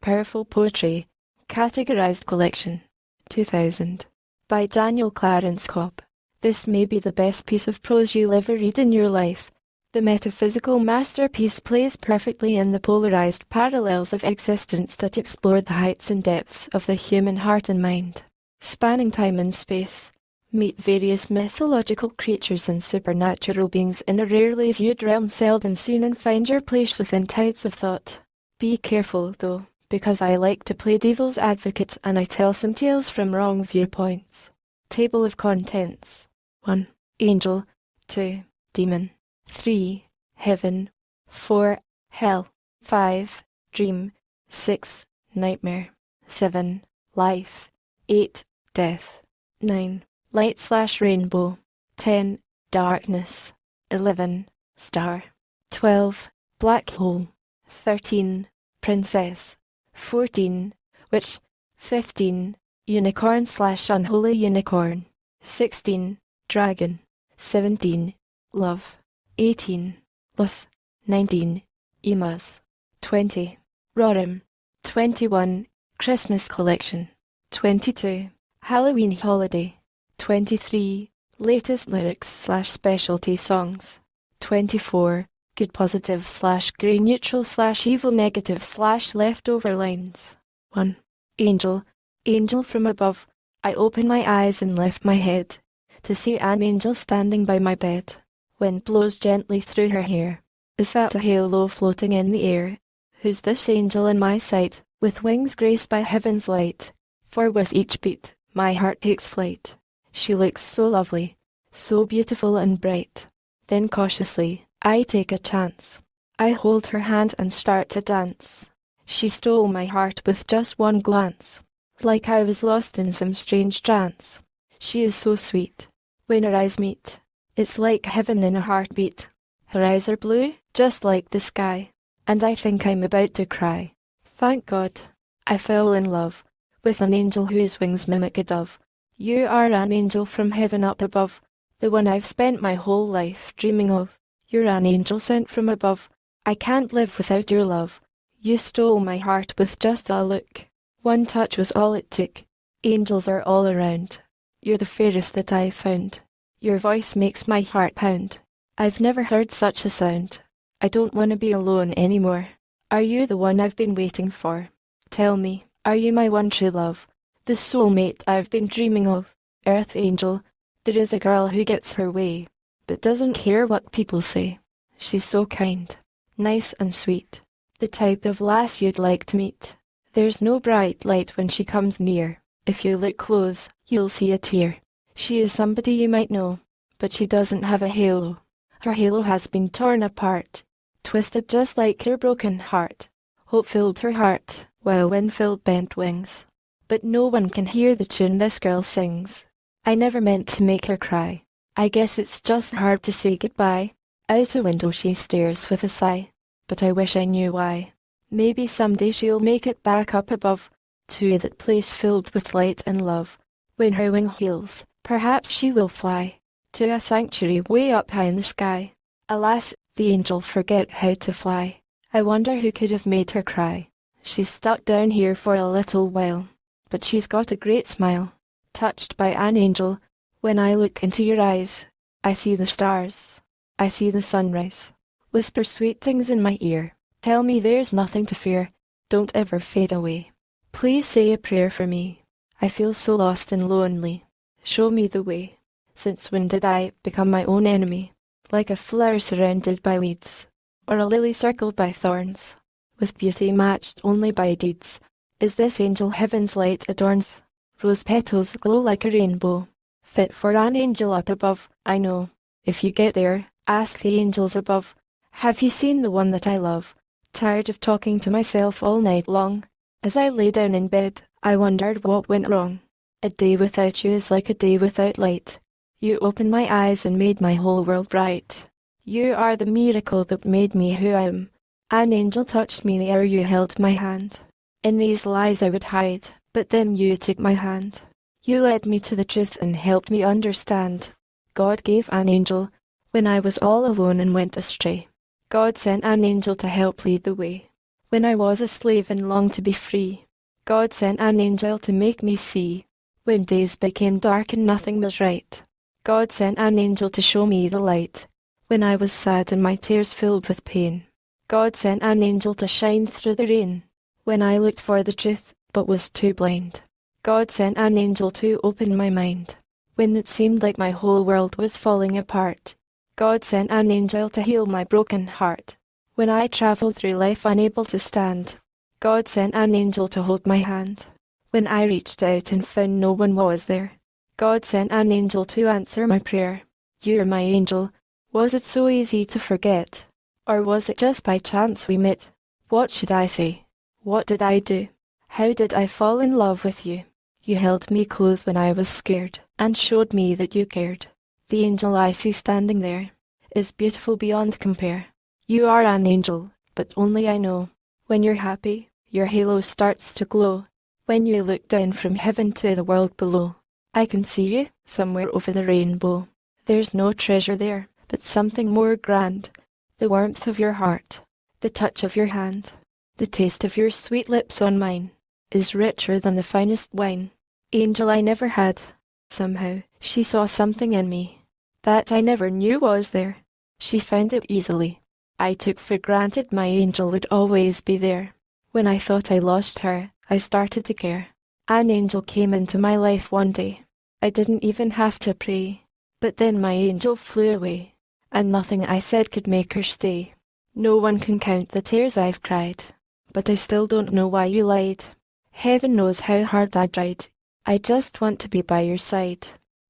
Powerful Poetry, Categorized Collection, 2000, by Daniel Clarence Cobb. This may be the best piece of prose you'll ever read in your life. The metaphysical masterpiece plays perfectly in the polarized parallels of existence that explore the heights and depths of the human heart and mind. Spanning time and space, meet various mythological creatures and supernatural beings in a rarely viewed realm seldom seen, and find your place within tides of thought. Be careful, though, because I like to play devil's advocate and I tell some tales from wrong viewpoints. Table of Contents: 1. Angel. 2. Demon. 3. Heaven. 4. Hell. 5. Dream. 6. Nightmare. 7. Life. 8. Death. 9. Light/rainbow. 10. Darkness. 11. Star. 12. Black hole. 13. Princess. 14. Witch. 15. Unicorn/unholy-unicorn. 16. Dragon. 17. Love. 18. Lust. 19. EMAZ. 20. RORRIM. 21. Christmas Collection. 22. Halloween Holiday. 23. Latest Lyrics/Specialty Songs. 24. Good Positive/Grey Neutral/Evil Negative/Leftover Lines. 1. Angel. Angel from above. I open my eyes and lift my head to see an angel standing by my bed. Wind blows gently through her hair. Is that a halo floating in the air? Who's this angel in my sight, with wings graced by heaven's light? For with each beat, my heart takes flight. She looks so lovely, so beautiful and bright. Then cautiously, I take a chance. I hold her hand and start to dance. She stole my heart with just one glance, like I was lost in some strange trance. She is so sweet. When our eyes meet, it's like heaven in a heartbeat. Her eyes are blue, just like the sky, and I think I'm about to cry. Thank God, I fell in love with an angel whose wings mimic a dove. You are an angel from heaven up above, the one I've spent my whole life dreaming of. You're an angel sent from above. I can't live without your love. You stole my heart with just a look. One touch was all it took. Angels are all around. You're the fairest that I've found. Your voice makes my heart pound. I've never heard such a sound. I don't want to be alone anymore. Are you the one I've been waiting for? Tell me, are you my one true love? The soulmate I've been dreaming of? Earth angel, there is a girl who gets her way, but doesn't care what people say. She's so kind, nice and sweet, the type of lass you'd like to meet. There's no bright light when she comes near. If you look close, you'll see a tear. She is somebody you might know, but she doesn't have a halo. Her halo has been torn apart, twisted just like your broken heart. Hope filled her heart, while wind filled bent wings. But no one can hear the tune this girl sings. I never meant to make her cry. I guess it's just hard to say goodbye. Out a window she stares with a sigh, but I wish I knew why. Maybe someday she'll make it back up above, to that place filled with light and love. When her wing heals, perhaps she will fly to a sanctuary way up high in the sky. Alas, the angel forget how to fly. I wonder who could have made her cry. She's stuck down here for a little while, but she's got a great smile. Touched by an angel, when I look into your eyes, I see the stars. I see the sunrise. Whisper sweet things in my ear. Tell me there's nothing to fear. Don't ever fade away. Please say a prayer for me. I feel so lost and lonely. Show me the way. Since when did I become my own enemy? Like a flower surrounded by weeds, or a lily circled by thorns, with beauty matched only by deeds. Is this angel heaven's light adorns? Rose petals glow like a rainbow, fit for an angel up above. I know, if you get there, ask the angels above. Have you seen the one that I love? Tired of talking to myself all night long. As I lay down in bed, I wondered what went wrong. A day without you is like a day without light. You opened my eyes and made my whole world bright. You are the miracle that made me who I am. An angel touched me the hour you held my hand. In these lies I would hide, but then you took my hand. You led me to the truth and helped me understand. God gave an angel when I was all alone and went astray. God sent an angel to help lead the way. when I was a slave and longed to be free. God sent an angel to make me see. When days became dark and nothing was right, God sent an angel to show me the light. When I was sad and my tears filled with pain, God sent an angel to shine through the rain. When I looked for the truth, but was too blind, God sent an angel to open my mind. When it seemed like my whole world was falling apart, God sent an angel to heal my broken heart. When I traveled through life unable to stand, God sent an angel to hold my hand. When I reached out and found no one was there, God sent an angel to answer my prayer. You're my angel. Was it so easy to forget? Or was it just by chance we met? What should I say? What did I do? How did I fall in love with you? You held me close when I was scared, and showed me that you cared. The angel I see standing there is beautiful beyond compare. You are an angel, but only I know. When you're happy, your halo starts to glow. When you look down from heaven to the world below, I can see you, somewhere over the rainbow. There's no treasure there, but something more grand. The warmth of your heart, the touch of your hand, the taste of your sweet lips on mine, is richer than the finest wine. Angel I never had. Somehow, she saw something in me that I never knew was there. She found it easily. I took for granted my angel would always be there. When I thought I lost her, I started to care. An angel came into my life one day. I didn't even have to pray. But then my angel flew away, and nothing I said could make her stay. No one can count the tears I've cried, but I still don't know why you lied. Heaven knows how hard I tried. I just want to be by your side.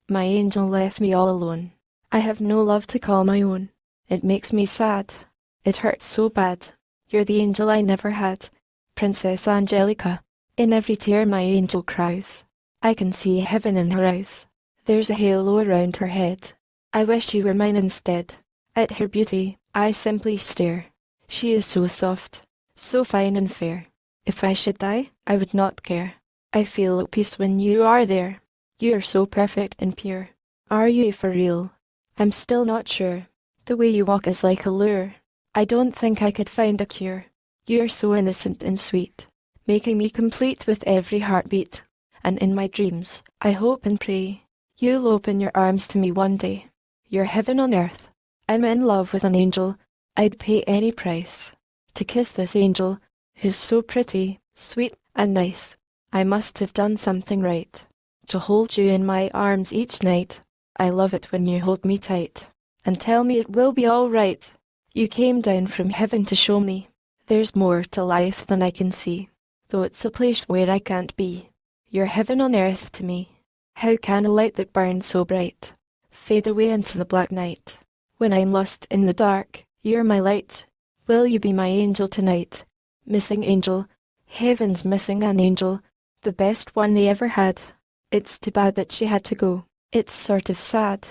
My angel left me all alone. I have no love to call my own. It makes me sad. It hurts so bad. You're the angel I never had. Princess Angelica. In every tear my angel cries. I can see heaven in her eyes. There's a halo around her head. I wish you were mine instead. At her beauty, I simply stare. She is so soft, so fine and fair. If I should die, I would not care. I feel at peace when you are there. You are so perfect and pure. Are you for real? I'm still not sure. The way you walk is like a lure. I don't think I could find a cure. You are so innocent and sweet, making me complete with every heartbeat. And in my dreams, I hope and pray you'll open your arms to me one day. You're heaven on earth. I'm in love with an angel. I'd pay any price to kiss this angel, who's so pretty, sweet, and nice. I must have done something right to hold you in my arms each night. I love it when you hold me tight and tell me it will be all right. You came down from heaven to show me there's more to life than I can see, though it's a place where I can't be. You're heaven on earth to me. How can a light that burns so bright fade away into the black night? When I'm lost in the dark, you're my light. Will you be my angel tonight? Missing angel. Heaven's missing an angel, the best one they ever had. It's too bad that she had to go. It's sort of sad.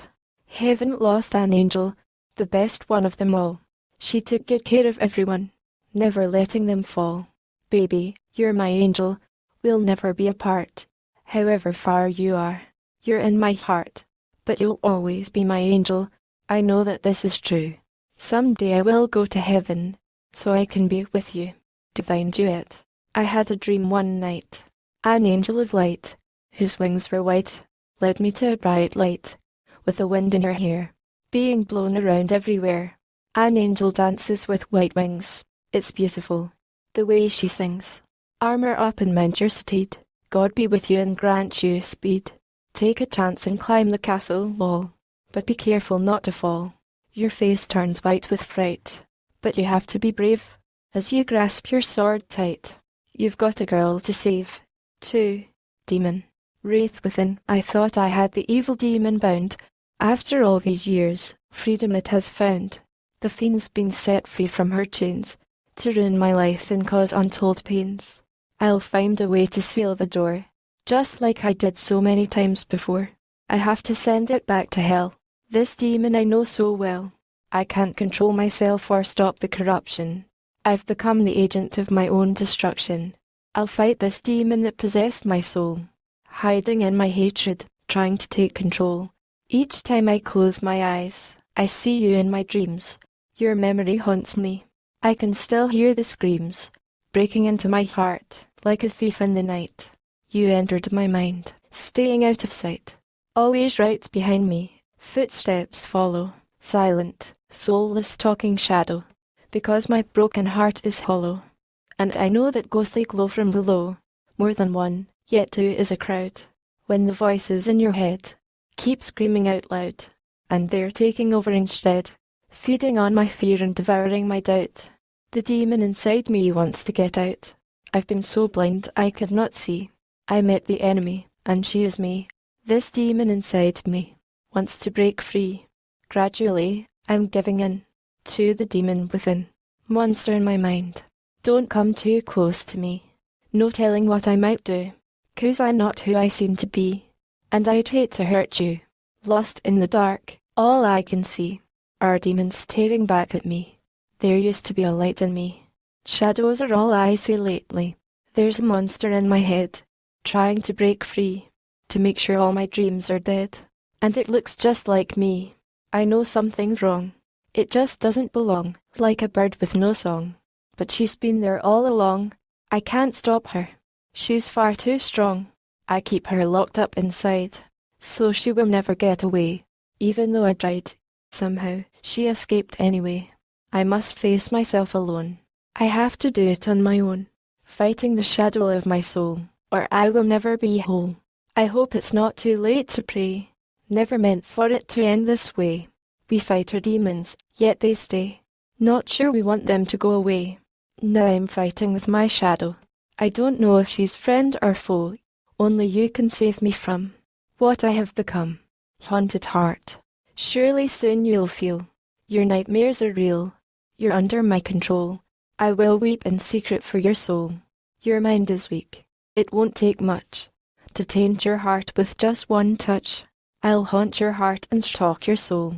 Heaven lost an angel, the best one of them all. She took good care of everyone, never letting them fall. Baby, you're my angel. We'll never be apart. However far you are, you're in my heart. But you'll always be my angel. I know that this is true. Someday I will go to heaven, so I can be with you. Divine duet. I had a dream one night. An angel of light, whose wings were white, led me to a bright light, with the wind in her hair, being blown around everywhere. An angel dances with white wings. It's beautiful, the way she sings. Armor up and mount your steed. God be with you and grant you speed. Take a chance and climb the castle wall, but be careful not to fall. Your face turns white with fright, but you have to be brave as you grasp your sword tight. You've got a girl to save, too. Demon, wraith within. I thought I had the evil demon bound. After all these years, freedom it has found. The fiend's been set free from her chains, to ruin my life and cause untold pains. I'll find a way to seal the door, just like I did so many times before. I have to send it back to hell. This demon I know so well. I can't control myself or stop the corruption. I've become the agent of my own destruction. I'll fight this demon that possessed my soul, hiding in my hatred, trying to take control. Each time I close my eyes, I see you in my dreams. Your memory haunts me. I can still hear the screams breaking into my heart like a thief in the night. You entered my mind, staying out of sight. Always right behind me, footsteps follow, silent, soulless talking shadow. Because my broken heart is hollow. And I know that ghostly glow from below, more than one, yet two is a crowd. When the voices in your head keep screaming out loud, and they're taking over instead, feeding on my fear and devouring my doubt. The demon inside me wants to get out. I've been so blind I could not see. I met the enemy, and she is me. This demon inside me wants to break free. Gradually, I'm giving in to the demon within. Monster in my mind, don't come too close to me. No telling what I might do, 'cause I'm not who I seem to be. And I'd hate to hurt you. Lost in the dark, all I can see are demons staring back at me. There used to be a light in me. Shadows are all I see lately. There's a monster in my head, trying to break free, to make sure all my dreams are dead. And it looks just like me. I know something's wrong. It just doesn't belong, like a bird with no song. But she's been there all along. I can't stop her. She's far too strong. I keep her locked up inside, so she will never get away. Even though I tried, somehow, she escaped anyway. I must face myself alone. I have to do it on my own, fighting the shadow of my soul, or I will never be whole. I hope it's not too late to pray. Never meant for it to end this way. We fight our demons, yet they stay. Not sure we want them to go away. Now I'm fighting with my shadow. I don't know if she's friend or foe. Only you can save me from what I have become. Haunted heart. Surely soon you'll feel your nightmares are real. You're under my control. I will weep in secret for your soul. Your mind is weak. It won't take much to taint your heart with just one touch. I'll haunt your heart and stalk your soul.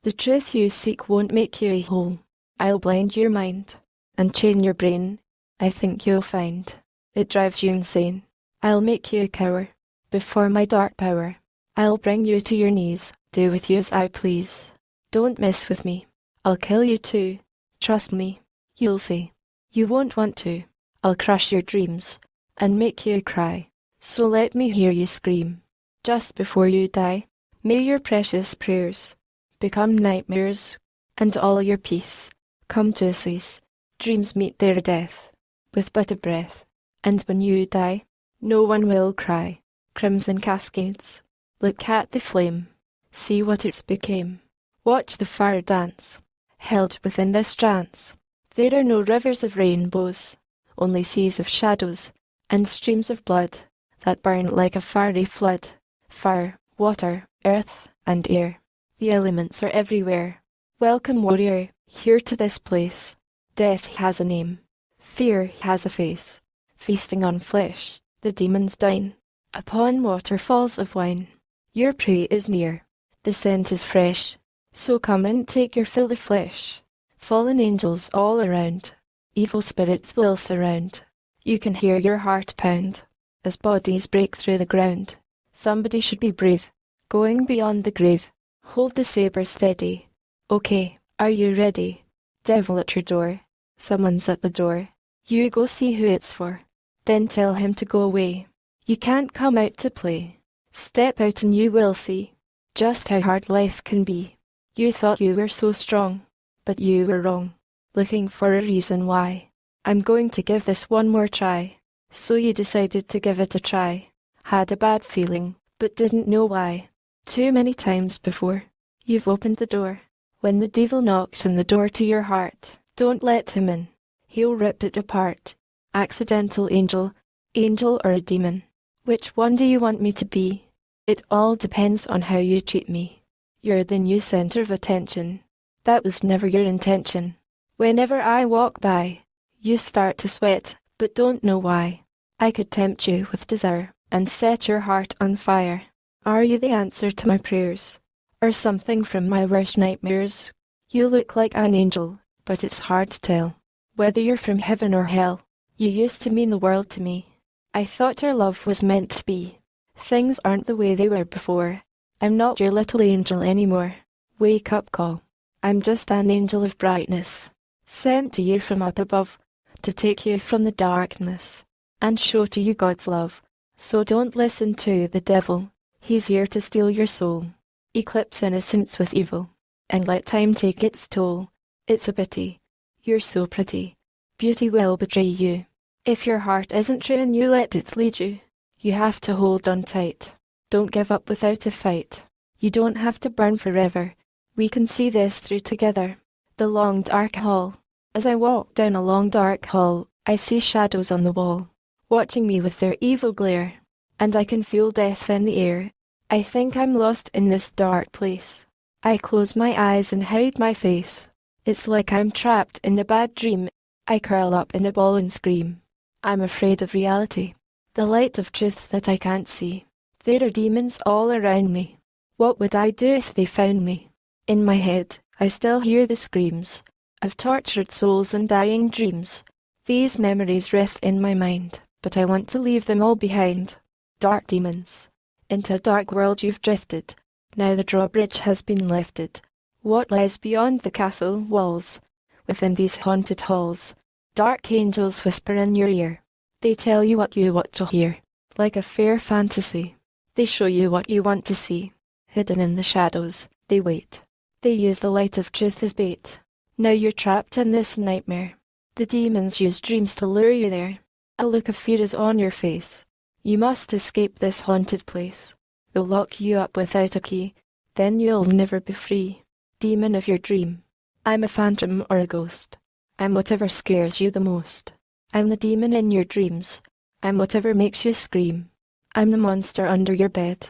The truth you seek won't make you whole. I'll blind your mind and chain your brain. I think you'll find it drives you insane. I'll make you cower before my dark power. I'll bring you to your knees, do with you as I please. Don't mess with me. I'll kill you too. Trust me, you'll see. You won't want to. I'll crush your dreams and make you cry. So let me hear you scream. Just before you die, may your precious prayers become nightmares, and all your peace come to a cease. Dreams meet their death with but a breath, and when you die, no one will cry. Crimson cascades, look at the flame, see what it became. Watch the fire dance, held within this trance. There are no rivers of rainbows, only seas of shadows, and streams of blood that burn like a fiery flood. Fire, water, earth, and air, the elements are everywhere. Welcome warrior, here to this place. Death has a name, fear has a face. Feasting on flesh, the demons dine upon waterfalls of wine. Your prey is near, the scent is fresh, so come and take your fill of flesh. Fallen angels all around, evil spirits will surround. You can hear your heart pound as bodies break through the ground. Somebody should be brave, going beyond the grave. Hold the saber steady. Okay, are you ready? Devil at your door, someone's at the door. You go see who it's for, then tell him to go away. You can't come out to play. Step out and you will see just how hard life can be. You thought you were so strong, but you were wrong, looking for a reason why. I'm going to give this one more try. So you decided to give it a try. Had a bad feeling, but didn't know why. Too many times before, you've opened the door. When the devil knocks on the door to your heart, don't let him in. He'll rip it apart. Accidental angel, angel or a demon. Which one do you want me to be? It all depends on how you treat me. You're the new center of attention. That was never your intention. Whenever I walk by, you start to sweat, but don't know why. I could tempt you with desire and set your heart on fire. Are you the answer to my prayers, or something from my worst nightmares? You look like an angel, but it's hard to tell whether you're from heaven or hell. You used to mean the world to me. I thought our love was meant to be. Things aren't the way they were before. I'm not your little angel anymore. Wake up call. I'm just an angel of brightness, sent to you from up above, to take you from the darkness and show to you God's love. So don't listen to the devil, he's here to steal your soul. Eclipse innocence with evil, and let time take its toll. It's a pity, you're so pretty, beauty will betray you. If your heart isn't true and you let it lead you, you have to hold on tight. Don't give up without a fight. You don't have to burn forever, we can see this through together. The long dark hall. As I walk down a long dark hall, I see shadows on the wall, watching me with their evil glare, and I can feel death in the air. I think I'm lost in this dark place. I close my eyes and hide my face. It's like I'm trapped in a bad dream. I curl up in a ball and scream. I'm afraid of reality, the light of truth that I can't see. There are demons all around me. What would I do if they found me? In my head, I still hear the screams of tortured souls and dying dreams. These memories rest in my mind, but I want to leave them all behind. Dark demons. Into a dark world you've drifted. Now the drawbridge has been lifted. What lies beyond the castle walls? Within these haunted halls, dark angels whisper in your ear. They tell you what you want to hear, like a fair fantasy. They show you what you want to see. Hidden in the shadows, they wait. They use the light of truth as bait. Now you're trapped in this nightmare. The demons use dreams to lure you there. A look of fear is on your face. You must escape this haunted place. They'll lock you up without a key, then you'll never be free. Demon of your dream. I'm a phantom or a ghost. I'm whatever scares you the most. I'm the demon in your dreams. I'm whatever makes you scream. I'm the monster under your bed.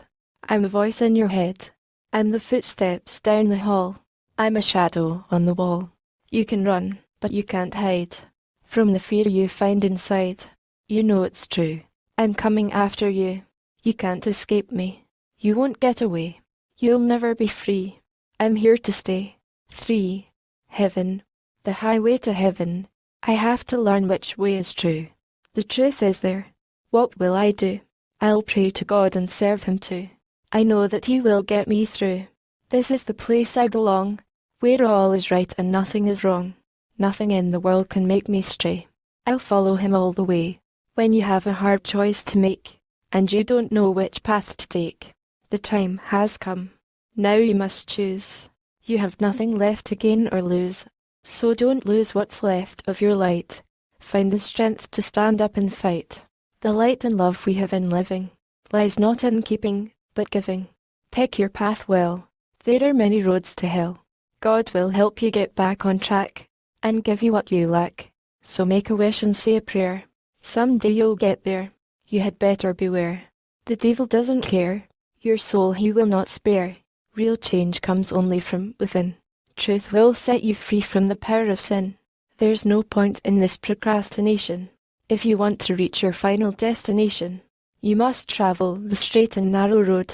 I'm a voice in your head. I'm the footsteps down the hall. I'm a shadow on the wall. You can run, but you can't hide from the fear you find inside. You know it's true. I'm coming after you. You can't escape me. You won't get away. You'll never be free. I'm here to stay. 3. Heaven. The highway to heaven. I have to learn which way is true. The truth is there. What will I do? I'll pray to God and serve him too. I know that he will get me through. This is the place I belong, where all is right and nothing is wrong. Nothing in the world can make me stray. I'll follow him all the way. When you have a hard choice to make, and you don't know which path to take, the time has come. Now you must choose. You have nothing left to gain or lose, so don't lose what's left of your light. Find the strength to stand up and fight. The light and love we have in living lies not in keeping, but giving. Pick your path well. There are many roads to hell. God will help you get back on track and give you what you lack. So make a wish and say a prayer. Someday you'll get there. You had better beware. The devil doesn't care. Your soul he will not spare. Real change comes only from within. Truth will set you free from the power of sin. There's no point in this procrastination. If you want to reach your final destination, you must travel the straight and narrow road.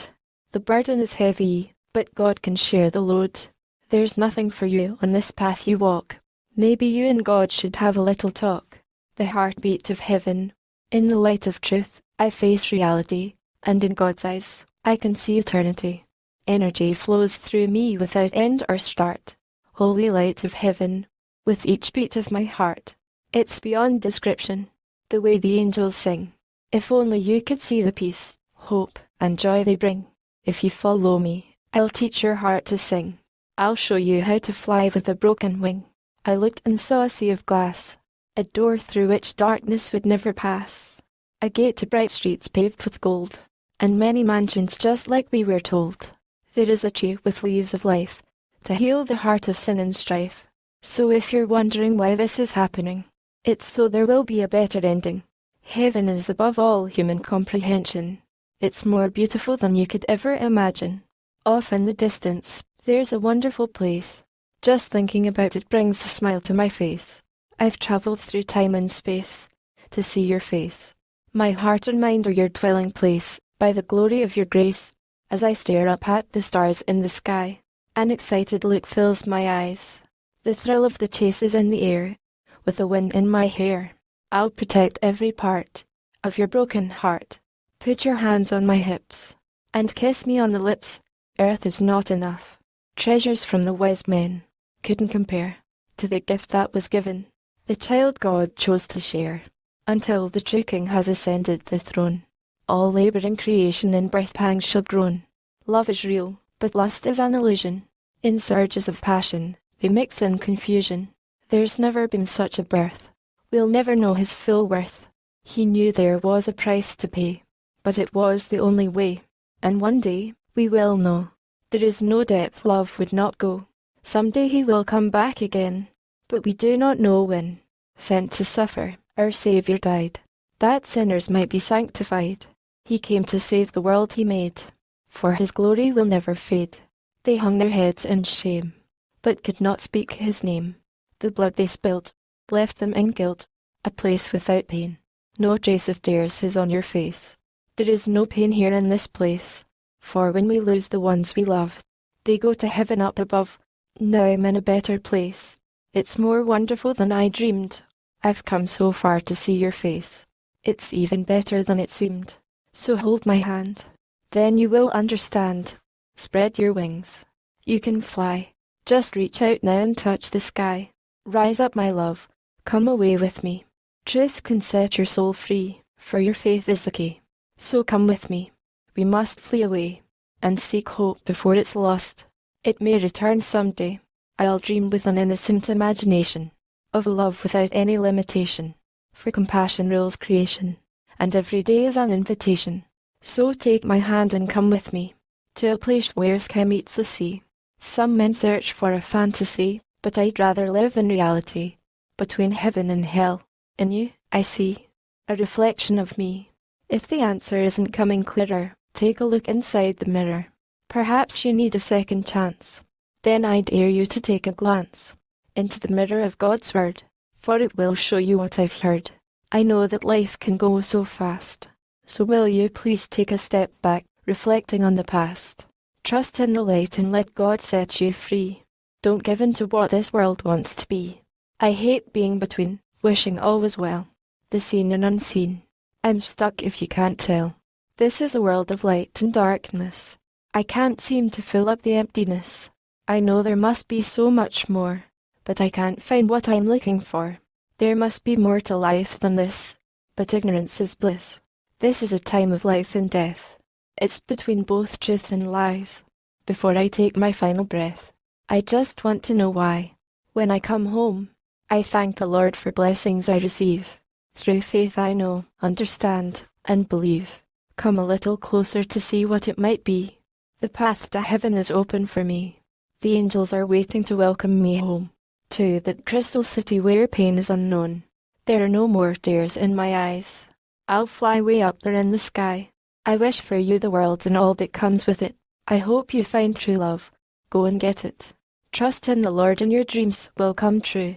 The burden is heavy, but God can share the load. There's nothing for you on this path you walk. Maybe you and God should have a little talk. The heartbeat of heaven. In the light of truth, I face reality, and in God's eyes, I can see eternity. Energy flows through me without end or start. Holy light of heaven, with each beat of my heart. It's beyond description, the way the angels sing. If only you could see the peace, hope, and joy they bring. If you follow me, I'll teach your heart to sing. I'll show you how to fly with a broken wing. I looked and saw a sea of glass, a door through which darkness would never pass, a gate to bright streets paved with gold, and many mansions just like we were told. There is a tree with leaves of life, to heal the heart of sin and strife. So if you're wondering why this is happening, it's so there will be a better ending. Heaven is above all human comprehension. It's more beautiful than you could ever imagine. Off in the distance, there's a wonderful place. Just thinking about it brings a smile to my face. I've traveled through time and space to see your face. My heart and mind are your dwelling place, by the glory of your grace. As I stare up at the stars in the sky, an excited look fills my eyes. The thrill of the chase is in the air, with the wind in my hair. I'll protect every part of your broken heart. Put your hands on my hips, and kiss me on the lips. Earth is not enough. Treasures from the wise men couldn't compare to the gift that was given the child God chose to share, until the true King has ascended the throne. All labour in creation in birth pangs shall groan. Love is real, but lust is an illusion. In surges of passion, they mix in confusion. There's never been such a birth. We'll never know his full worth. He knew there was a price to pay, but it was the only way. And one day, we will know. There is no depth love would not go. Someday he will come back again, but we do not know when. Sent to suffer, our Saviour died, that sinners might be sanctified. He came to save the world he made, for his glory will never fade. They hung their heads in shame, but could not speak his name. The blood they spilt left them in guilt, a place without pain. No trace of tears is on your face. There is no pain here in this place, for when we lose the ones we love, they go to heaven up above. Now I'm in a better place. It's more wonderful than I dreamed. I've come so far to see your face. It's even better than it seemed. So hold my hand. Then you will understand. Spread your wings. You can fly. Just reach out now and touch the sky. Rise up, my love. Come away with me. Truth can set your soul free, for your faith is the key. So come with me. We must flee away, and seek hope before it's lost. It may return someday. I'll dream with an innocent imagination of love without any limitation. For compassion rules creation, and every day is an invitation. So take my hand and come with me to a place where sky meets the sea. Some men search for a fantasy, but I'd rather live in reality. Between heaven and hell, in you, I see a reflection of me. If the answer isn't coming clearer, take a look inside the mirror. Perhaps you need a second chance. Then I dare you to take a glance into the mirror of God's word, for it will show you what I've heard. I know that life can go so fast, so will you please take a step back, reflecting on the past. Trust in the light and let God set you free. Don't give in to what this world wants to be. I hate being between, wishing all was well, the seen and unseen. I'm stuck if you can't tell. This is a world of light and darkness. I can't seem to fill up the emptiness. I know there must be so much more, but I can't find what I'm looking for. There must be more to life than this, but ignorance is bliss. This is a time of life and death. It's between both truth and lies. Before I take my final breath, I just want to know why. When I come home, I thank the Lord for blessings I receive. Through faith I know, understand, and believe. Come a little closer to see what it might be. The path to heaven is open for me. The angels are waiting to welcome me home, to that crystal city where pain is unknown. There are no more tears in my eyes. I'll fly way up there in the sky. I wish for you the world and all that comes with it. I hope you find true love. Go and get it. Trust in the Lord and your dreams will come true.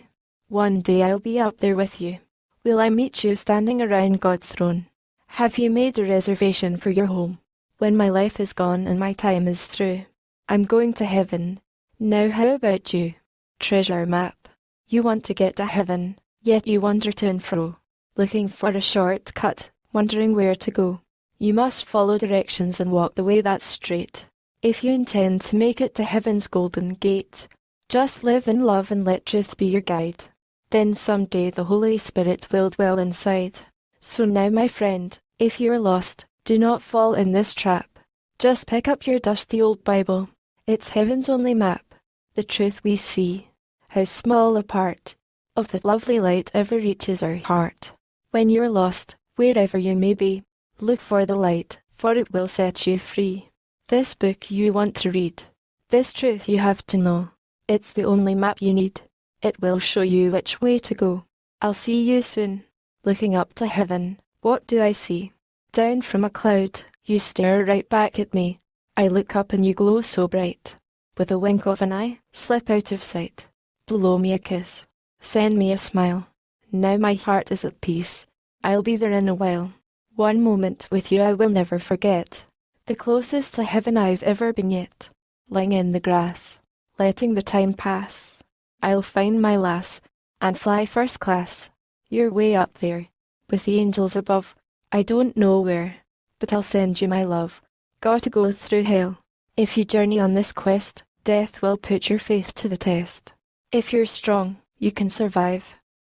One day I'll be up there with you. Will I meet you standing around God's throne? Have you made a reservation for your home? When my life is gone and my time is through, I'm going to heaven. Now how about you? Treasure map. You want to get to heaven, yet you wander to and fro, looking for a shortcut, wondering where to go. You must follow directions and walk the way that's straight. If you intend to make it to heaven's golden gate, just live in love and let truth be your guide. Then someday the Holy Spirit will dwell inside. So now, my friend, if you're lost, do not fall in this trap. Just pick up your dusty old Bible. It's heaven's only map. The truth we see, how small a part of the lovely light ever reaches our heart. When you're lost, wherever you may be, look for the light, for it will set you free. This book you want to read. This truth you have to know. It's the only map you need. It will show you which way to go. I'll see you soon. Looking up to heaven, what do I see? Down from a cloud, you stare right back at me. I look up and you glow so bright. With a wink of an eye, slip out of sight. Blow me a kiss. Send me a smile. Now my heart is at peace. I'll be there in a while. One moment with you I will never forget. The closest to heaven I've ever been yet. Lying in the grass, letting the time pass. I'll find my lass, and fly first class. You're way up there, with the angels above. I don't know where, but I'll send you my love. Gotta go through hell. If you journey on this quest, death will put your faith to the test. If you're strong, you can survive.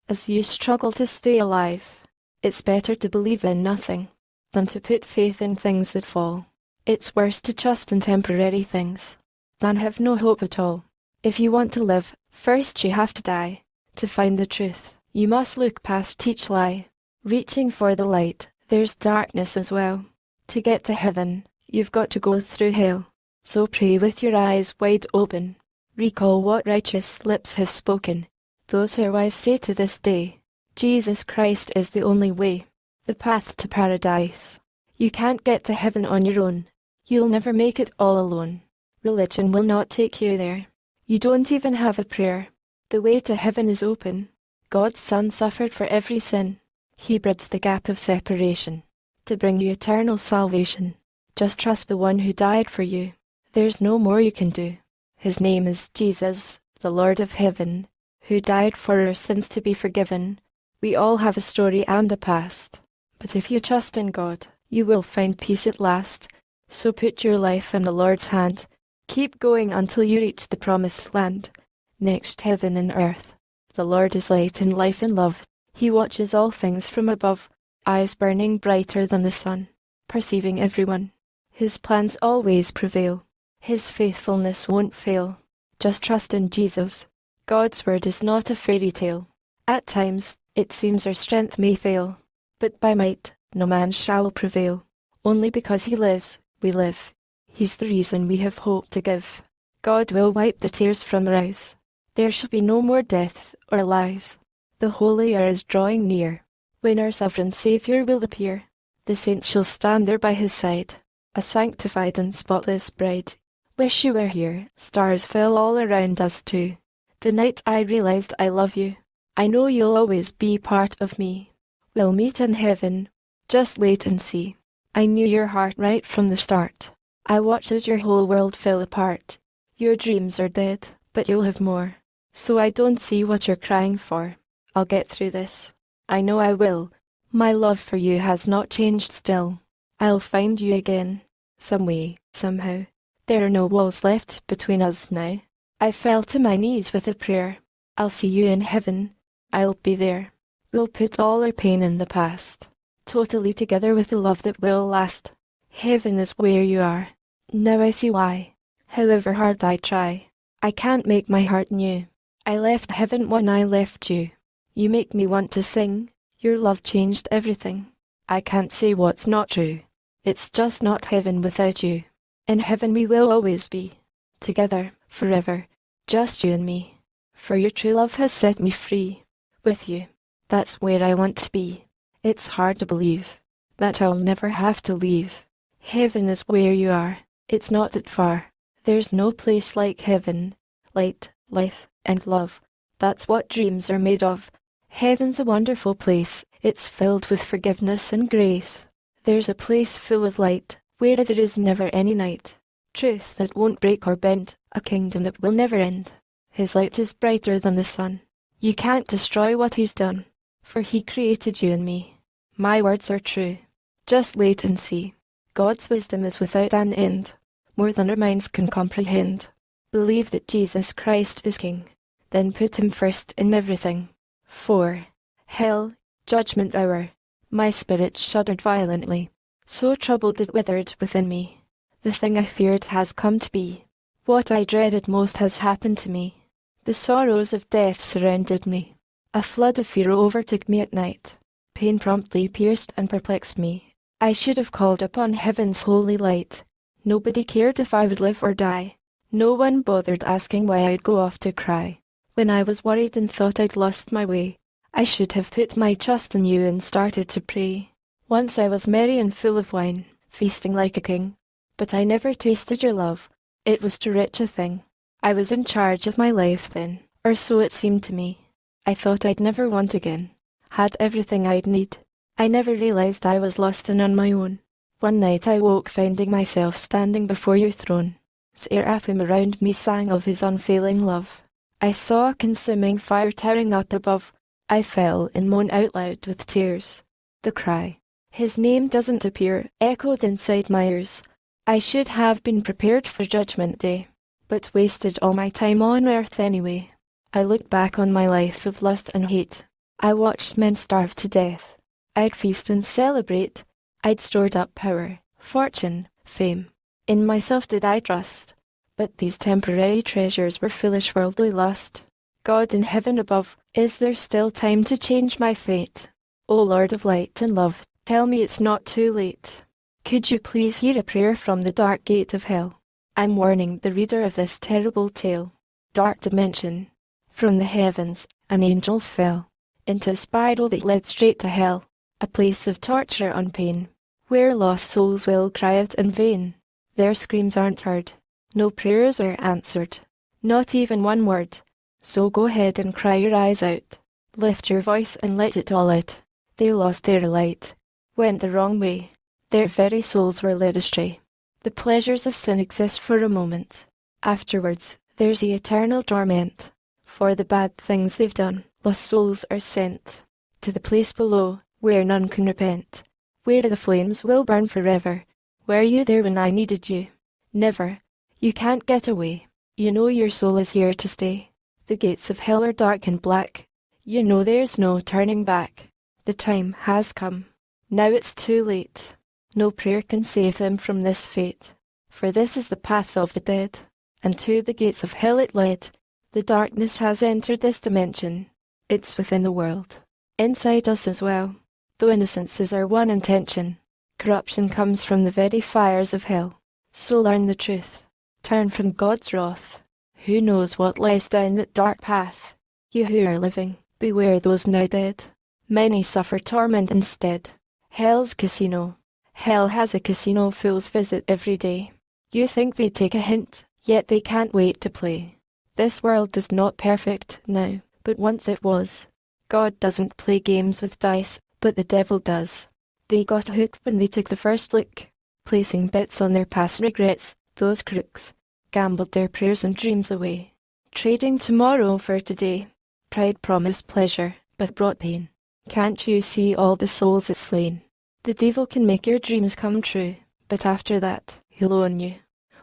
as you struggle to stay alive. It's better to believe in nothing than to put faith in things that fall. It's worse to trust in temporary things than have no hope at all. If you want to live, first you have to die. To find the truth, you must look past each lie. Reaching for the light, there's darkness as well. To get to heaven, you've got to go through hell. So pray with your eyes wide open. Recall what righteous lips have spoken. Those who are wise say to this day, Jesus Christ is the only way, the path to paradise. You can't get to heaven on your own. You'll never make it all alone. Religion will not take you there. You don't even have a prayer. The way to heaven is open. God's Son suffered for every sin. He bridged the gap of separation to bring you eternal salvation. Just trust the one who died for you. There's no more you can do. His name is Jesus, the Lord of heaven, who died for our sins to be forgiven. We all have a story and a past. But if you trust in God, you will find peace at last. So put your life in the Lord's hand. Keep going until you reach the promised land. Next heaven and earth. The Lord is light and life and love. He watches all things from above, eyes burning brighter than the sun, perceiving everyone. His plans always prevail. His faithfulness won't fail. Just trust in Jesus. God's word is not a fairy tale. At times, it seems our strength may fail, but by might, no man shall prevail. Only because he lives, we live. He's the reason we have hope to give. God will wipe the tears from our eyes. There shall be no more death or lies. The holy hour is drawing near, when our sovereign Saviour will appear. The saints shall stand there by his side, a sanctified and spotless bride. Wish you were here. Stars fell all around us too. The night I realized I love you. I know you'll always be part of me. We'll meet in heaven. Just wait and see. I knew your heart right from the start. I watched as your whole world fell apart. Your dreams are dead, but you'll have more. So I don't see what you're crying for. I'll get through this. I know I will. My love for you has not changed still. I'll find you again. Some way, somehow. There are no walls left between us now. I fell to my knees with a prayer. I'll see you in heaven. I'll be there. We'll put all our pain in the past. Totally together with the love that will last. Heaven is where you are. Now I see why. However hard I try, I can't make my heart new. I left heaven when I left you. You make me want to sing. Your love changed everything. I can't say what's not true. It's just not heaven without you. In heaven we will always be. Together, forever. Just you and me. For your true love has set me free. With you. That's where I want to be. It's hard to believe that I'll never have to leave. Heaven is where you are. It's not that far. There's no place like heaven. Light, life, and love. That's what dreams are made of. Heaven's a wonderful place. It's filled with forgiveness and grace. There's a place full of light, where there is never any night. Truth that won't break or bend, a kingdom that will never end. His light is brighter than the sun. You can't destroy what he's done, for he created you and me. My words are true. Just wait and see. God's wisdom is without an end, more than our minds can comprehend. Believe that Jesus Christ is King, then put him first in everything. 4. Hell, judgment hour. My spirit shuddered violently. So troubled it withered within me. The thing I feared has come to be. What I dreaded most has happened to me. The sorrows of death surrounded me. A flood of fear overtook me at night. Pain promptly pierced and perplexed me. I should have called upon heaven's holy light. Nobody cared if I would live or die. No one bothered asking why I'd go off to cry. When I was worried and thought I'd lost my way, I should have put my trust in you and started to pray. Once I was merry and full of wine, feasting like a king. But I never tasted your love. It was too rich a thing. I was in charge of my life then, or so it seemed to me. I thought I'd never want again. Had everything I'd need. I never realized I was lost and on my own. One night I woke finding myself standing before your throne. Seraphim around me sang of his unfailing love. I saw a consuming fire towering up above. I fell and moaned out loud with tears. The cry, his name doesn't appear, echoed inside my ears. I should have been prepared for Judgment Day, but wasted all my time on earth anyway. I looked back on my life of lust and hate. I watched men starve to death. I'd feast and celebrate. I'd stored up power, fortune, fame. In myself did I trust. But these temporary treasures were foolish worldly lust. God in heaven above, is there still time to change my fate? O Lord of light and love, tell me it's not too late. Could you please hear a prayer from the dark gate of hell? I'm warning the reader of this terrible tale. Dark dimension. From the heavens, an angel fell into a spiral that led straight to hell, a place of torture and pain, where lost souls will cry out in vain. Their screams aren't heard, no prayers are answered, not even one word. So go ahead and cry your eyes out. Lift your voice and let it all out. They lost their light, went the wrong way. Their very souls were led astray. The pleasures of sin exist for a moment. Afterwards, there's the eternal torment. For the bad things they've done, lost souls are sent to the place below, where none can repent, where the flames will burn forever. Were you there when I needed you? Never. You can't get away. You know your soul is here to stay. The gates of hell are dark and black. You know there's no turning back. The time has come. Now it's too late. No prayer can save them from this fate. For this is the path of the dead, and to the gates of hell it led. The darkness has entered this dimension. It's within the world, inside us as well. Though innocence is our one intention, corruption comes from the very fires of hell. So learn the truth. Turn from God's wrath. Who knows what lies down that dark path? You who are living, beware those now dead. Many suffer torment instead. Hell's casino. Hell has a casino fools visit every day. You think they take a hint, yet they can't wait to play. This world is not perfect now, but once it was. God doesn't play games with dice, but the devil does. They got hooked when they took the first look, placing bets on their past regrets. Those crooks gambled their prayers and dreams away, trading tomorrow for today. Pride promised pleasure, but brought pain. Can't you see all the souls it's slain? The devil can make your dreams come true, but after that, he'll own you.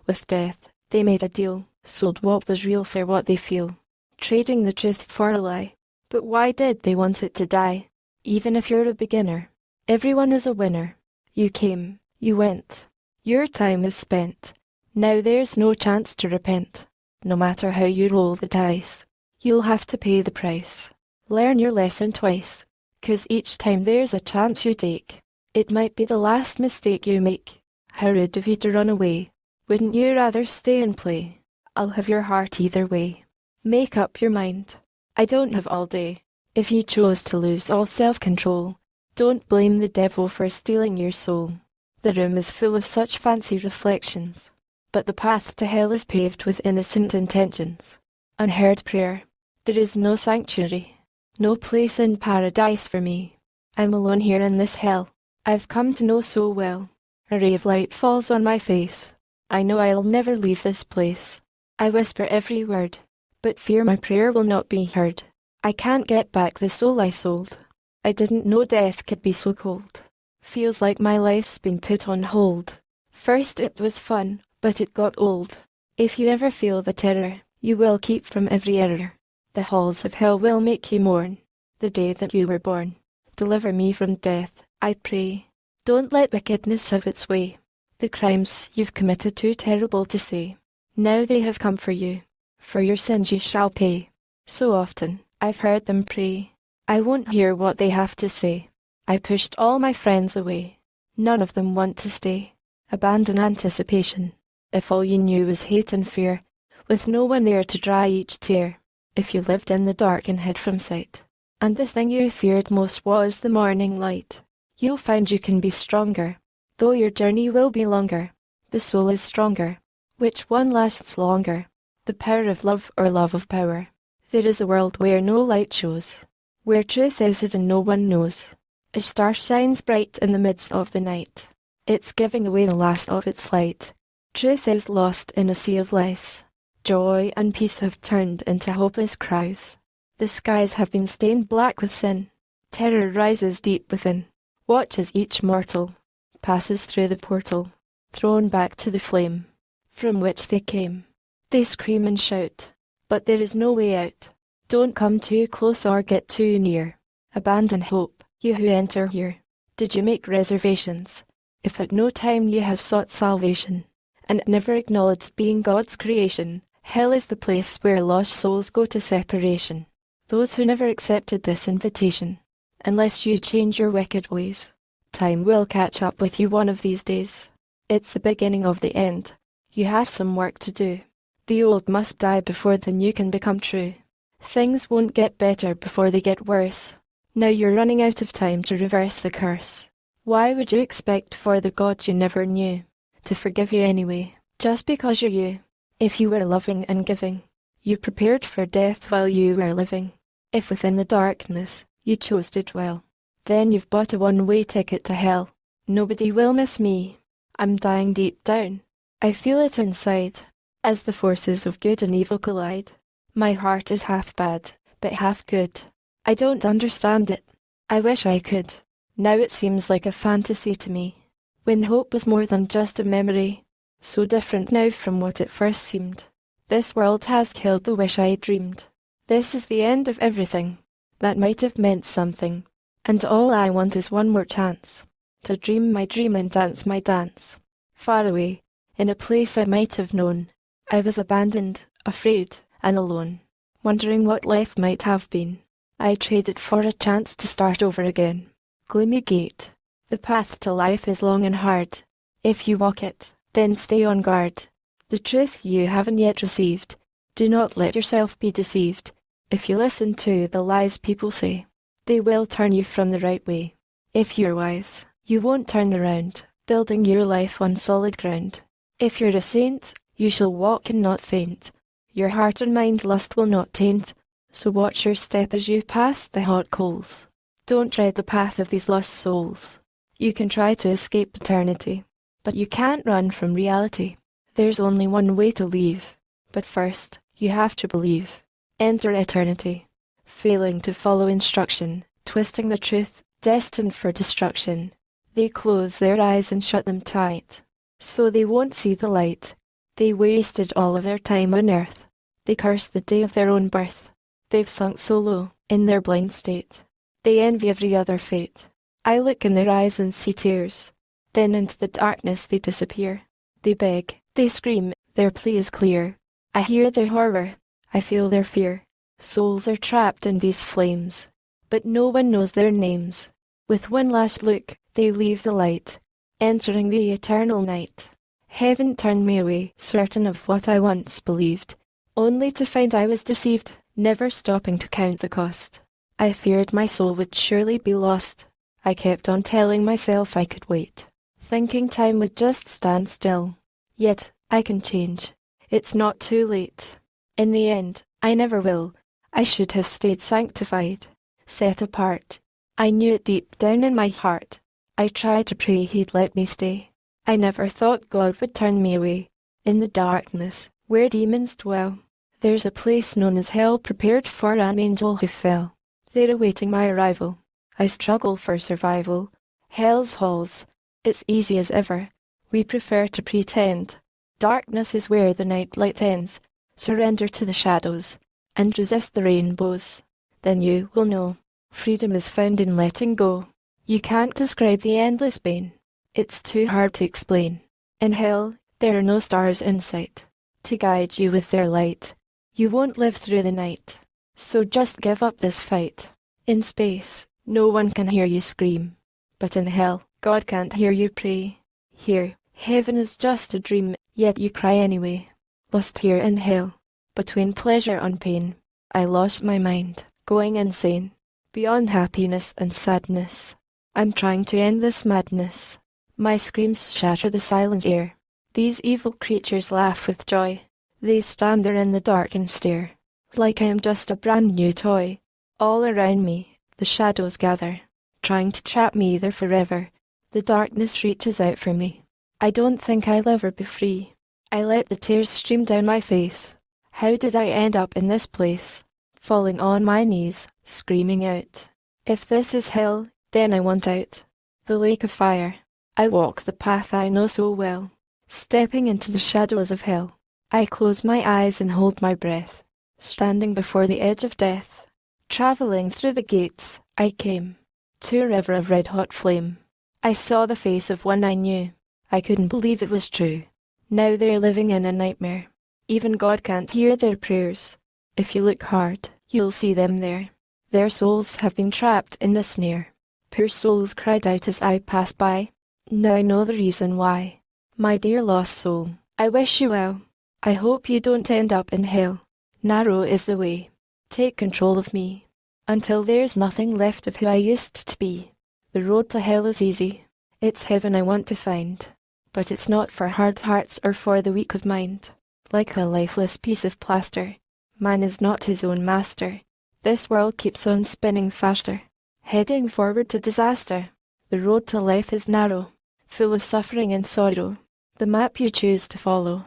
With death, they made a deal, sold what was real for what they feel, trading the truth for a lie. But why did they want it to die? Even if you're a beginner, everyone is a winner. You came, you went. Your time is spent. Now there's no chance to repent. No matter how you roll the dice, you'll have to pay the price. Learn your lesson twice, 'cause each time there's a chance you take, it might be the last mistake you make. How rude of you to run away. Wouldn't you rather stay and play? I'll have your heart either way. Make up your mind. I don't have all day. If you chose to lose all self-control, don't blame the devil for stealing your soul. The room is full of such fancy reflections, but the path to hell is paved with innocent intentions. Unheard prayer. There is no sanctuary, no place in paradise for me. I'm alone here in this hell, I've come to know so well. A ray of light falls on my face. I know I'll never leave this place. I whisper every word, but fear my prayer will not be heard. I can't get back the soul I sold. I didn't know death could be so cold. Feels like my life's been put on hold. First it was fun, but it got old. If you ever feel the terror, you will keep from every error. The halls of hell will make you mourn the day that you were born. Deliver me from death, I pray. Don't let wickedness have its way. The crimes you've committed too terrible to say. Now they have come for you. For your sins you shall pay. So often, I've heard them pray. I won't hear what they have to say. I pushed all my friends away. None of them want to stay. Abandon anticipation. If all you knew was hate and fear, with no one there to dry each tear. If you lived in the dark and hid from sight, and the thing you feared most was the morning light, you'll find you can be stronger, though your journey will be longer. The soul is stronger. Which one lasts longer? The power of love or love of power? There is a world where no light shows, where truth is hidden no one knows. A star shines bright in the midst of the night. It's giving away the last of its light. Truth is lost in a sea of lies. Joy and peace have turned into hopeless cries. The skies have been stained black with sin. Terror rises deep within. Watch as each mortal passes through the portal, thrown back to the flame from which they came. They scream and shout, but there is no way out. Don't come too close or get too near. Abandon hope, you who enter here. Did you make reservations? If at no time you have sought salvation, and never acknowledged being God's creation, hell is the place where lost souls go to separation. Those who never accepted this invitation, unless you change your wicked ways, time will catch up with you one of these days. It's the beginning of the end. You have some work to do. The old must die before the new can become true. Things won't get better before they get worse. Now you're running out of time to reverse the curse. Why would you expect for the God you never knew to forgive you anyway, just because you're you? If you were loving and giving, you prepared for death while you were living. If within the darkness you chose to dwell, then you've bought a one-way ticket to hell. Nobody will miss me. I'm dying deep down. I feel it inside, as the forces of good and evil collide. My heart is half bad, but half good. I don't understand it. I wish I could. Now it seems like a fantasy to me, when hope was more than just a memory, so different now from what it first seemed. This world has killed the wish I dreamed. This is the end of everything that might have meant something, and all I want is one more chance to dream my dream and dance my dance. Far away, in a place I might have known, I was abandoned, afraid, and alone, wondering what life might have been. I traded for a chance to start over again. Gloomy gate. The path to life is long and hard. If you walk it, then stay on guard. The truth you haven't yet received. Do not let yourself be deceived. If you listen to the lies people say, they will turn you from the right way. If you're wise, you won't turn around, building your life on solid ground. If you're a saint, you shall walk and not faint. Your heart and mind lust will not taint, so watch your step as you pass the hot coals. Don't tread the path of these lost souls. You can try to escape eternity, but you can't run from reality. There's only one way to leave, but first, you have to believe. Enter eternity. Failing to follow instruction, twisting the truth, destined for destruction. They close their eyes and shut them tight, so they won't see the light. They wasted all of their time on earth. They curse the day of their own birth. They've sunk so low, in their blind state. They envy every other fate. I look in their eyes and see tears. Then into the darkness they disappear. They beg, they scream, their plea is clear. I hear their horror, I feel their fear. Souls are trapped in these flames, but no one knows their names. With one last look, they leave the light, entering the eternal night. Heaven turned me away, certain of what I once believed, only to find I was deceived, never stopping to count the cost. I feared my soul would surely be lost. I kept on telling myself I could wait, thinking time would just stand still. Yet, I can change. It's not too late. In the end, I never will. I should have stayed sanctified, set apart. I knew it deep down in my heart. I tried to pray he'd let me stay. I never thought God would turn me away. In the darkness, where demons dwell, there's a place known as hell prepared for an angel who fell. They're awaiting my arrival. I struggle for survival. Hell's halls, it's easy as ever. We prefer to pretend. Darkness is where the night light ends. Surrender to the shadows, and resist the rainbows. Then you will know. Freedom is found in letting go. You can't describe the endless pain. It's too hard to explain. In hell, there are no stars in sight to guide you with their light. You won't live through the night, so just give up this fight. In space, no one can hear you scream, but in hell, God can't hear you pray. Here, heaven is just a dream, yet you cry anyway. Lost here in hell, between pleasure and pain, I lost my mind, going insane. Beyond happiness and sadness, I'm trying to end this madness. My screams shatter the silent air. These evil creatures laugh with joy. They stand there in the dark and stare, like I am just a brand new toy. All around me, the shadows gather, trying to trap me there forever. The darkness reaches out for me. I don't think I'll ever be free. I let the tears stream down my face. How did I end up in this place? Falling on my knees, screaming out. If this is hell, then I want out. The lake of fire. I walk the path I know so well, stepping into the shadows of hell. I close my eyes and hold my breath, standing before the edge of death. Traveling through the gates, I came to a river of red-hot flame. I saw the face of one I knew. I couldn't believe it was true. Now they're living in a nightmare. Even God can't hear their prayers. If you look hard, you'll see them there. Their souls have been trapped in a snare. Poor souls cried out as I passed by. Now I know the reason why. My dear lost soul, I wish you well. I hope you don't end up in hell. Narrow is the way. Take control of me, until there's nothing left of who I used to be. The road to hell is easy. It's heaven I want to find. But it's not for hard hearts or for the weak of mind. Like a lifeless piece of plaster, man is not his own master. This world keeps on spinning faster, heading forward to disaster. The road to life is narrow, full of suffering and sorrow. The map you choose to follow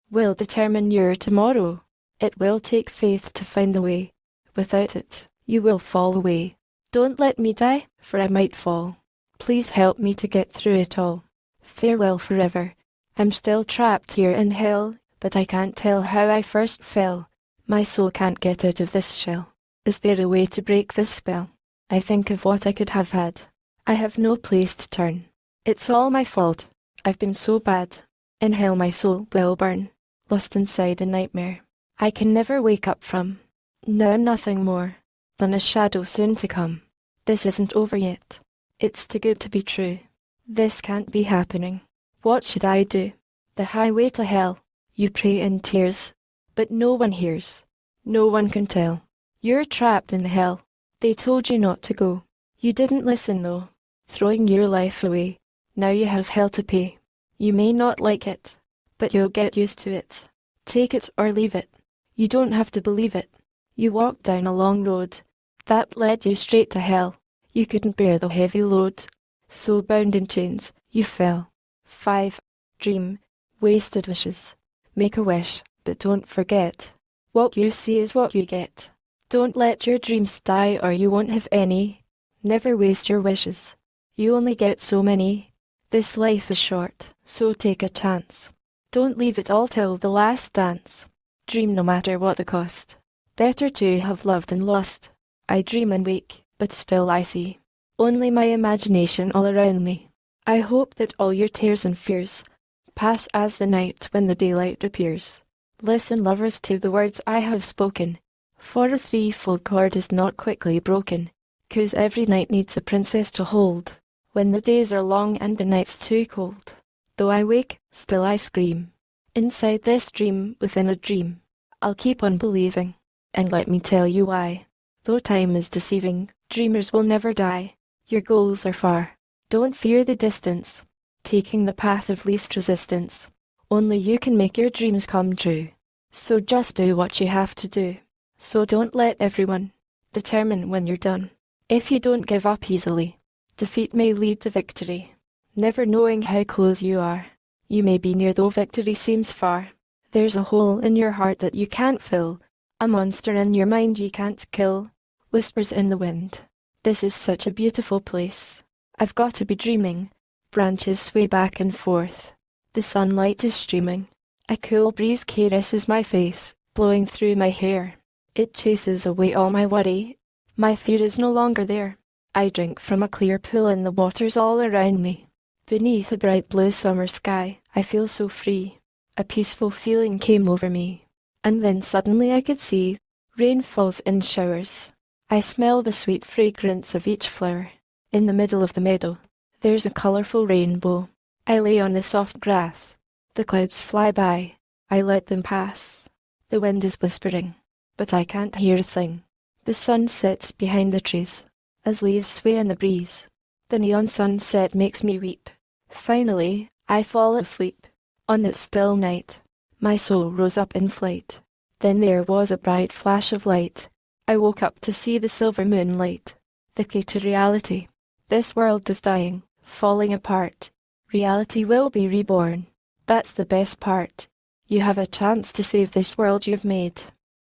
will determine your tomorrow. It will take faith to find the way. Without it, you will fall away. Don't let me die, for I might fall. Please help me to get through it all. Farewell forever. I'm still trapped here in hell, but I can't tell how I first fell. My soul can't get out of this shell. Is there a way to break this spell? I think of what I could have had. I have no place to turn. It's all my fault. I've been so bad. In hell my soul will burn, lost inside a nightmare I can never wake up from. Now I'm nothing more than a shadow soon to come. This isn't over yet. It's too good to be true. This can't be happening. What should I do? The highway to hell. You pray in tears, but no one hears. No one can tell. You're trapped in hell. They told you not to go. You didn't listen though, throwing your life away. Now you have hell to pay. You may not like it, but you'll get used to it. Take it or leave it. You don't have to believe it. You walked down a long road that led you straight to hell. You couldn't bear the heavy load, so bound in chains, you fell. 5. Dream. Wasted wishes. Make a wish, but don't forget. What you see is what you get. Don't let your dreams die or you won't have any. Never waste your wishes. You only get so many. This life is short, so take a chance. Don't leave it all till the last dance. Dream no matter what the cost. Better to have loved and lost. I dream and wake, but still I see only my imagination all around me. I hope that all your tears and fears pass as the night when the daylight appears. Listen, lovers, to the words I have spoken, for a threefold cord is not quickly broken, 'cause every night needs a princess to hold, when the days are long and the nights too cold. Though I wake, still I scream, inside this dream within a dream. I'll keep on believing, and let me tell you why. Though time is deceiving, dreamers will never die. Your goals are far. Don't fear the distance, taking the path of least resistance. Only you can make your dreams come true. So just do what you have to do. So don't let everyone determine when you're done. If you don't give up easily, defeat may lead to victory. Never knowing how close you are. You may be near though victory seems far. There's a hole in your heart that you can't fill. A monster in your mind you can't kill. Whispers in the wind. This is such a beautiful place. I've got to be dreaming. Branches sway back and forth. The sunlight is streaming. A cool breeze caresses my face, blowing through my hair. It chases away all my worry. My fear is no longer there. I drink from a clear pool and the water's all around me. Beneath a bright blue summer sky, I feel so free. A peaceful feeling came over me. And then suddenly I could see rain falls in showers. I smell the sweet fragrance of each flower. In the middle of the meadow, there's a colourful rainbow. I lay on the soft grass. The clouds fly by. I let them pass. The wind is whispering, but I can't hear a thing. The sun sets behind the trees, as leaves sway in the breeze. The neon sunset makes me weep. Finally, I fall asleep. On that still night, my soul rose up in flight. Then there was a bright flash of light. I woke up to see the silver moonlight. The key to reality. This world is dying, falling apart. Reality will be reborn. That's the best part. You have a chance to save this world you've made,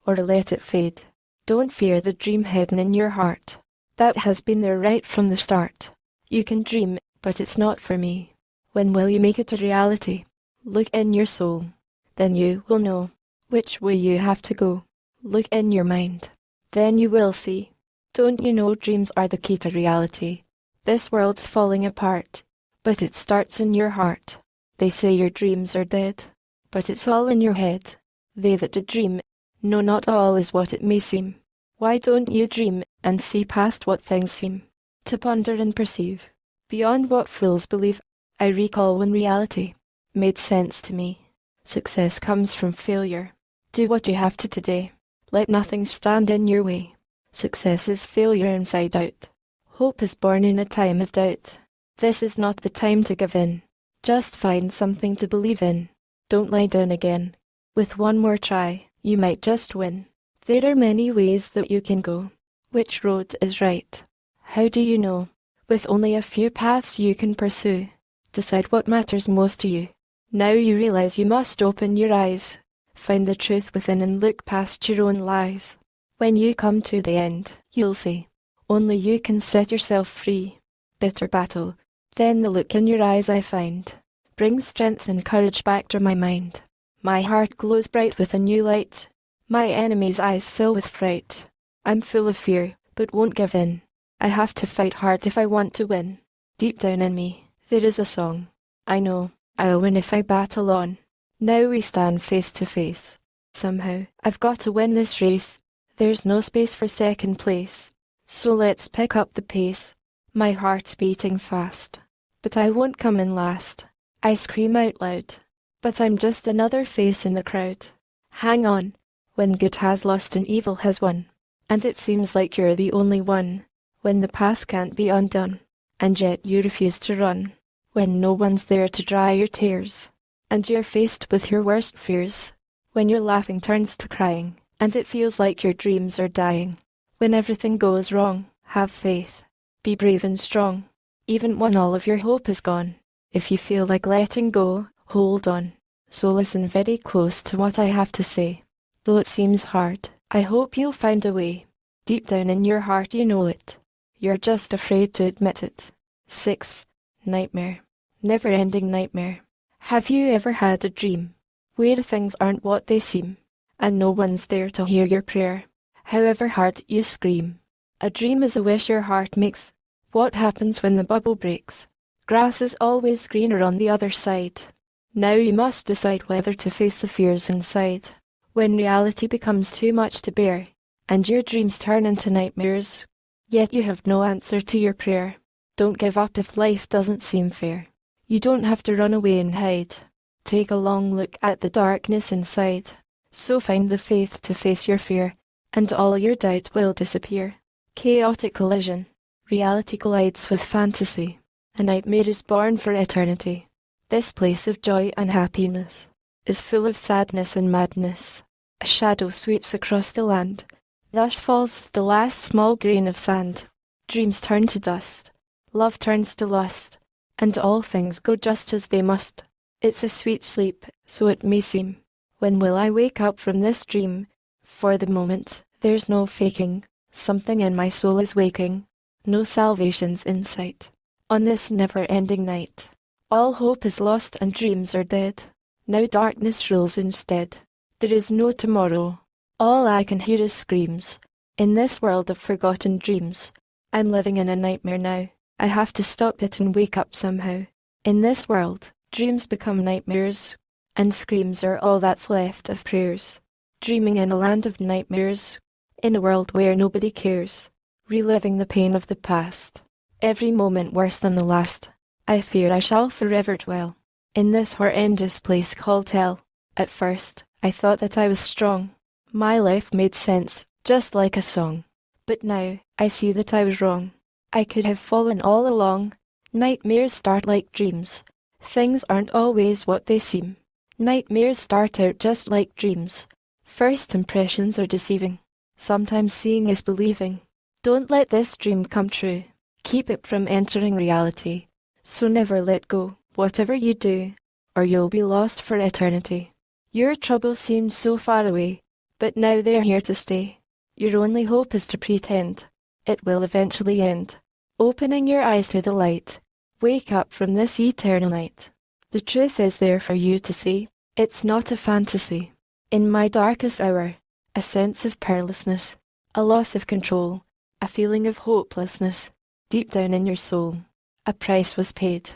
or let it fade. Don't fear the dream hidden in your heart. That has been there right from the start. You can dream, but it's not for me. When will you make it a reality? Look in your soul. Then you will know which way you have to go. Look in your mind. Then you will see Don't you know dreams are the key to reality? This world's falling apart, but it starts in your heart. They say your dreams are dead, but it's all in your head. They that do dream, no, not all is what it may seem. Why don't you dream, and see past what things seem to ponder and perceive, beyond what fools believe? I recall when reality made sense to me. Success comes from failure. Do what you have to today. Let nothing stand in your way. Success is failure inside out. Hope is born in a time of doubt. This is not the time to give in. Just find something to believe in. Don't lie down again. With one more try, you might just win. There are many ways that you can go. Which road is right? How do you know? With only a few paths you can pursue. Decide what matters most to you. Now you realize you must open your eyes. Find the truth within and look past your own lies. When you come to the end, you'll see. Only you can set yourself free. Bitter battle. Then the look in your eyes I find brings strength and courage back to my mind. My heart glows bright with a new light. My enemies' eyes fill with fright. I'm full of fear, but won't give in. I have to fight hard if I want to win. Deep down in me, there is a song. I know, I'll win if I battle on. Now we stand face to face. Somehow, I've got to win this race. There's no space for second place. So let's pick up the pace. My heart's beating fast. But I won't come in last. I scream out loud. But I'm just another face in the crowd. Hang on. When good has lost and evil has won. And it seems like you're the only one. When the past can't be undone. And yet you refuse to run. When no one's there to dry your tears. And you're faced with your worst fears. When your laughing turns to crying. And it feels like your dreams are dying. When everything goes wrong, have faith. Be brave and strong. Even when all of your hope is gone. If you feel like letting go, hold on. So listen very close to what I have to say. Though it seems hard, I hope you'll find a way. Deep down in your heart you know it. You're just afraid to admit it. 6. Nightmare. Never-ending nightmare. Have you ever had a dream where things aren't what they seem, and no one's there to hear your prayer, however hard you scream? A dream is a wish your heart makes. What happens when the bubble breaks? Grass is always greener on the other side. Now you must decide whether to face the fears inside. When reality becomes too much to bear, and your dreams turn into nightmares, yet you have no answer to your prayer. Don't give up if life doesn't seem fair. You don't have to run away and hide. Take a long look at the darkness inside. So find the faith to face your fear, and all your doubt will disappear. Chaotic collision. Reality collides with fantasy. A nightmare is born for eternity. This place of joy and happiness is full of sadness and madness. A shadow sweeps across the land. Thus falls the last small grain of sand. Dreams turn to dust. Love turns to lust. And all things go just as they must. It's a sweet sleep, so it may seem. When will I wake up from this dream? For the moment, there's no faking. Something in my soul is waking. No salvation's in sight. On this never-ending night, all hope is lost and dreams are dead. Now darkness rules instead. There is no tomorrow. All I can hear is screams. In this world of forgotten dreams, I'm living in a nightmare now. I have to stop it and wake up somehow. In this world, dreams become nightmares, and screams are all that's left of prayers. Dreaming in a land of nightmares, in a world where nobody cares, reliving the pain of the past, every moment worse than the last. I fear I shall forever dwell in this horrendous place called hell. At first, I thought that I was strong. My life made sense, just like a song. But now, I see that I was wrong. I could have fallen all along. Nightmares start like dreams. Things aren't always what they seem. Nightmares start out just like dreams. First impressions are deceiving. Sometimes seeing is believing. Don't let this dream come true. Keep it from entering reality. So never let go, whatever you do, or you'll be lost for eternity. Your troubles seem so far away, but now they're here to stay. Your only hope is to pretend. It will eventually end. Opening your eyes to the light. Wake up from this eternal night. The truth is there for you to see. It's not a fantasy. In my darkest hour, a sense of powerlessness, a loss of control, a feeling of hopelessness, deep down in your soul. A price was paid.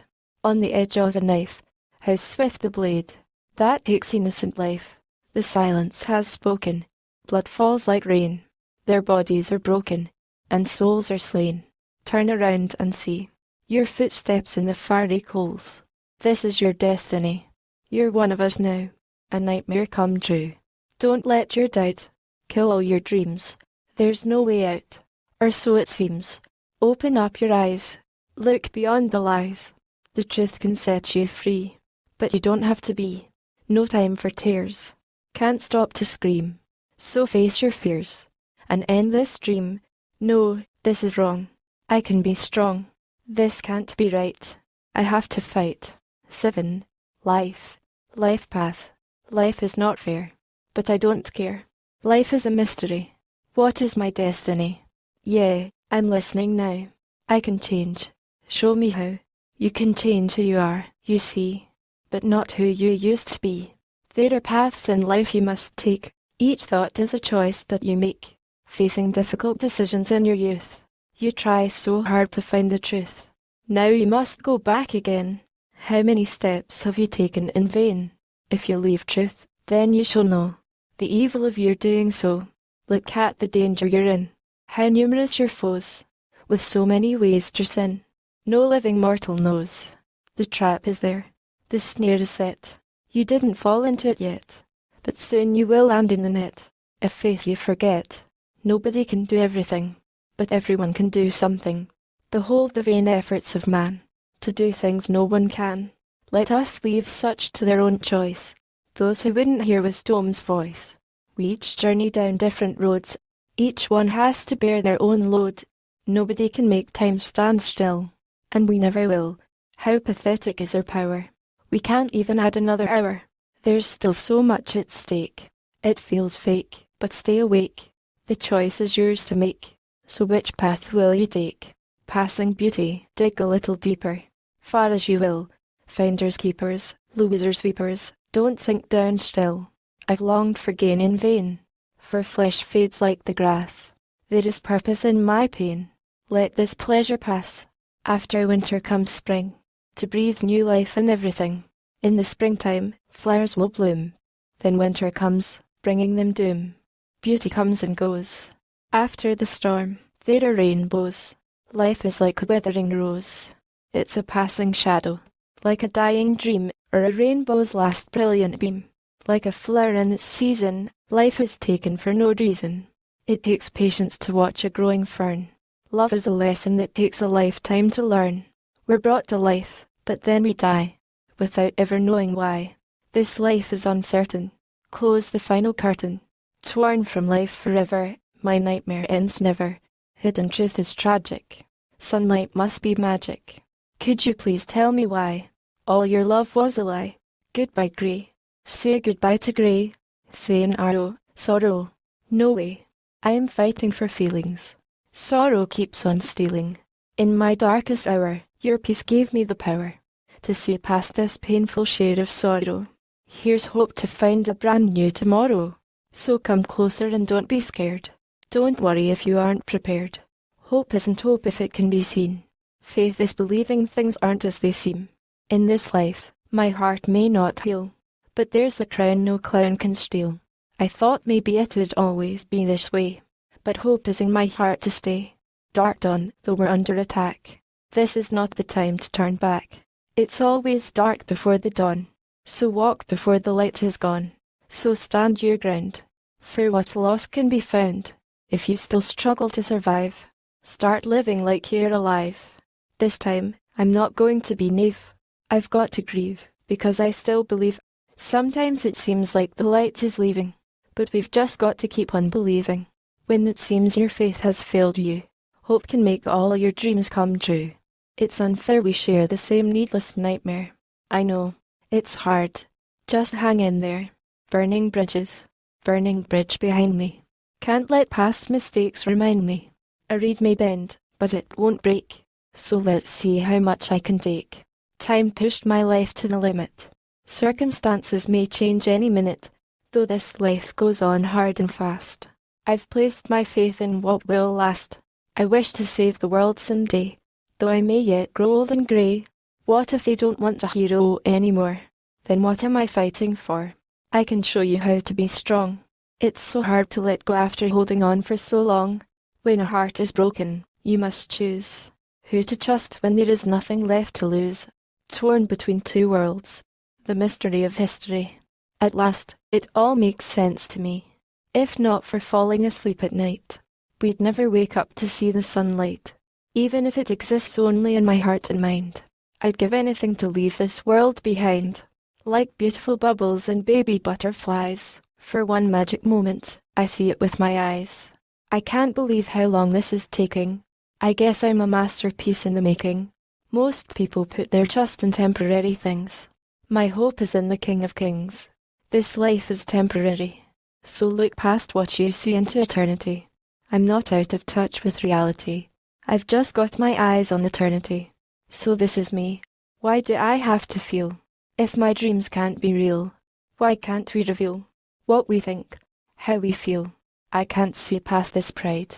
On the edge of a knife, how swift the blade, that takes innocent life. The silence has spoken, blood falls like rain. Their bodies are broken, and souls are slain. Turn around and see your footsteps in the fiery coals. This is your destiny. You're one of us now, a nightmare come true. Don't let your doubt kill all your dreams. There's no way out, or so it seems. Open up your eyes, look beyond the lies. The truth can set you free, but you don't have to be. No time for tears, can't stop to scream. So face your fears, and end this dream. No, this is wrong. I can be strong. This can't be right. I have to fight. 7. Life. Life path. Life is not fair, but I don't care. Life is a mystery. What is my destiny? Yeah, I'm listening now. I can change. Show me how. You can change who you are, you see, but not who you used to be. There are paths in life you must take. Each thought is a choice that you make. Facing difficult decisions in your youth, you try so hard to find the truth. Now you must go back again. How many steps have you taken in vain? If you leave truth, then you shall know the evil of your doing so. Look at the danger you're in. How numerous your foes, with so many ways to sin. No living mortal knows. The trap is there. The snare is set. You didn't fall into it yet, but soon you will land in the net. If faith you forget, nobody can do everything, but everyone can do something. Behold the vain efforts of man, to do things no one can. Let us leave such to their own choice, those who wouldn't hear wisdom's voice. We each journey down different roads, each one has to bear their own load. Nobody can make time stand still, and we never will. How pathetic is our power. We can't even add another hour. There's still so much at stake. It feels fake, but stay awake. The choice is yours to make. So which path will you take? Passing beauty, dig a little deeper. Far as you will. Finders keepers, losers weepers, don't sink down still. I've longed for gain in vain, for flesh fades like the grass. There is purpose in my pain. Let this pleasure pass. After winter comes spring, to breathe new life in everything. In the springtime, flowers will bloom. Then winter comes, bringing them doom. Beauty comes and goes. After the storm, there are rainbows. Life is like a withering rose. It's a passing shadow, like a dying dream, or a rainbow's last brilliant beam. Like a flower in its season, life is taken for no reason. It takes patience to watch a growing fern. Love is a lesson that takes a lifetime to learn. We're brought to life, but then we die, without ever knowing why. This life is uncertain. Close the final curtain. Torn from life forever, my nightmare ends never. Hidden truth is tragic. Sunlight must be magic. Could you please tell me why? All your love was a lie. Goodbye grey. Say goodbye to grey. Say an arrow, sorrow. No way. I am fighting for feelings. Sorrow keeps on stealing. In my darkest hour, your peace gave me the power to see past this painful shade of sorrow. Here's hope to find a brand new tomorrow. So come closer and don't be scared. Don't worry if you aren't prepared. Hope isn't hope if it can be seen. Faith is believing things aren't as they seem. In this life, my heart may not heal, but there's a crown no clown can steal. I thought maybe it'd always be this way, but hope is in my heart to stay. Dart on, though we're under attack. This is not the time to turn back. It's always dark before the dawn, so walk before the light is gone. So stand your ground, for what's lost can be found. If you still struggle to survive, start living like you're alive. This time, I'm not going to be naive. I've got to grieve, because I still believe. Sometimes it seems like the light is leaving, but we've just got to keep on believing. When it seems your faith has failed you, hope can make all your dreams come true. It's unfair we share the same needless nightmare. I know, it's hard. Just hang in there. Burning bridges. Burning bridge behind me. Can't let past mistakes remind me. A reed may bend, but it won't break. So let's see how much I can take. Time pushed my life to the limit. Circumstances may change any minute, though this life goes on hard and fast. I've placed my faith in what will last. I wish to save the world someday, though I may yet grow old and grey. What if they don't want a hero anymore? Then what am I fighting for? I can show you how to be strong. It's so hard to let go after holding on for so long. When a heart is broken, you must choose who to trust when there is nothing left to lose. Torn between two worlds. The mystery of history. At last, it all makes sense to me. If not for falling asleep at night, we'd never wake up to see the sunlight. Even if it exists only in my heart and mind, I'd give anything to leave this world behind. Like beautiful bubbles and baby butterflies, for one magic moment, I see it with my eyes. I can't believe how long this is taking. I guess I'm a masterpiece in the making. Most people put their trust in temporary things. My hope is in the King of Kings. This life is temporary, so look past what you see into eternity. I'm not out of touch with reality. I've just got my eyes on eternity. So this is me. Why do I have to feel? If my dreams can't be real, why can't we reveal what we think, how we feel? I can't see past this pride.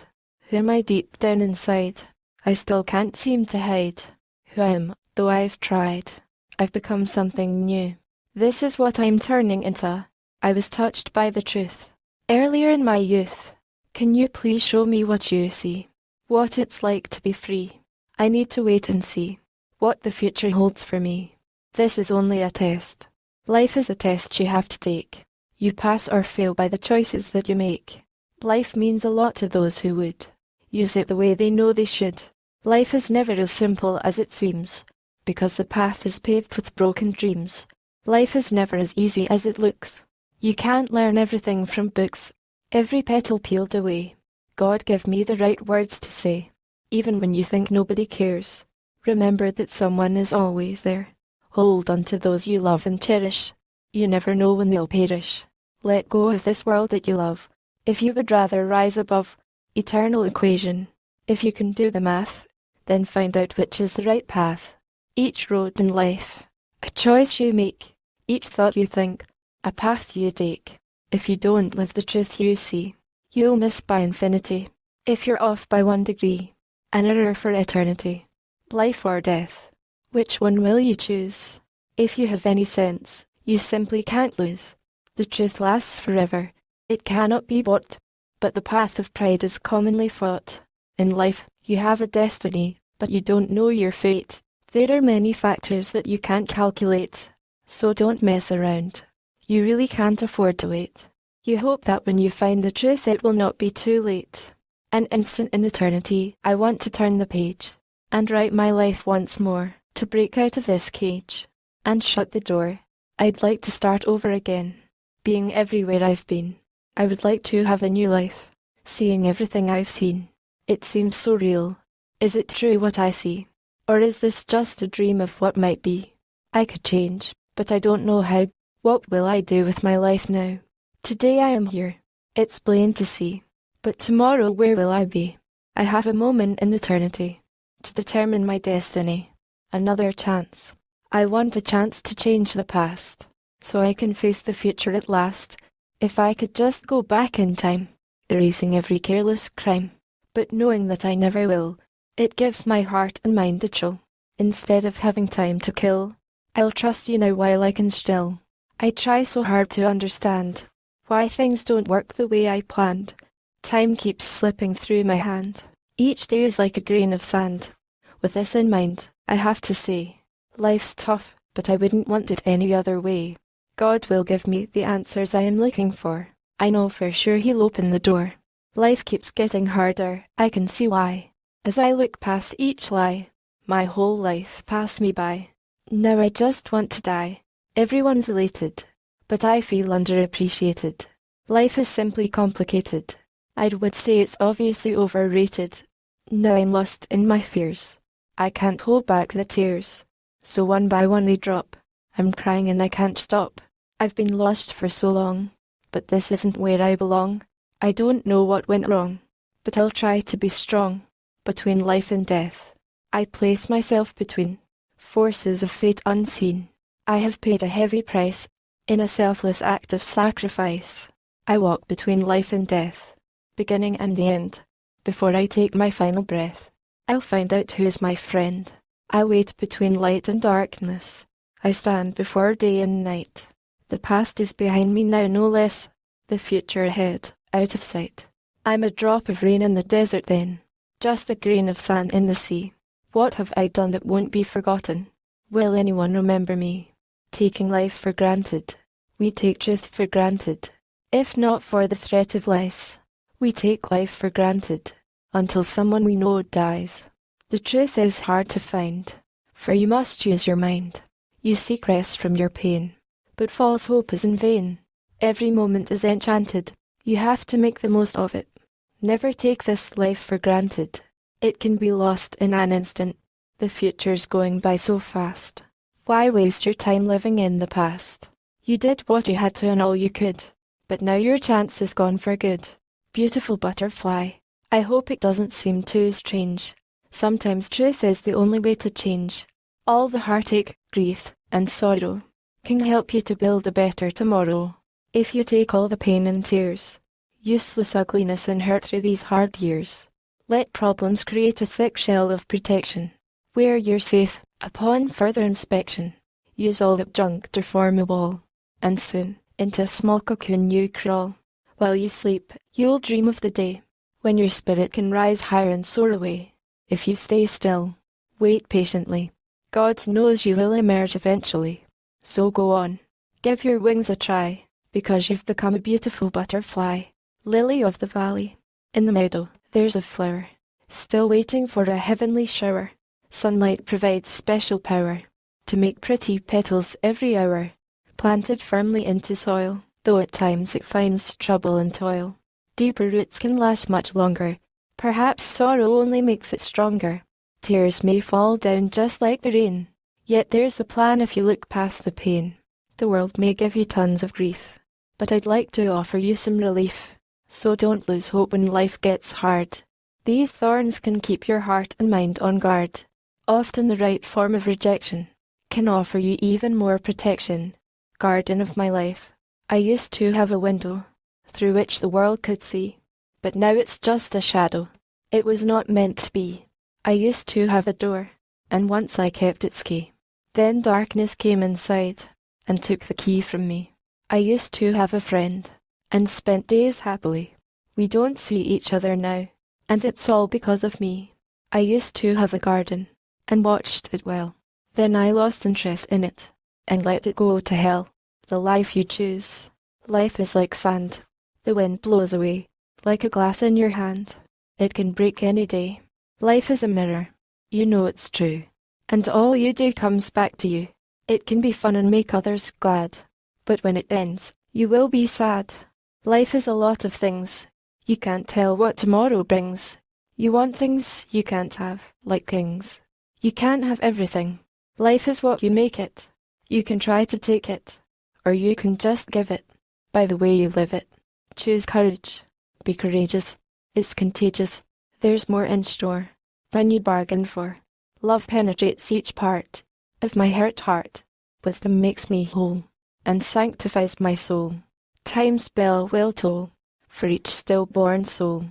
Who am I deep down inside? I still can't seem to hide who I am, though I've tried. I've become something new. This is what I'm turning into. I was touched by the truth earlier in my youth. Can you please show me what you see? What it's like to be free. I need to wait and see what the future holds for me. This is only a test. Life is a test you have to take. You pass or fail by the choices that you make. Life means a lot to those who would use it the way they know they should. Life is never as simple as it seems, because the path is paved with broken dreams. Life is never as easy as it looks. You can't learn everything from books. Every petal peeled away. God give me the right words to say. Even when you think nobody cares, remember that someone is always there. Hold on to those you love and cherish. You never know when they'll perish. Let go of this world that you love. If you would rather rise above eternal equation, if you can do the math, then find out which is the right path. Each road in life, a choice you make. Each thought you think, a path you take. If you don't live the truth you see, you'll miss by infinity. If you're off by 1 degree, an error for eternity. Life or death, which one will you choose? If you have any sense, you simply can't lose. The truth lasts forever. It cannot be bought. But the path of pride is commonly fought. In life, you have a destiny, but you don't know your fate. There are many factors that you can't calculate. So don't mess around. You really can't afford to wait. You hope that when you find the truth it will not be too late. An instant in eternity, I want to turn the page and write my life once more, to break out of this cage and shut the door. I'd like to start over again, being everywhere I've been. I would like to have a new life, seeing everything I've seen. It seems so real. Is it true what I see? Or is this just a dream of what might be? I could change, but I don't know how. What will I do with my life now? Today I am here. It's plain to see. But tomorrow where will I be? I have a moment in eternity to determine my destiny. Another chance. I want a chance to change the past, so I can face the future at last. If I could just go back in time, erasing every careless crime. But knowing that I never will, it gives my heart and mind a chill. Instead of having time to kill, I'll trust you now while I can still. I try so hard to understand why things don't work the way I planned. Time keeps slipping through my hand. Each day is like a grain of sand. With this in mind, I have to say, life's tough, but I wouldn't want it any other way. God will give me the answers I am looking for. I know for sure He'll open the door. Life keeps getting harder, I can see why. As I look past each lie, my whole life passed me by. Now I just want to die. Everyone's elated, but I feel underappreciated. Life is simply complicated. I would say it's obviously overrated. Now I'm lost in my fears. I can't hold back the tears, so one by one they drop. I'm crying and I can't stop. I've been lost for so long, but this isn't where I belong. I don't know what went wrong, but I'll try to be strong. Between life and death, I place myself between forces of fate unseen. I have paid a heavy price, in a selfless act of sacrifice. I walk between life and death, beginning and the end. before I take my final breath. I'll find out who's my friend. I wait between light and darkness. I stand before day and night. The past is behind me now no less, the future ahead, out of sight. I'm a drop of rain in the desert then, just a grain of sand in the sea. What have I done that won't be forgotten? Will anyone remember me? Taking life for granted. We take truth for granted. If not for the threat of lies, we take life for granted, until someone we know dies. The truth is hard to find, for you must use your mind. You seek rest from your pain, but false hope is in vain. Every moment is enchanted, you have to make the most of it. Never take this life for granted. It can be lost in an instant. The future's going by so fast. Why waste your time living in the past? You did what you had to and all you could, but now your chance is gone for good. Beautiful butterfly, I hope it doesn't seem too strange. Sometimes truth is the only way to change. All the heartache, grief, and sorrow can help you to build a better tomorrow. If you take all the pain and tears, useless ugliness and hurt through these hard years, let problems create a thick shell of protection, where you're safe upon further inspection. Use all that junk to form a wall, and soon, into a small cocoon you crawl. While you sleep, you'll dream of the day when your spirit can rise higher and soar away. If you stay still, wait patiently, God knows you will emerge eventually. So go on, give your wings a try, because you've become a beautiful butterfly. Lily of the valley, in the meadow, there's a flower, still waiting for a heavenly shower. Sunlight provides special power to make pretty petals every hour, planted firmly into soil, though at times it finds trouble and toil. Deeper roots can last much longer, perhaps sorrow only makes it stronger. Tears may fall down just like the rain, yet there's a plan if you look past the pain. The world may give you tons of grief, but I'd like to offer you some relief. So don't lose hope when life gets hard. These thorns can keep your heart and mind on guard. Often the right form of rejection can offer you even more protection. Garden of my life, I used to have a window through which the world could see, but now it's just a shadow. It was not meant to be. I used to have a door, and once I kept its key. Then darkness came inside and took the key from me. I used to have a friend and spent days happily. We don't see each other now, and it's all because of me. I used to have a garden and watched it well. Then I lost interest in it and let it go to hell. The life you choose. Life is like sand. The wind blows away, like a glass in your hand. It can break any day. Life is a mirror. You know it's true, and all you do comes back to you. It can be fun and make others glad, but when it ends, you will be sad. Life is a lot of things. You can't tell what tomorrow brings. You want things you can't have, like kings. You can't have everything. Life is what you make it. You can try to take it, or you can just give it, by the way you live it. Choose courage. Be courageous. It's contagious. There's more in store than you bargained for. Love penetrates each part of my hurt heart. Wisdom makes me whole and sanctifies my soul. Time's bell will toll for each stillborn soul.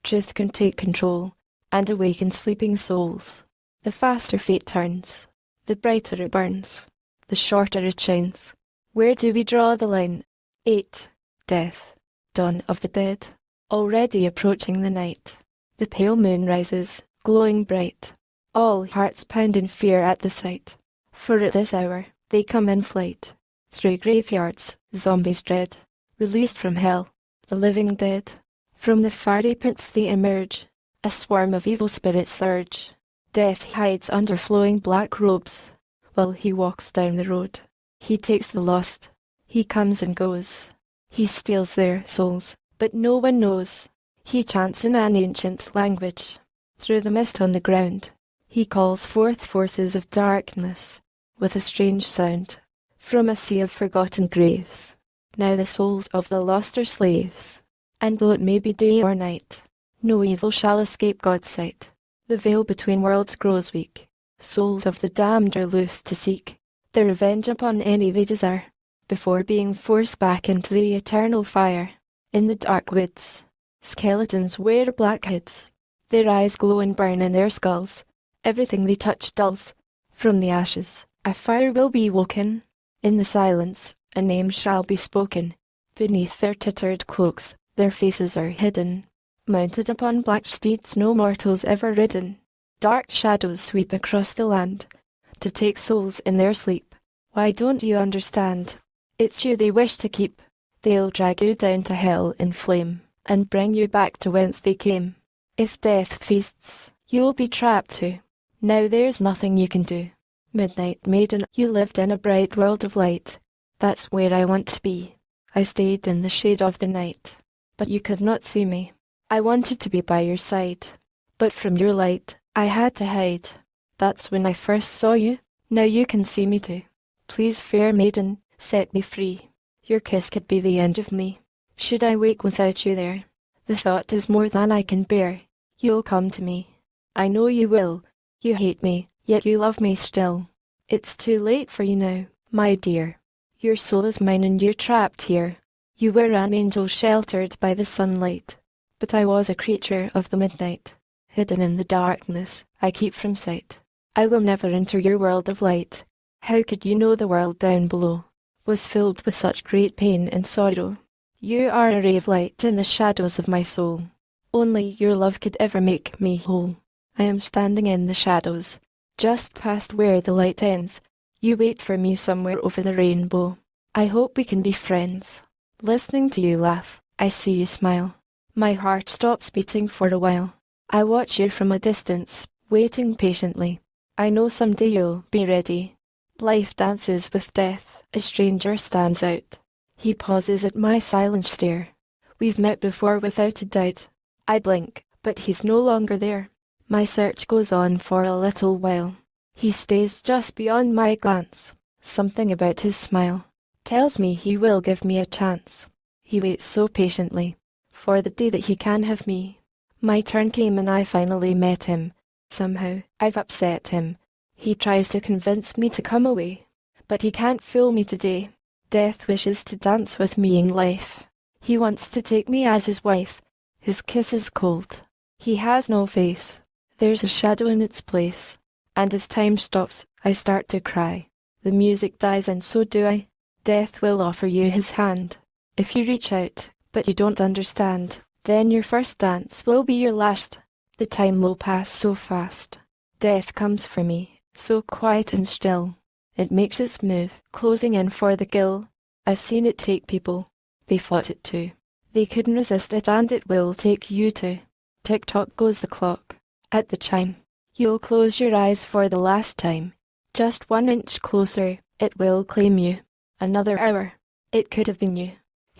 Truth can take control and awaken sleeping souls. The faster fate turns, the brighter it burns, the shorter it shines. Where do we draw the line? 8. Death. Dawn of the dead. Already approaching the night. The pale moon rises, glowing bright. All hearts pound in fear at the sight. For at this hour, they come in flight. Through graveyards, zombies dread. Released from hell, the living dead. From the fiery pits they emerge. A swarm of evil spirits surge. Death hides under flowing black robes, while he walks down the road. He takes the lost. He comes and goes. He steals their souls, but no one knows. He chants in an ancient language. Through the mist on the ground, he calls forth forces of darkness, with a strange sound, from a sea of forgotten graves. Now the souls of the lost are slaves, and though it may be day or night, no evil shall escape God's sight. The veil between worlds grows weak. Souls of the damned are loose to seek their revenge upon any they desire, before being forced back into the eternal fire. In the dark woods, skeletons wear black hoods. Their eyes glow and burn in their skulls. Everything they touch dulls. From the ashes, a fire will be woken. In the silence, a name shall be spoken. Beneath their tattered cloaks, their faces are hidden. Mounted upon black steeds no mortals ever ridden. Dark shadows sweep across the land, to take souls in their sleep. Why don't you understand? It's you they wish to keep. They'll drag you down to hell in flame, and bring you back to whence they came. If death feasts, you'll be trapped too. Now there's nothing you can do. Midnight maiden, you lived in a bright world of light. That's where I want to be. I stayed in the shade of the night, but you could not see me. I wanted to be by your side, but from your light, I had to hide. That's when I first saw you. Now you can see me too. Please, fair maiden, set me free. Your kiss could be the end of me. Should I wake without you there? The thought is more than I can bear. You'll come to me. I know you will. You hate me, yet you love me still. It's too late for you now, my dear. Your soul is mine and you're trapped here. You were an angel sheltered by the sunlight, but I was a creature of the midnight. Hidden in the darkness, I keep from sight. I will never enter your world of light. How could you know the world down below was filled with such great pain and sorrow? You are a ray of light in the shadows of my soul. Only your love could ever make me whole. I am standing in the shadows, just past where the light ends. You wait for me somewhere over the rainbow. I hope we can be friends. Listening to you laugh, I see you smile. My heart stops beating for a while. I watch you from a distance, waiting patiently. I know someday you'll be ready. Life dances with death, a stranger stands out. He pauses at my silent stare. We've met before without a doubt. I blink, but he's no longer there. My search goes on for a little while. He stays just beyond my glance. Something about his smile tells me he will give me a chance. He waits so patiently for the day that he can have me. My turn came and I finally met him. Somehow, I've upset him. He tries to convince me to come away, but he can't fool me today. Death wishes to dance with me in life. He wants to take me as his wife. His kiss is cold. He has no face. There's a shadow in its place. And as time stops, I start to cry. The music dies and so do I. Death will offer you his hand. If you reach out, but you don't understand, then your first dance will be your last. The time will pass so fast. Death comes for me, so quiet and still. It makes its move, closing in for the kill. I've seen it take people. They fought it too. They couldn't resist it and it will take you too. Tick-tock goes the clock. At the chime, you'll close your eyes for the last time. Just 1 inch closer, it will claim you. Another hour, it could have been you.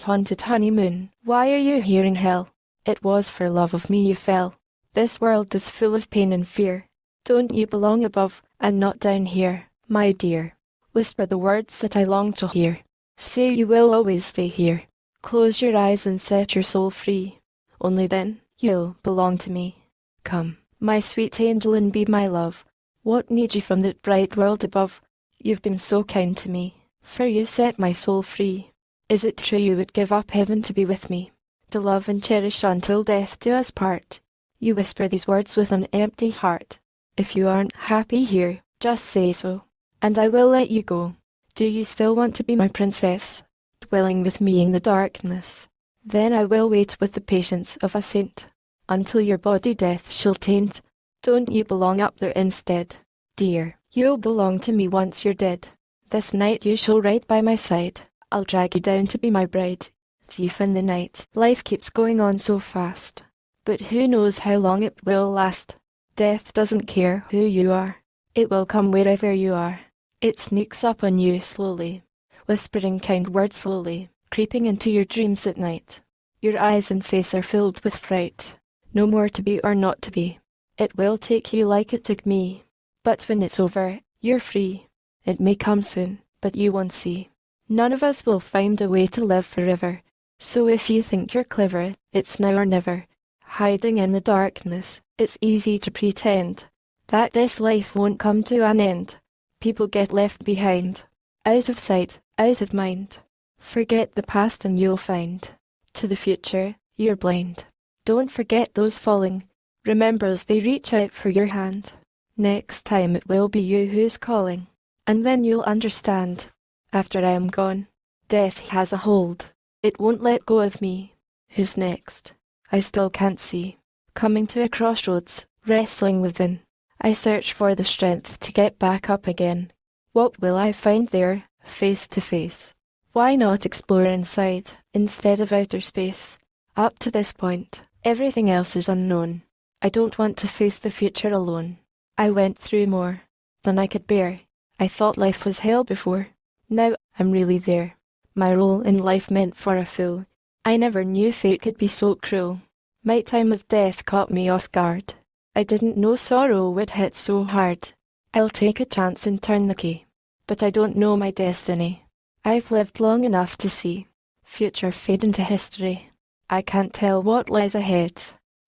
Haunted honeymoon, why are you here in hell? It was for love of me you fell. This world is full of pain and fear. Don't you belong above, and not down here, my dear? Whisper the words that I long to hear. Say you will always stay here. Close your eyes and set your soul free. Only then, you'll belong to me. Come, my sweet angel, and be my love. What need you from that bright world above? You've been so kind to me, for you set my soul free. Is it true you would give up heaven to be with me, to love and cherish until death do us part? You whisper these words with an empty heart. If you aren't happy here, just say so, and I will let you go. Do you still want to be my princess, dwelling with me in the darkness? Then I will wait with the patience of a saint, until your body death shall taint. Don't you belong up there instead, dear? You'll belong to me once you're dead. This night you shall ride by my side. I'll drag you down to be my bride. Thief in the night, life keeps going on so fast, but who knows how long it will last? Death doesn't care who you are. It will come wherever you are. It sneaks up on you slowly, whispering kind words slowly, creeping into your dreams at night. Your eyes and face are filled with fright. No more to be or not to be. It will take you like it took me. But when it's over, you're free. It may come soon, but you won't see. None of us will find a way to live forever. So if you think you're clever, it's now or never. Hiding in the darkness, it's easy to pretend that this life won't come to an end. People get left behind, out of sight, out of mind. Forget the past and you'll find, to the future, you're blind. Don't forget those falling. Remember as they reach out for your hand. Next time it will be you who's calling. And then you'll understand. After I am gone, death has a hold. It won't let go of me. Who's next? I still can't see. Coming to a crossroads, wrestling within. I search for the strength to get back up again. What will I find there, face to face? Why not explore inside, instead of outer space? Up to this point, everything else is unknown. I don't want to face the future alone. I went through more than I could bear. I thought life was hell before. Now, I'm really there. My role in life meant for a fool. I never knew fate could be so cruel. My time of death caught me off guard. I didn't know sorrow would hit so hard. I'll take a chance and turn the key. But I don't know my destiny. I've lived long enough to see future fade into history. I can't tell what lies ahead.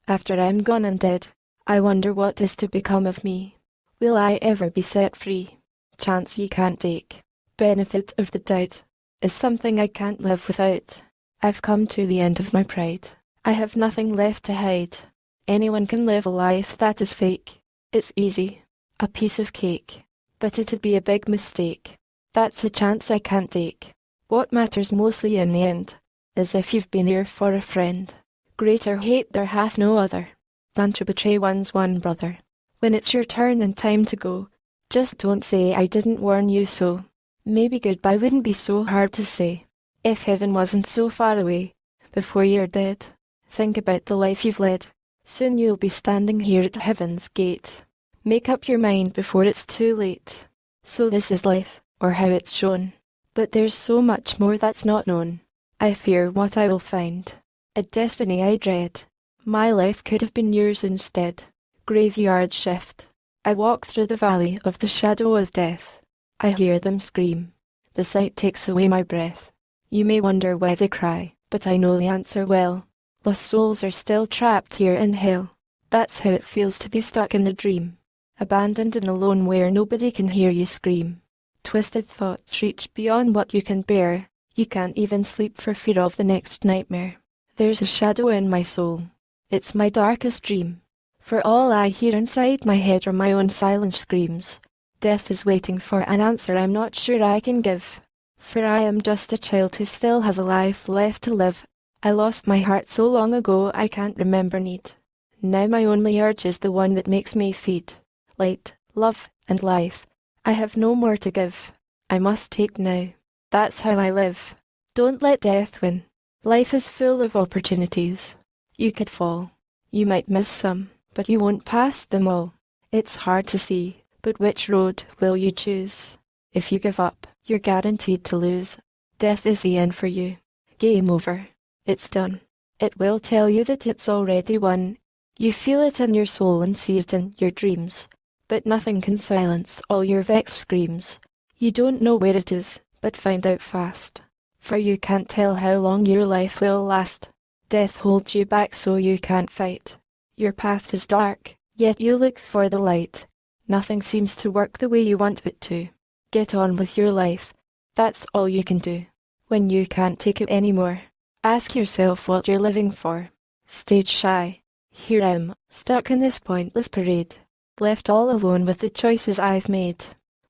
After I'm gone and dead, I wonder what is to become of me. Will I ever be set free? Chance you can't take. Benefit of the doubt is something I can't live without. I've come to the end of my pride. I have nothing left to hide. Anyone can live a life that is fake. It's easy, a piece of cake. But it'd be a big mistake. That's a chance I can't take. What matters mostly in the end is if you've been here for a friend. Greater hate there hath no other than to betray one's one brother. When it's your turn and time to go, just don't say I didn't warn you so. Maybe goodbye wouldn't be so hard to say if heaven wasn't so far away. Before you're dead, think about the life you've led. Soon you'll be standing here at heaven's gate. Make up your mind before it's too late. So this is life, or how it's shown. But there's so much more that's not known. I fear what I will find. A destiny I dread. My life could have been yours instead. Graveyard shift. I walk through the valley of the shadow of death. I hear them scream. The sight takes away my breath. You may wonder why they cry, but I know the answer well. Lost souls are still trapped here in hell. That's how it feels to be stuck in a dream. Abandoned and alone where nobody can hear you scream. Twisted thoughts reach beyond what you can bear. You can't even sleep for fear of the next nightmare. There's a shadow in my soul. It's my darkest dream. For all I hear inside my head are my own silent screams. Death is waiting for an answer I'm not sure I can give. For I am just a child who still has a life left to live. I lost my heart so long ago I can't remember need. Now my only urge is the one that makes me feed. Light, love, and life. I have no more to give. I must take now. That's how I live. Don't let death win. Life is full of opportunities. You could fall. You might miss some, but you won't pass them all. It's hard to see, but which road will you choose? If you give up, you're guaranteed to lose. Death is the end for you. Game over. It's done. It will tell you that it's already won. You feel it in your soul and see it in your dreams. But nothing can silence all your vexed screams. You don't know where it is, but find out fast. For you can't tell how long your life will last. Death holds you back so you can't fight. Your path is dark, yet you look for the light. Nothing seems to work the way you want it to. Get on with your life. That's all you can do. When you can't take it anymore, ask yourself what you're living for. Stage shy. Here I'm, stuck in this pointless parade. Left all alone with the choices I've made.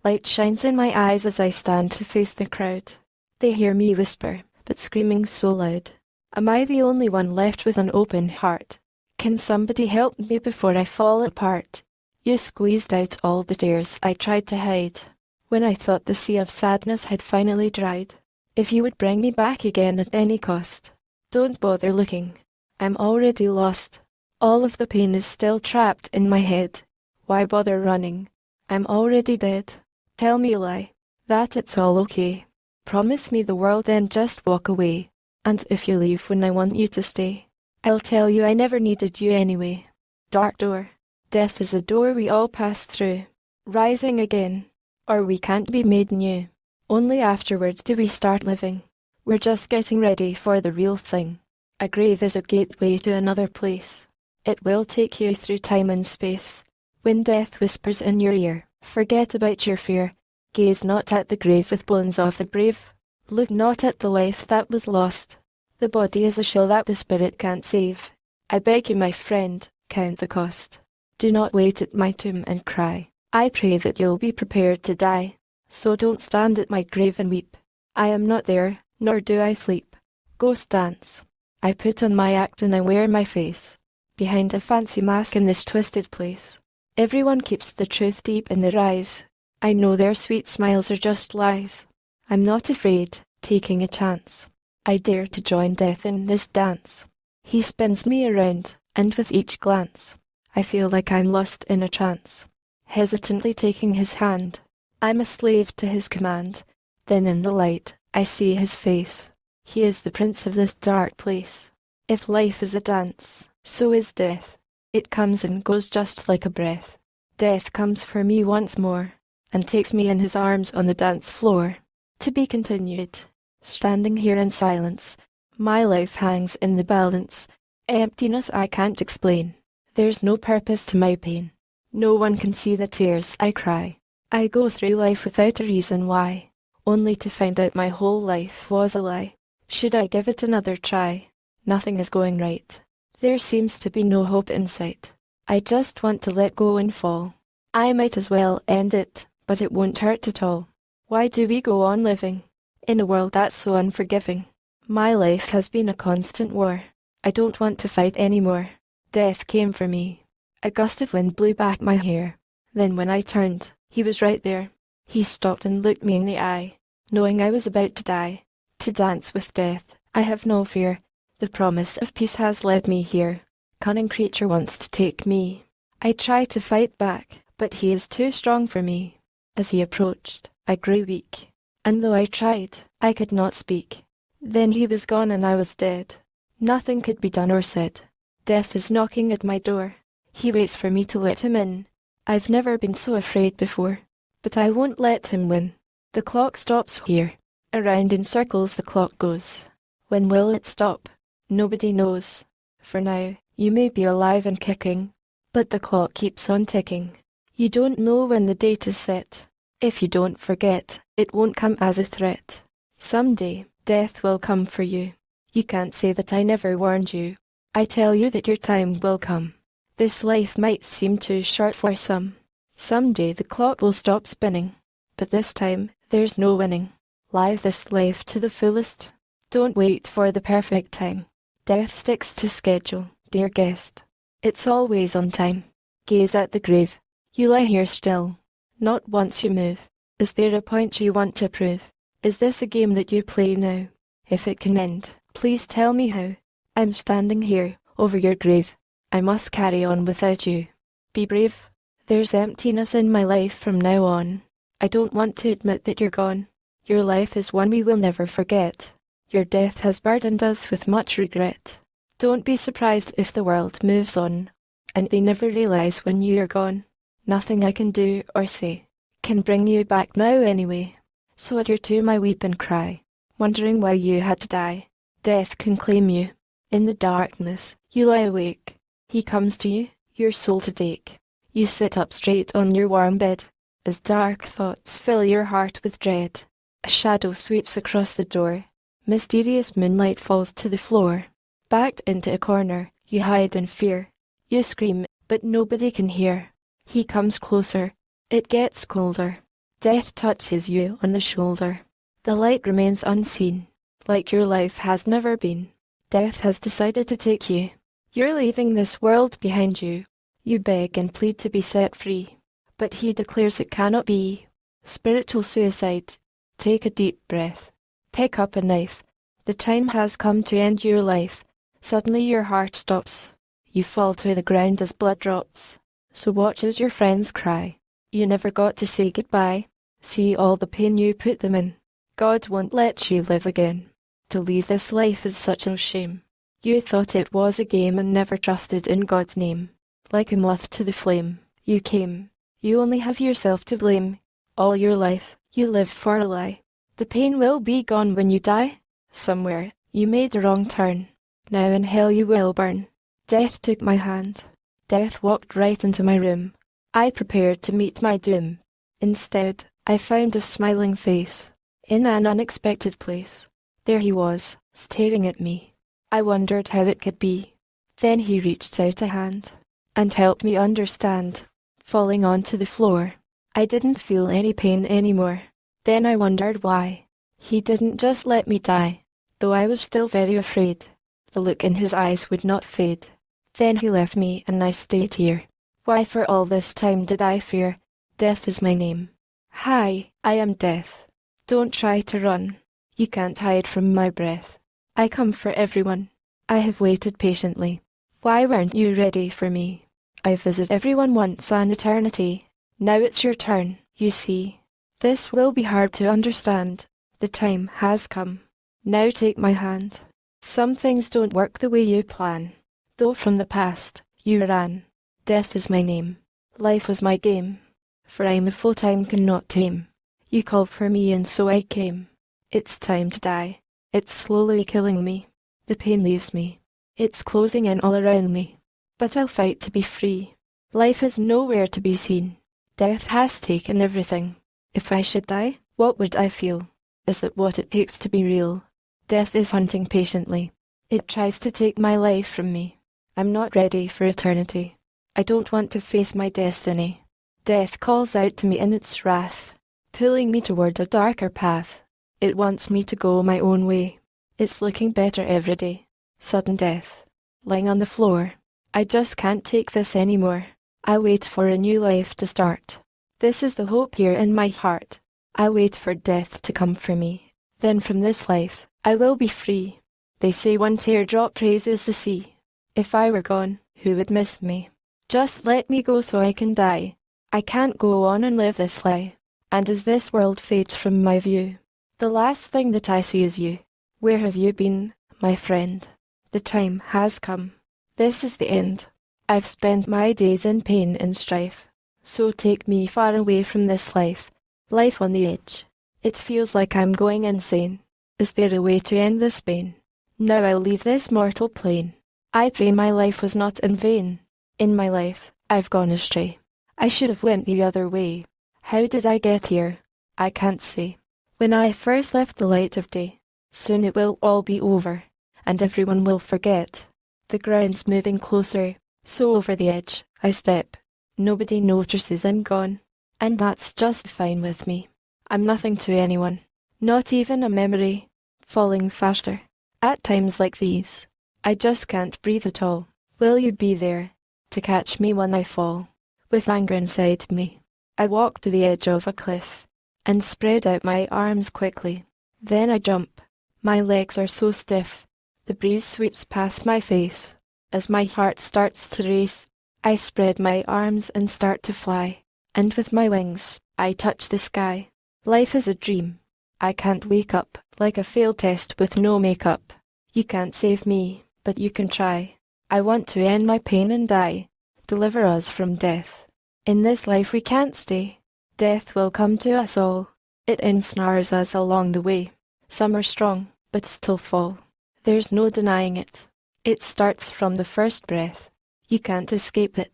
Light shines in my eyes as I stand to face the crowd. They hear me whisper, but screaming so loud. Am I the only one left with an open heart? Can somebody help me before I fall apart? You squeezed out all the tears I tried to hide, when I thought the sea of sadness had finally dried. If you would bring me back again at any cost, don't bother looking. I'm already lost. All of the pain is still trapped in my head. Why bother running? I'm already dead. Tell me a lie, that it's all okay. Promise me the world then just walk away. And if you leave when I want you to stay, I'll tell you I never needed you anyway. Dark door. Death is a door we all pass through. Rising again. Or we can't be made new. Only afterwards do we start living. We're just getting ready for the real thing. A grave is a gateway to another place. It will take you through time and space. When death whispers in your ear, forget about your fear. Gaze not at the grave with bones of the brave. Look not at the life that was lost. The body is a shell that the spirit can't save. I beg you, my friend, count the cost. Do not wait at my tomb and cry. I pray that you'll be prepared to die. So don't stand at my grave and weep. I am not there, nor do I sleep. Ghost dance. I put on my act and I wear my face behind a fancy mask in this twisted place. Everyone keeps the truth deep in their eyes. I know their sweet smiles are just lies. I'm not afraid, taking a chance. I dare to join death in this dance. He spins me around, and with each glance, I feel like I'm lost in a trance. Hesitantly taking his hand, I'm a slave to his command. Then in the light, I see his face. He is the prince of this dark place. If life is a dance, so is death. It comes and goes just like a breath. Death comes for me once more, and takes me in his arms on the dance floor. To be continued. Standing here in silence, my life hangs in the balance. Emptiness I can't explain. There's no purpose to my pain. No one can see the tears I cry. I go through life without a reason why, only to find out my whole life was a lie. Should I give it another try? Nothing is going right. There seems to be no hope in sight. I just want to let go and fall. I might as well end it, but it won't hurt at all. Why do we go on living in a world that's so unforgiving? My life has been a constant war. I don't want to fight anymore. Death came for me. A gust of wind blew back my hair. Then when I turned, he was right there. He stopped and looked me in the eye, knowing I was about to die. To dance with death, I have no fear. The promise of peace has led me here. Cunning creature wants to take me. I try to fight back, but he is too strong for me. As he approached, I grew weak, and though I tried, I could not speak. Then he was gone and I was dead. Nothing could be done or said. Death is knocking at my door. He waits for me to let him in. I've never been so afraid before, but I won't let him win. The clock stops here. Around in circles the clock goes. When will it stop? Nobody knows. For now, you may be alive and kicking, but the clock keeps on ticking. You don't know when the date is set. If you don't forget, it won't come as a threat. Someday, death will come for you. You can't say that I never warned you. I tell you that your time will come. This life might seem too short for some. Someday the clock will stop spinning. But this time, there's no winning. Live this life to the fullest. Don't wait for the perfect time. Death sticks to schedule, dear guest. It's always on time. Gaze at the grave. You lie here still. Not once you move. Is there a point you want to prove? Is this a game that you play now? If it can end, please tell me how. I'm standing here, over your grave. I must carry on without you. Be brave. There's emptiness in my life from now on. I don't want to admit that you're gone. Your life is one we will never forget. Your death has burdened us with much regret. Don't be surprised if the world moves on, and they never realize when you are gone. Nothing I can do or say can bring you back now anyway. So at your tomb I weep and cry, wondering why you had to die. Death can claim you. In the darkness, you lie awake. He comes to you, your soul to take. You sit up straight on your warm bed, as dark thoughts fill your heart with dread. A shadow sweeps across the door. Mysterious moonlight falls to the floor. Backed into a corner, you hide in fear. You scream, but nobody can hear. He comes closer. It gets colder. Death touches you on the shoulder. The light remains unseen, like your life has never been. Death has decided to take you. You're leaving this world behind you. You beg and plead to be set free, but he declares it cannot be. Spiritual suicide. Take a deep breath. Pick up a knife. The time has come to end your life. Suddenly your heart stops. You fall to the ground as blood drops. So watch as your friends cry. You never got to say goodbye. See all the pain you put them in. God won't let you live again. To leave this life is such a shame. You thought it was a game and never trusted in God's name. Like a moth to the flame, you came. You only have yourself to blame. All your life, you lived for a lie. The pain will be gone when you die. Somewhere, you made a wrong turn. Now in hell you will burn. Death took my hand. Death walked right into my room. I prepared to meet my doom. Instead, I found a smiling face. In an unexpected place. There he was, staring at me. I wondered how it could be. Then he reached out a hand. and helped me understand. Falling onto the floor, I didn't feel any pain anymore. Then I wondered why. He didn't just let me die, though I was still very afraid. The look in his eyes would not fade. Then he left me and I stayed here. Why for all this time did I fear? Death is my name. Hi, I am death. Don't try to run. You can't hide from my breath. I come for everyone. I have waited patiently. Why weren't you ready for me? I visit everyone once an eternity. Now it's your turn, you see. This will be hard to understand. The time has come. Now take my hand. Some things don't work the way you plan. Though from the past, you ran. Death is my name. Life was my game. For I'm a foe time cannot tame. You called for me and so I came. It's time to die. It's slowly killing me. The pain leaves me. It's closing in all around me. But I'll fight to be free. Life is nowhere to be seen. Death has taken everything. If I should die, what would I feel? Is that what it takes to be real? Death is hunting patiently. It tries to take my life from me. I'm not ready for eternity. I don't want to face my destiny. Death calls out to me in its wrath, pulling me toward a darker path. It wants me to go my own way. It's looking better every day. Sudden death. Lying on the floor. I just can't take this anymore. I wait for a new life to start. This is the hope here in my heart. I wait for death to come for me. Then from this life, I will be free. They say one teardrop raises the sea. If I were gone, who would miss me? Just let me go so I can die. I can't go on and live this lie. And as this world fades from my view, the last thing that I see is you. Where have you been, my friend? The time has come. This is the end. I've spent my days in pain and strife. So take me far away from this life. Life on the edge. It feels like I'm going insane. Is there a way to end this pain? Now I'll leave this mortal plane. I pray my life was not in vain. In my life, I've gone astray. I should have went the other way. How did I get here? I can't say. When I first left the light of day, soon it will all be over, and everyone will forget. The ground's moving closer, so over the edge, I step. Nobody notices I'm gone, and that's just fine with me. I'm nothing to anyone, not even a memory, falling faster. At times like these, I just can't breathe at all. Will you be there, to catch me when I fall? With anger inside me, I walk to the edge of a cliff, and spread out my arms quickly. Then I jump. My legs are so stiff. The breeze sweeps past my face. As my heart starts to race, I spread my arms and start to fly. And with my wings, I touch the sky. Life is a dream. I can't wake up, like a failed test with no makeup. You can't save me, but you can try. I want to end my pain and die. Deliver us from death. In this life we can't stay. Death will come to us all. It ensnares us along the way. Some are strong, but still fall. There's no denying it. It starts from the first breath. You can't escape it.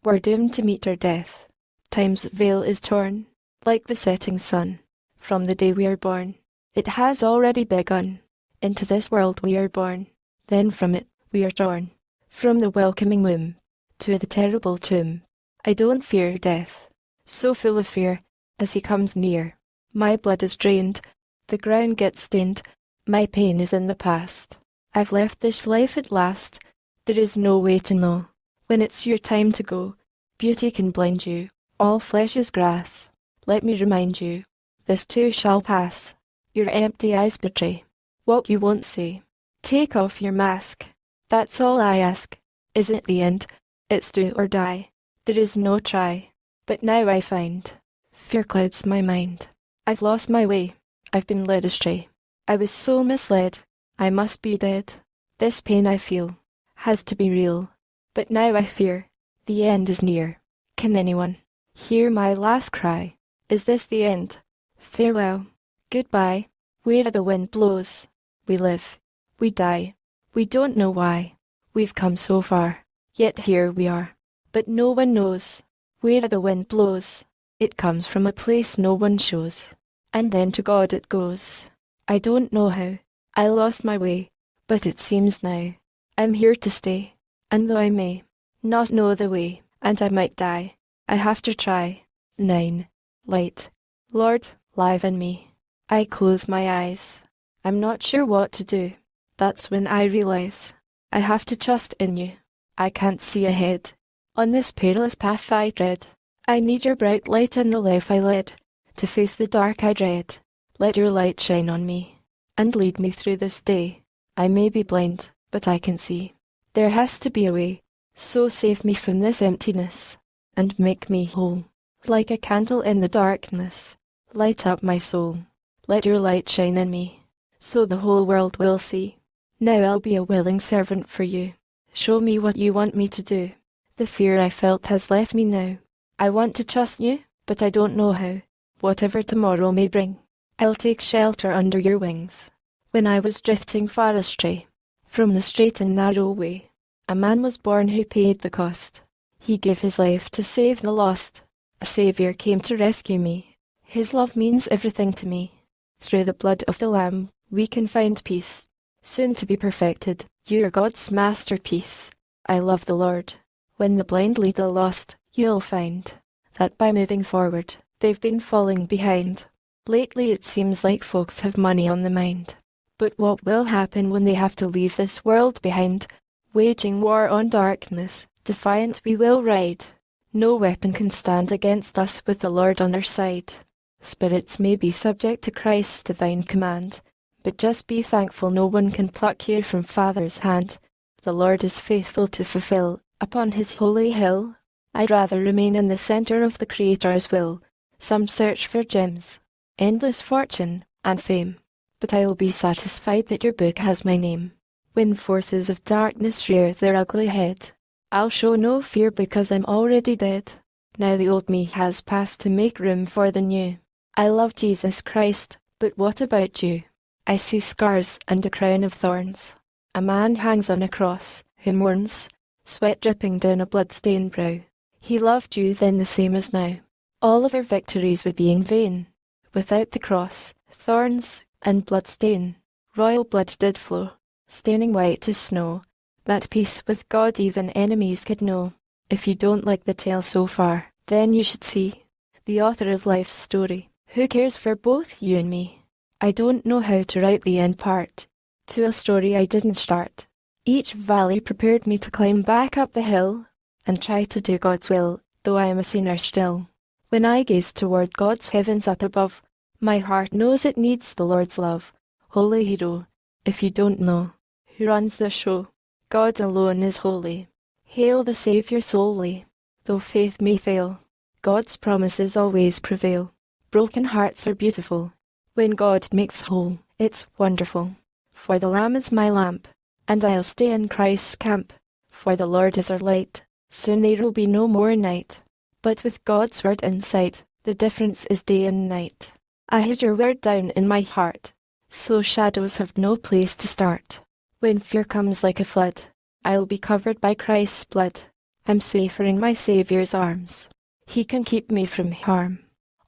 We're doomed to meet our death. Time's veil is torn, like the setting sun. From the day we are born, it has already begun. Into this world we are born. Then from it, we are torn. From the welcoming womb, to the terrible tomb. I don't fear death. So full of fear, as he comes near. My blood is drained. The ground gets stained. My pain is in the past. I've left this life at last. There is no way to know. When it's your time to go, beauty can blind you. All flesh is grass. Let me remind you, this too shall pass. Your empty eyes betray what you won't say. Take off your mask. That's all I ask. Is it the end? It's do or die. There is no try. But now I find fear clouds my mind. I've lost my way. I've been led astray. I was so misled. I must be dead. This pain I feel has to be real. But now I fear the end is near. Can anyone hear my last cry? Is this the end? Farewell. Goodbye. Where the wind blows, we live. We die. We don't know why. We've come so far. Yet here we are. But no one knows where the wind blows. It comes from a place no one shows. And then to God it goes. I don't know how. I lost my way. But it seems now I'm here to stay. And though I may not know the way, and I might die. I have to try. 9. Light. Lord, liven me. I close my eyes. I'm not sure what to do. That's when I realize I have to trust in you. I can't see ahead. On this perilous path I tread, I need your bright light in the life I led, to face the dark I dread. Let your light shine on me, and lead me through this day. I may be blind, but I can see. There has to be a way, so save me from this emptiness, and make me whole. Like a candle in the darkness, light up my soul. Let your light shine in me, so the whole world will see. Now I'll be a willing servant for you. Show me what you want me to do. The fear I felt has left me now. I want to trust you, but I don't know how. Whatever tomorrow may bring, I'll take shelter under your wings. When I was drifting far astray from the straight and narrow way, a man was born who paid the cost. He gave his life to save the lost. A Saviour came to rescue me. His love means everything to me. Through the blood of the Lamb, we can find peace, soon to be perfected. You are God's masterpiece. I love the Lord. When the blind lead the lost, you'll find that by moving forward, they've been falling behind. Lately it seems like folks have money on the mind. But what will happen when they have to leave this world behind? Waging war on darkness, defiant we will ride. No weapon can stand against us with the Lord on our side. Spirits may be subject to Christ's divine command, but just be thankful no one can pluck you from Father's hand. The Lord is faithful to fulfill, upon his holy hill. I'd rather remain in the center of the Creator's will. Some search for gems, endless fortune, and fame, but I'll be satisfied that your book has my name. When forces of darkness rear their ugly head, I'll show no fear because I'm already dead. Now the old me has passed to make room for the new. I love Jesus Christ, but what about you? I see scars and a crown of thorns. A man hangs on a cross, who mourns, sweat dripping down a blood-stained brow. He loved you then the same as now. All of our victories would be in vain. Without the cross, thorns, and blood-stain, royal blood did flow, staining white as snow. That peace with God even enemies could know. If you don't like the tale so far, then you should see the author of life's story, who cares for both you and me. I don't know how to write the end part to a story I didn't start. Each valley prepared me to climb back up the hill and try to do God's will, though I am a sinner still. When I gaze toward God's heavens up above, my heart knows it needs the Lord's love. Holy hero, if you don't know who runs the show, God alone is holy. Hail the Saviour solely. Though faith may fail, God's promises always prevail. Broken hearts are beautiful. When God makes whole, it's wonderful. For the Lamb is my lamp, and I'll stay in Christ's camp. For the Lord is our light, soon there will be no more night. But with God's word in sight, the difference is day and night. I hid your word down in my heart, so shadows have no place to start. When fear comes like a flood, I'll be covered by Christ's blood. I'm safer in my Saviour's arms. He can keep me from harm.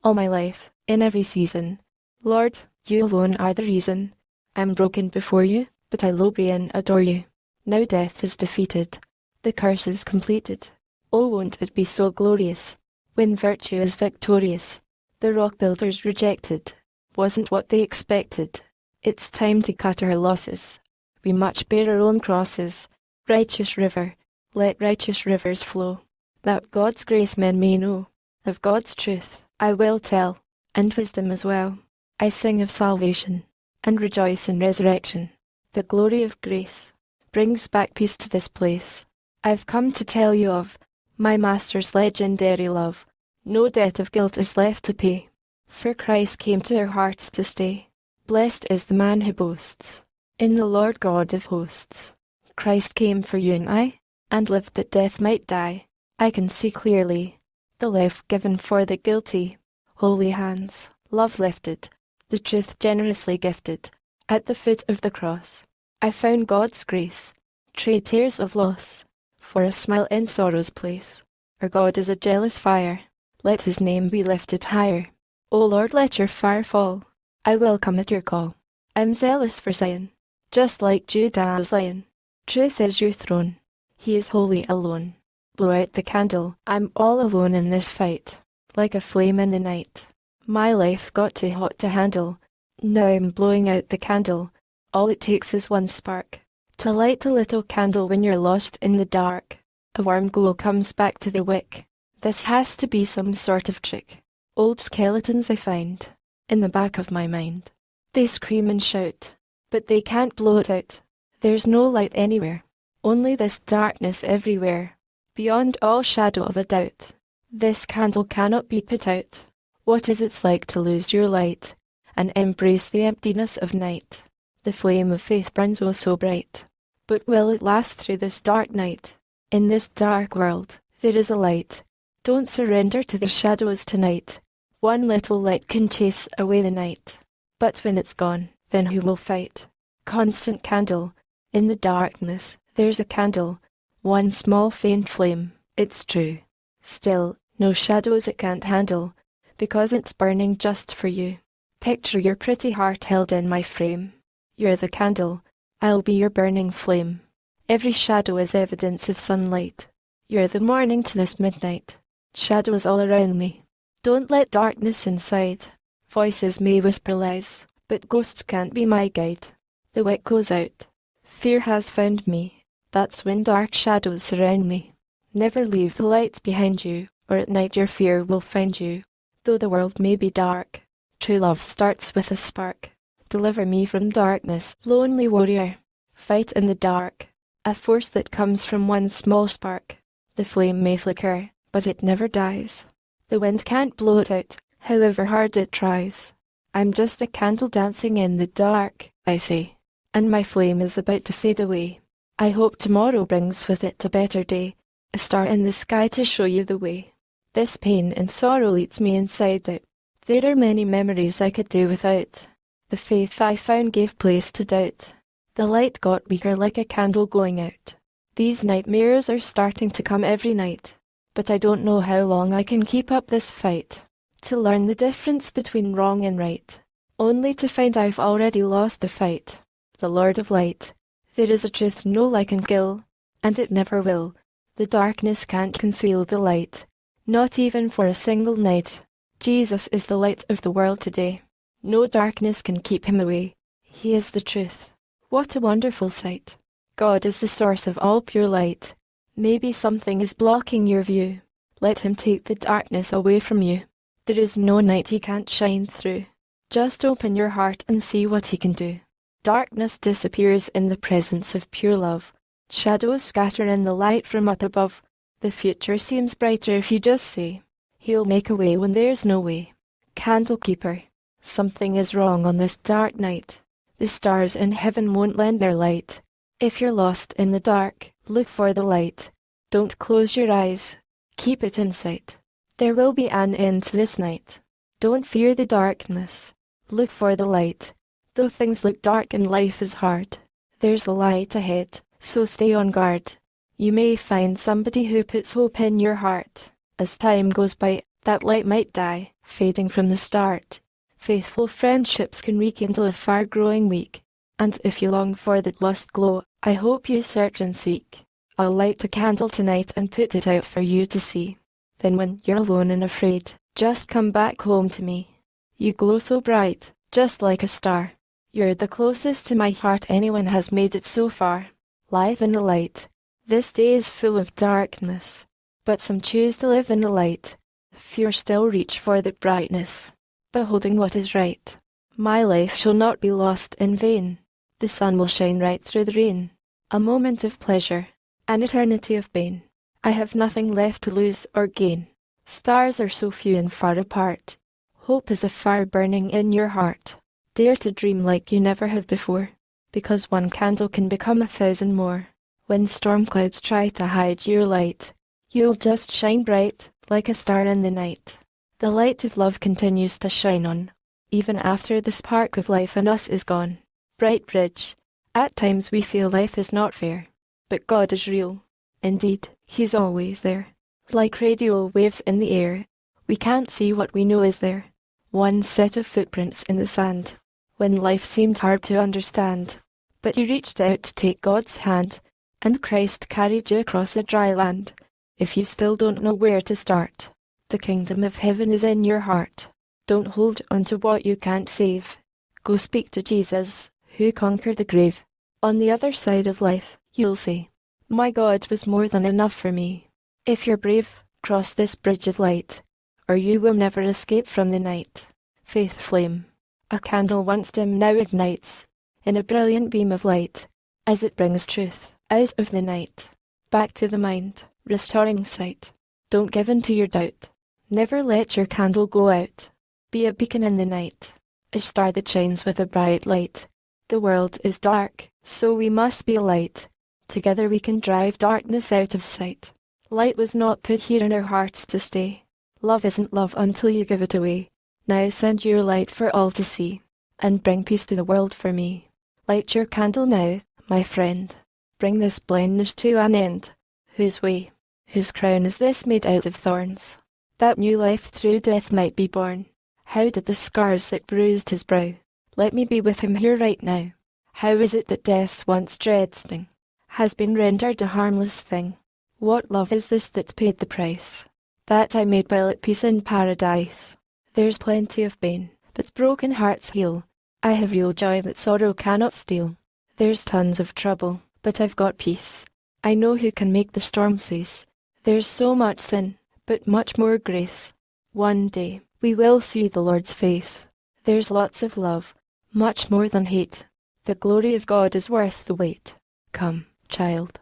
All my life, in every season, Lord, you alone are the reason. I'm broken before you, but I lowly and adore you. Now death is defeated, the curse is completed. Oh, won't it be so glorious, when virtue is victorious? The rock builders rejected, wasn't what they expected. It's time to cut our losses. We much bear our own crosses. Righteous river, let righteous rivers flow, that God's grace men may know. Of God's truth I will tell, and wisdom as well. I sing of salvation, and rejoice in resurrection. The glory of grace brings back peace to this place. I've come to tell you of my Master's legendary love. No debt of guilt is left to pay, for Christ came to our hearts to stay. Blessed is the man who boasts in the Lord God of hosts. Christ came for you and I, and lived that death might die. I can see clearly the life given for the guilty. Holy hands, love lifted, the truth generously gifted. At the foot of the cross, I found God's grace, trade tears of loss, for a smile in sorrow's place. Our God is a jealous fire, let his name be lifted higher. O Lord, let your fire fall, I will come at your call. I'm zealous for Zion, just like Judah's lion. Truth is your throne, he is holy alone. blow out the candle. I'm all alone in this fight, like a flame in the night. My life got too hot to handle. Now I'm blowing out the candle. All it takes is one spark to light a little candle when you're lost in the dark. A warm glow comes back to the wick. This has to be some sort of trick. Old skeletons I find in the back of my mind. They scream and shout, but they can't blow it out. There's no light anywhere, only this darkness everywhere, beyond all shadow of a doubt. This candle cannot be put out. What is it like to lose your light and embrace the emptiness of night? The flame of faith burns oh so bright, but will it last through this dark night? In this dark world, there is a light. Don't surrender to the shadows tonight. One little light can chase away the night. But when it's gone, then who will fight? Constant candle. In the darkness, there's a candle. One small faint flame, it's true. Still, no shadows it can't handle, because it's burning just for you. Picture your pretty heart held in my frame. You're the candle, I'll be your burning flame. Every shadow is evidence of sunlight. You're the morning to this midnight. Shadows all around me. Don't let darkness inside. Voices may whisper lies, but ghosts can't be my guide. The wick goes out. Fear has found me. That's when dark shadows surround me. Never leave the light behind you, or at night your fear will find you. Though the world may be dark, true love starts with a spark. Deliver me from darkness, lonely warrior. Fight in the dark. A force that comes from one small spark. The flame may flicker, but it never dies. The wind can't blow it out, however hard it tries. I'm just a candle dancing in the dark, I say, and my flame is about to fade away. I hope tomorrow brings with it a better day, a star in the sky to show you the way. This pain and sorrow eats me inside out. There are many memories I could do without. The faith I found gave place to doubt. The light got weaker like a candle going out. These nightmares are starting to come every night, but I don't know how long I can keep up this fight. To learn the difference between wrong and right, only to find I've already lost the fight. The Lord of Light, there is a truth no lie can kill, and it never will. The darkness can't conceal the light, not even for a single night. Jesus is the light of the world today. No darkness can keep him away. He is the truth. What a wonderful sight. God is the source of all pure light. Maybe something is blocking your view. Let him take the darkness away from you. There is no night he can't shine through. Just open your heart and see what he can do. Darkness disappears in the presence of pure love. Shadows scatter in the light from up above. The future seems brighter if you just say, he'll make a way when there's no way. Candle keeper, something is wrong on this dark night. The stars in heaven won't lend their light. If you're lost in the dark, look for the light. Don't close your eyes. Keep it in sight. There will be an end to this night. Don't fear the darkness. Look for the light. Though things look dark and life is hard, there's the light ahead, so stay on guard. You may find somebody who puts hope in your heart. As time goes by, that light might die, fading from the start. Faithful friendships can rekindle a fire growing weak. And if you long for that lost glow, I hope you search and seek. I'll light a candle tonight and put it out for you to see. Then when you're alone and afraid, just come back home to me. You glow so bright, just like a star. You're the closest to my heart anyone has made it so far. Live in the light. This day is full of darkness, but some choose to live in the light. Few still reach for the brightness, beholding what is right. My life shall not be lost in vain. The sun will shine right through the rain. A moment of pleasure, an eternity of pain. I have nothing left to lose or gain. Stars are so few and far apart. Hope is a fire burning in your heart. Dare to dream like you never have before, because one candle can become 1,000 more. When storm clouds try to hide your light, you'll just shine bright, like a star in the night. The light of love continues to shine on, even after the spark of life in us is gone. Bright bridge. At times we feel life is not fair, but God is real. Indeed, he's always there. Like radio waves in the air, we can't see what we know is there. One set of footprints in the sand, when life seemed hard to understand. But you reached out to take God's hand, and Christ carried you across the dry land. If you still don't know where to start, the kingdom of heaven is in your heart. Don't hold on to what you can't save. Go speak to Jesus, who conquered the grave. On the other side of life, you'll say, my God was more than enough for me. If you're brave, cross this bridge of light, or you will never escape from the night. Faith flame. A candle once dim now ignites, in a brilliant beam of light, as it brings truth out of the night, back to the mind, restoring sight. Don't give in to your doubt. Never let your candle go out. Be a beacon in the night, a star that shines with a bright light. The world is dark, so we must be a light. Together we can drive darkness out of sight. Light was not put here in our hearts to stay. Love isn't love until you give it away. Now send your light for all to see, and bring peace to the world for me. Light your candle now, my friend. Bring this blindness to an end. Whose way, whose crown is this made out of thorns? That new life through death might be born. How did the scars that bruised his brow? Let me be with him here right now. How is it that death's once dread sting has been rendered a harmless thing? What love is this that paid the price, that I made while at peace in paradise? There's plenty of pain, but broken hearts heal. I have real joy that sorrow cannot steal. There's tons of trouble, but I've got peace. I know who can make the storm cease. There's so much sin, but much more grace. One day, we will see the Lord's face. There's lots of love, much more than hate. The glory of God is worth the wait. Come, child,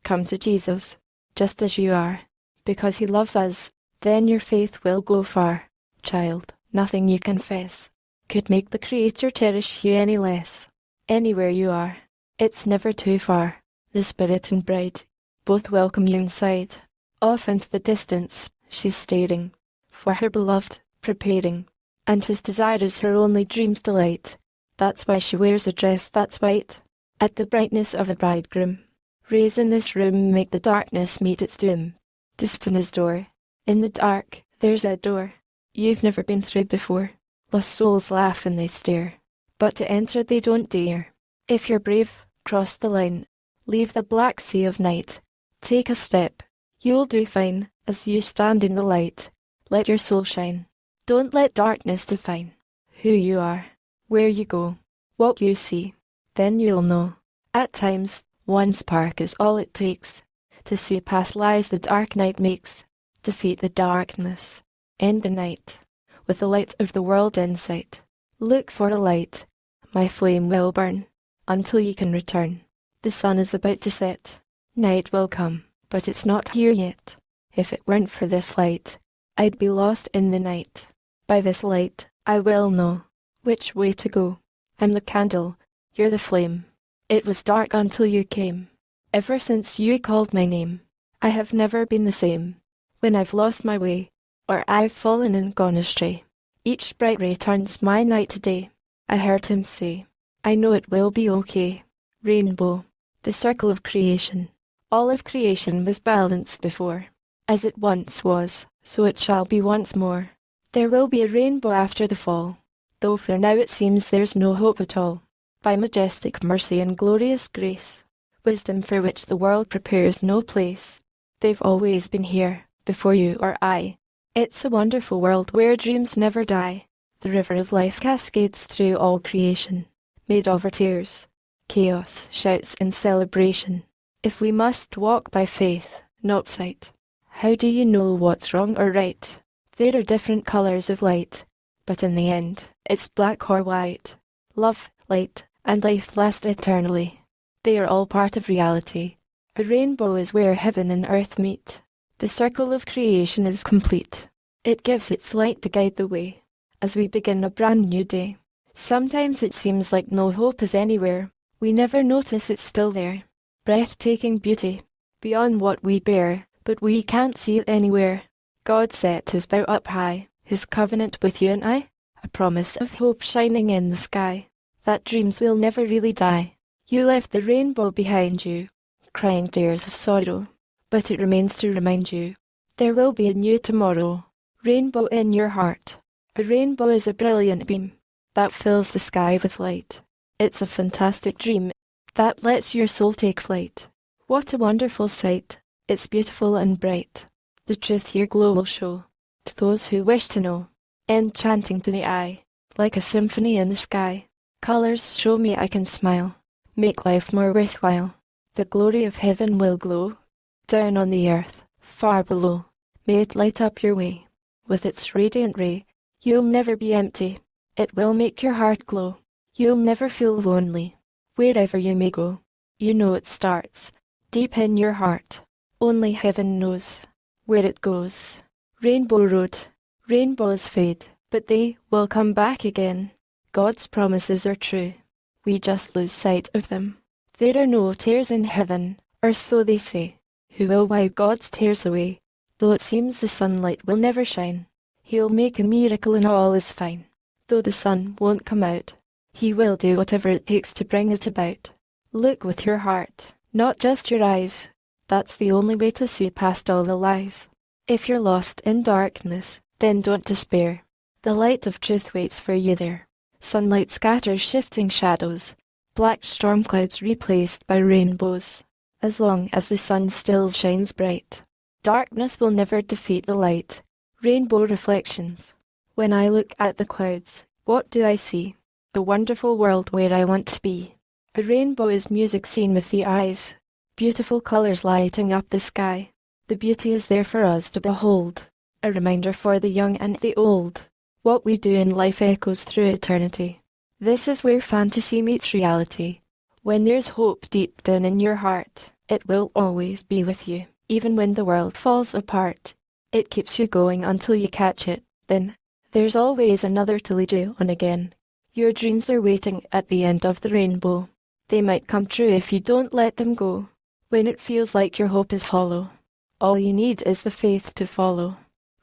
come to Jesus, just as you are, because he loves us. Then your faith will go far. Child, nothing you confess could make the Creator cherish you any less. Anywhere you are, it's never too far. The Spirit and bride both welcome you inside. Off into the distance, she's staring, for her beloved, preparing, and his desire is her only dream's delight. That's why she wears a dress that's white, at the brightness of the bridegroom. Rays in this room make the darkness meet its doom. Just in his door, in the dark, there's a door you've never been through before. Lost souls laugh and they stare, but to enter they don't dare. If you're brave, cross the line, leave the black sea of night. Take a step, you'll do fine, as you stand in the light. Let your soul shine. Don't let darkness define who you are, where you go, what you see. Then you'll know. At times, one spark is all it takes to see past lies the dark night makes. Defeat the darkness, end the night, with the light of the world in sight. Look for a light, my flame will burn, until you can return. The sun is about to set, night will come, but it's not here yet. If it weren't for this light, I'd be lost in the night. By this light, I will know which way to go. I'm the candle, you're the flame. It was dark until you came. Ever since you called my name, I have never been the same. When I've lost my way, or I've fallen and gone astray, each bright ray turns my night to day. I heard him say, I know it will be okay. Rainbow, the circle of creation. All of creation was balanced before. As it once was, so it shall be once more. There will be a rainbow after the fall, though for now it seems there's no hope at all. By majestic mercy and glorious grace, wisdom for which the world prepares no place, they've always been here, before you or I. It's a wonderful world where dreams never die. The river of life cascades through all creation, made over tears, chaos, shouts and celebration. If we must walk by faith, not sight, how do you know what's wrong or right? There are different colors of light, but in the end, it's black or white. Love, light, and life last eternally. They are all part of reality. A rainbow is where heaven and earth meet. The circle of creation is complete. It gives its light to guide the way, as we begin a brand new day. Sometimes it seems like no hope is anywhere. We never notice it's still there. Breathtaking beauty, beyond what we bear, but we can't see it anywhere. God set his bow up high, his covenant with you and I, a promise of hope shining in the sky, that dreams will never really die. You left the rainbow behind you, crying tears of sorrow, but it remains to remind you, there will be a new tomorrow. Rainbow in your heart. A rainbow is a brilliant beam that fills the sky with light. It's a fantastic dream that lets your soul take flight. What a wonderful sight. It's beautiful and bright. The truth your glow will show to those who wish to know. Enchanting to the eye, like a symphony in the sky. Colors show me I can smile, make life more worthwhile. The glory of heaven will glow down on the earth, far below. May it light up your way with its radiant ray. You'll never be empty. It will make your heart glow. You'll never feel lonely. Wherever you may go, you know it starts deep in your heart. Only heaven knows where it goes. Rainbow road, rainbows fade, but they will come back again. God's promises are true. We just lose sight of them. There are no tears in heaven, or so they say. Who will wipe God's tears away? Though it seems the sunlight will never shine, He'll make a miracle and all is fine. Though the sun won't come out, He will do whatever it takes to bring it about. Look with your heart, not just your eyes. That's the only way to see past all the lies. If you're lost in darkness, then don't despair. The light of truth waits for you there. Sunlight scatters shifting shadows, black storm clouds replaced by rainbows. As long as the sun still shines bright, darkness will never defeat the light. Rainbow reflections. When I look at the clouds, what do I see? A wonderful world where I want to be. A rainbow is music seen with the eyes, beautiful colors lighting up the sky. The beauty is there for us to behold, a reminder for the young and the old. What we do in life echoes through eternity. This is where fantasy meets reality. When there's hope deep down in your heart, it will always be with you. Even when the world falls apart, it keeps you going until you catch it. Then, there's always another to lead you on again. Your dreams are waiting at the end of the rainbow. They might come true if you don't let them go. When it feels like your hope is hollow, all you need is the faith to follow.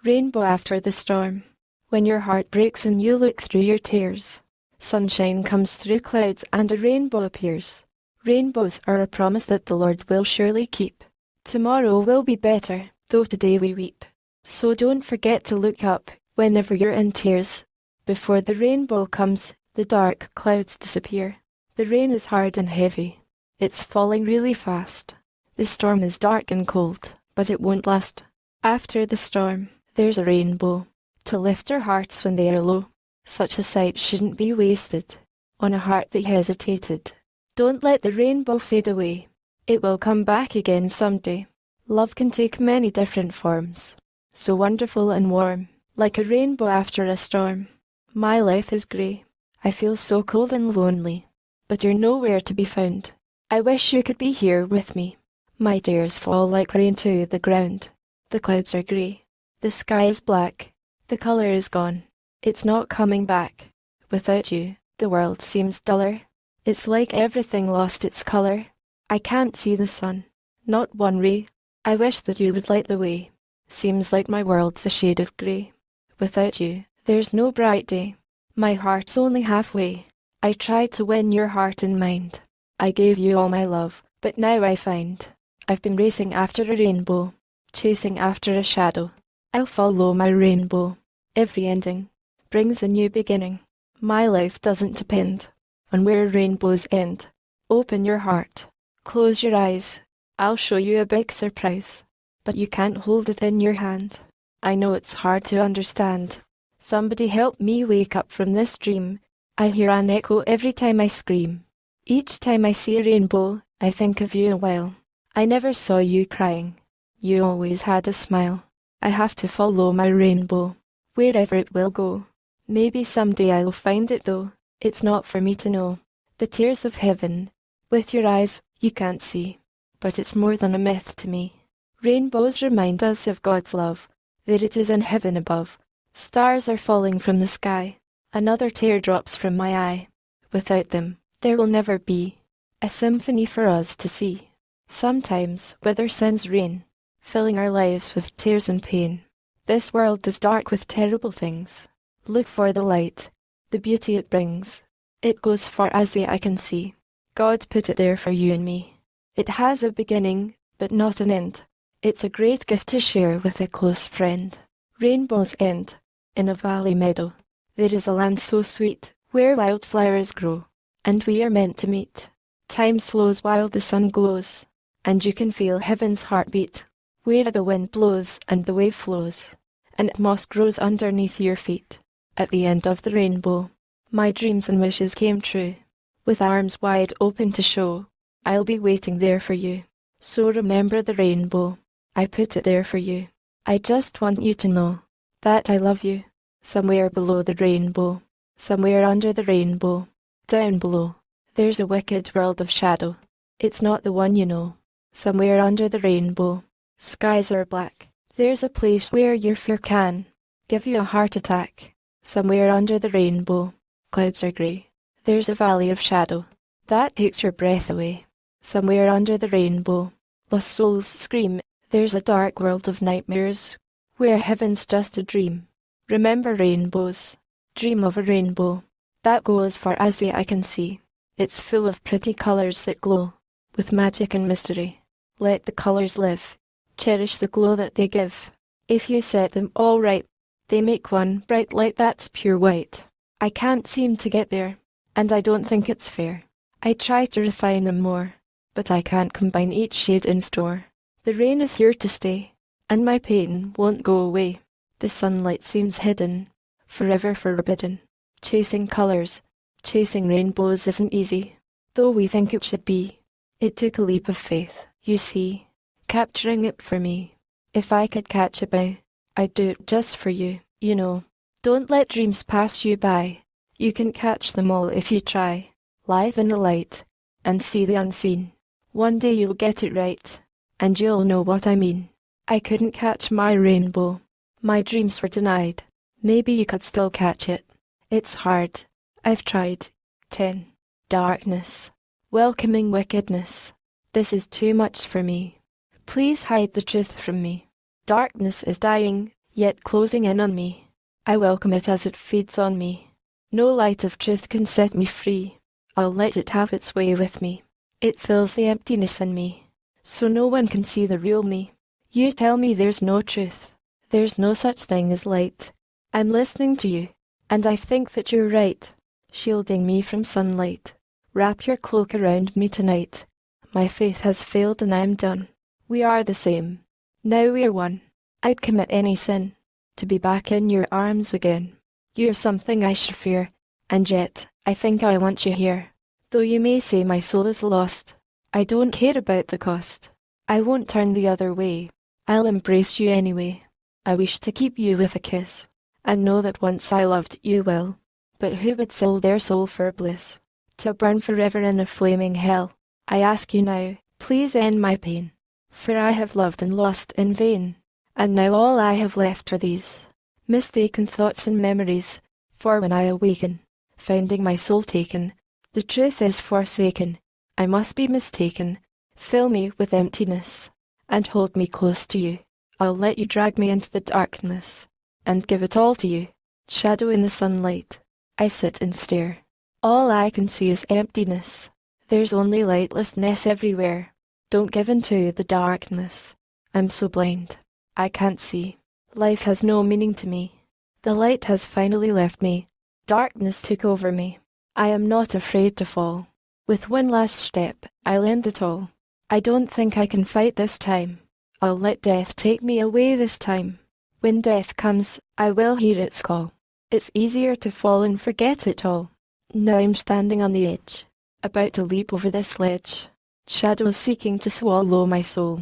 Rainbow after the storm. When your heart breaks and you look through your tears, sunshine comes through clouds and a rainbow appears. Rainbows are a promise that the Lord will surely keep. Tomorrow will be better, though today we weep. So don't forget to look up whenever you're in tears. Before the rainbow comes, the dark clouds disappear. The rain is hard and heavy. It's falling really fast. The storm is dark and cold, but it won't last. After the storm, there's a rainbow to lift our hearts when they are low. Such a sight shouldn't be wasted on a heart that hesitated. Don't let the rainbow fade away. It will come back again someday. Love can take many different forms, so wonderful and warm, like a rainbow after a storm. My life is grey. I feel so cold and lonely, but you're nowhere to be found. I wish you could be here with me. My tears fall like rain to the ground. The clouds are grey. The sky is black. The colour is gone. It's not coming back. Without you, the world seems duller. It's like everything lost its colour. I can't see the sun, not one ray. I wish that you would light the way. Seems like my world's a shade of grey. Without you, there's no bright day. My heart's only halfway. I tried to win your heart and mind. I gave you all my love, but now I find I've been racing after a rainbow, chasing after a shadow. I'll follow my rainbow. Every ending brings a new beginning. My life doesn't depend on where rainbows end. Open your heart, close your eyes. I'll show you a big surprise, but you can't hold it in your hand. I know it's hard to understand. Somebody help me wake up from this dream. I hear an echo every time I scream. Each time I see a rainbow, I think of you a while. I never saw you crying. You always had a smile. I have to follow my rainbow, wherever it will go. Maybe someday I'll find it though. It's not for me to know. The tears of heaven, with your eyes, you can't see. But it's more than a myth to me. Rainbows remind us of God's love, that it is in heaven above. Stars are falling from the sky. Another tear drops from my eye. Without them, there will never be a symphony for us to see. Sometimes weather sends rain, filling our lives with tears and pain. This world is dark with terrible things. Look for the light, the beauty it brings. It goes far as the eye can see. God put it there for you and me. It has a beginning, but not an end. It's a great gift to share with a close friend. Rainbows end in a valley meadow. There is a land so sweet, where wildflowers grow, and we are meant to meet. Time slows while the sun glows, and you can feel heaven's heartbeat. where the wind blows and the wave flows, and moss grows underneath your feet. At the end of the rainbow, my dreams and wishes came true. With arms wide open to show, I'll be waiting there for you. So remember the rainbow, I put it there for you. I just want you to know that I love you. Somewhere below the rainbow, somewhere under the rainbow, down below, there's a wicked world of shadow. It's not the one you know. Somewhere under the rainbow, skies are black. There's a place where your fear can give you a heart attack. Somewhere under the rainbow, clouds are grey. There's a valley of shadow that takes your breath away. Somewhere under the rainbow, lost souls scream. There's a dark world of nightmares where heaven's just a dream. Remember rainbows. Dream of a rainbow that goes far as the eye can see. It's full of pretty colours that glow with magic and mystery. Let the colours live. Cherish the glow that they give. If you set them all right, they make one bright light that's pure white. I can't seem to get there, and I don't think it's fair. I try to refine them more, but I can't combine each shade in store. The rain is here to stay, and my pain won't go away. The sunlight seems hidden, forever forbidden. Chasing colours, chasing rainbows isn't easy, though we think it should be. It took a leap of faith, you see, capturing it for me. If I could catch a bow, I'd do it just for you, you know. Don't let dreams pass you by. You can catch them all if you try. Live in the light, and see the unseen. One day you'll get it right, and you'll know what I mean. I couldn't catch my rainbow. My dreams were denied. Maybe you could still catch it. It's hard. I've tried. 10. Darkness. Welcoming wickedness. This is too much for me. Please hide the truth from me. Darkness is dying, yet closing in on me. I welcome it as it feeds on me. No light of truth can set me free. I'll let it have its way with me. It fills the emptiness in me, so no one can see the real me. You tell me there's no truth. There's no such thing as light. I'm listening to you, and I think that you're right. Shielding me from sunlight. Wrap your cloak around me tonight. My faith has failed and I'm done. We are the same. Now we're one. I'd commit any sin to be back in your arms again. You're something I should fear, and yet I think I want you here. Though you may say my soul is lost, I don't care about the cost. I won't turn the other way. I'll embrace you anyway. I wish to keep you with a kiss, and know that once I loved you well. But who would sell their soul for bliss, to burn forever in a flaming hell? I ask you now, please end my pain, for I have loved and lost in vain, and now all I have left are these mistaken thoughts and memories. For when I awaken, finding my soul taken, the truth is forsaken. I must be mistaken. Fill me with emptiness, and hold me close to you. I'll let you drag me into the darkness, and give it all to you. Shadow in the sunlight, I sit and stare. All I can see is emptiness. There's only lightlessness everywhere. Don't give in to the darkness. I'm so blind, I can't see. Life has no meaning to me. The light has finally left me. Darkness took over me. I am not afraid to fall. With one last step, I'll end it all. I don't think I can fight this time. I'll let death take me away this time. When death comes, I will hear its call. It's easier to fall and forget it all. Now I'm standing on the edge, about to leap over this ledge. Shadows seeking to swallow my soul.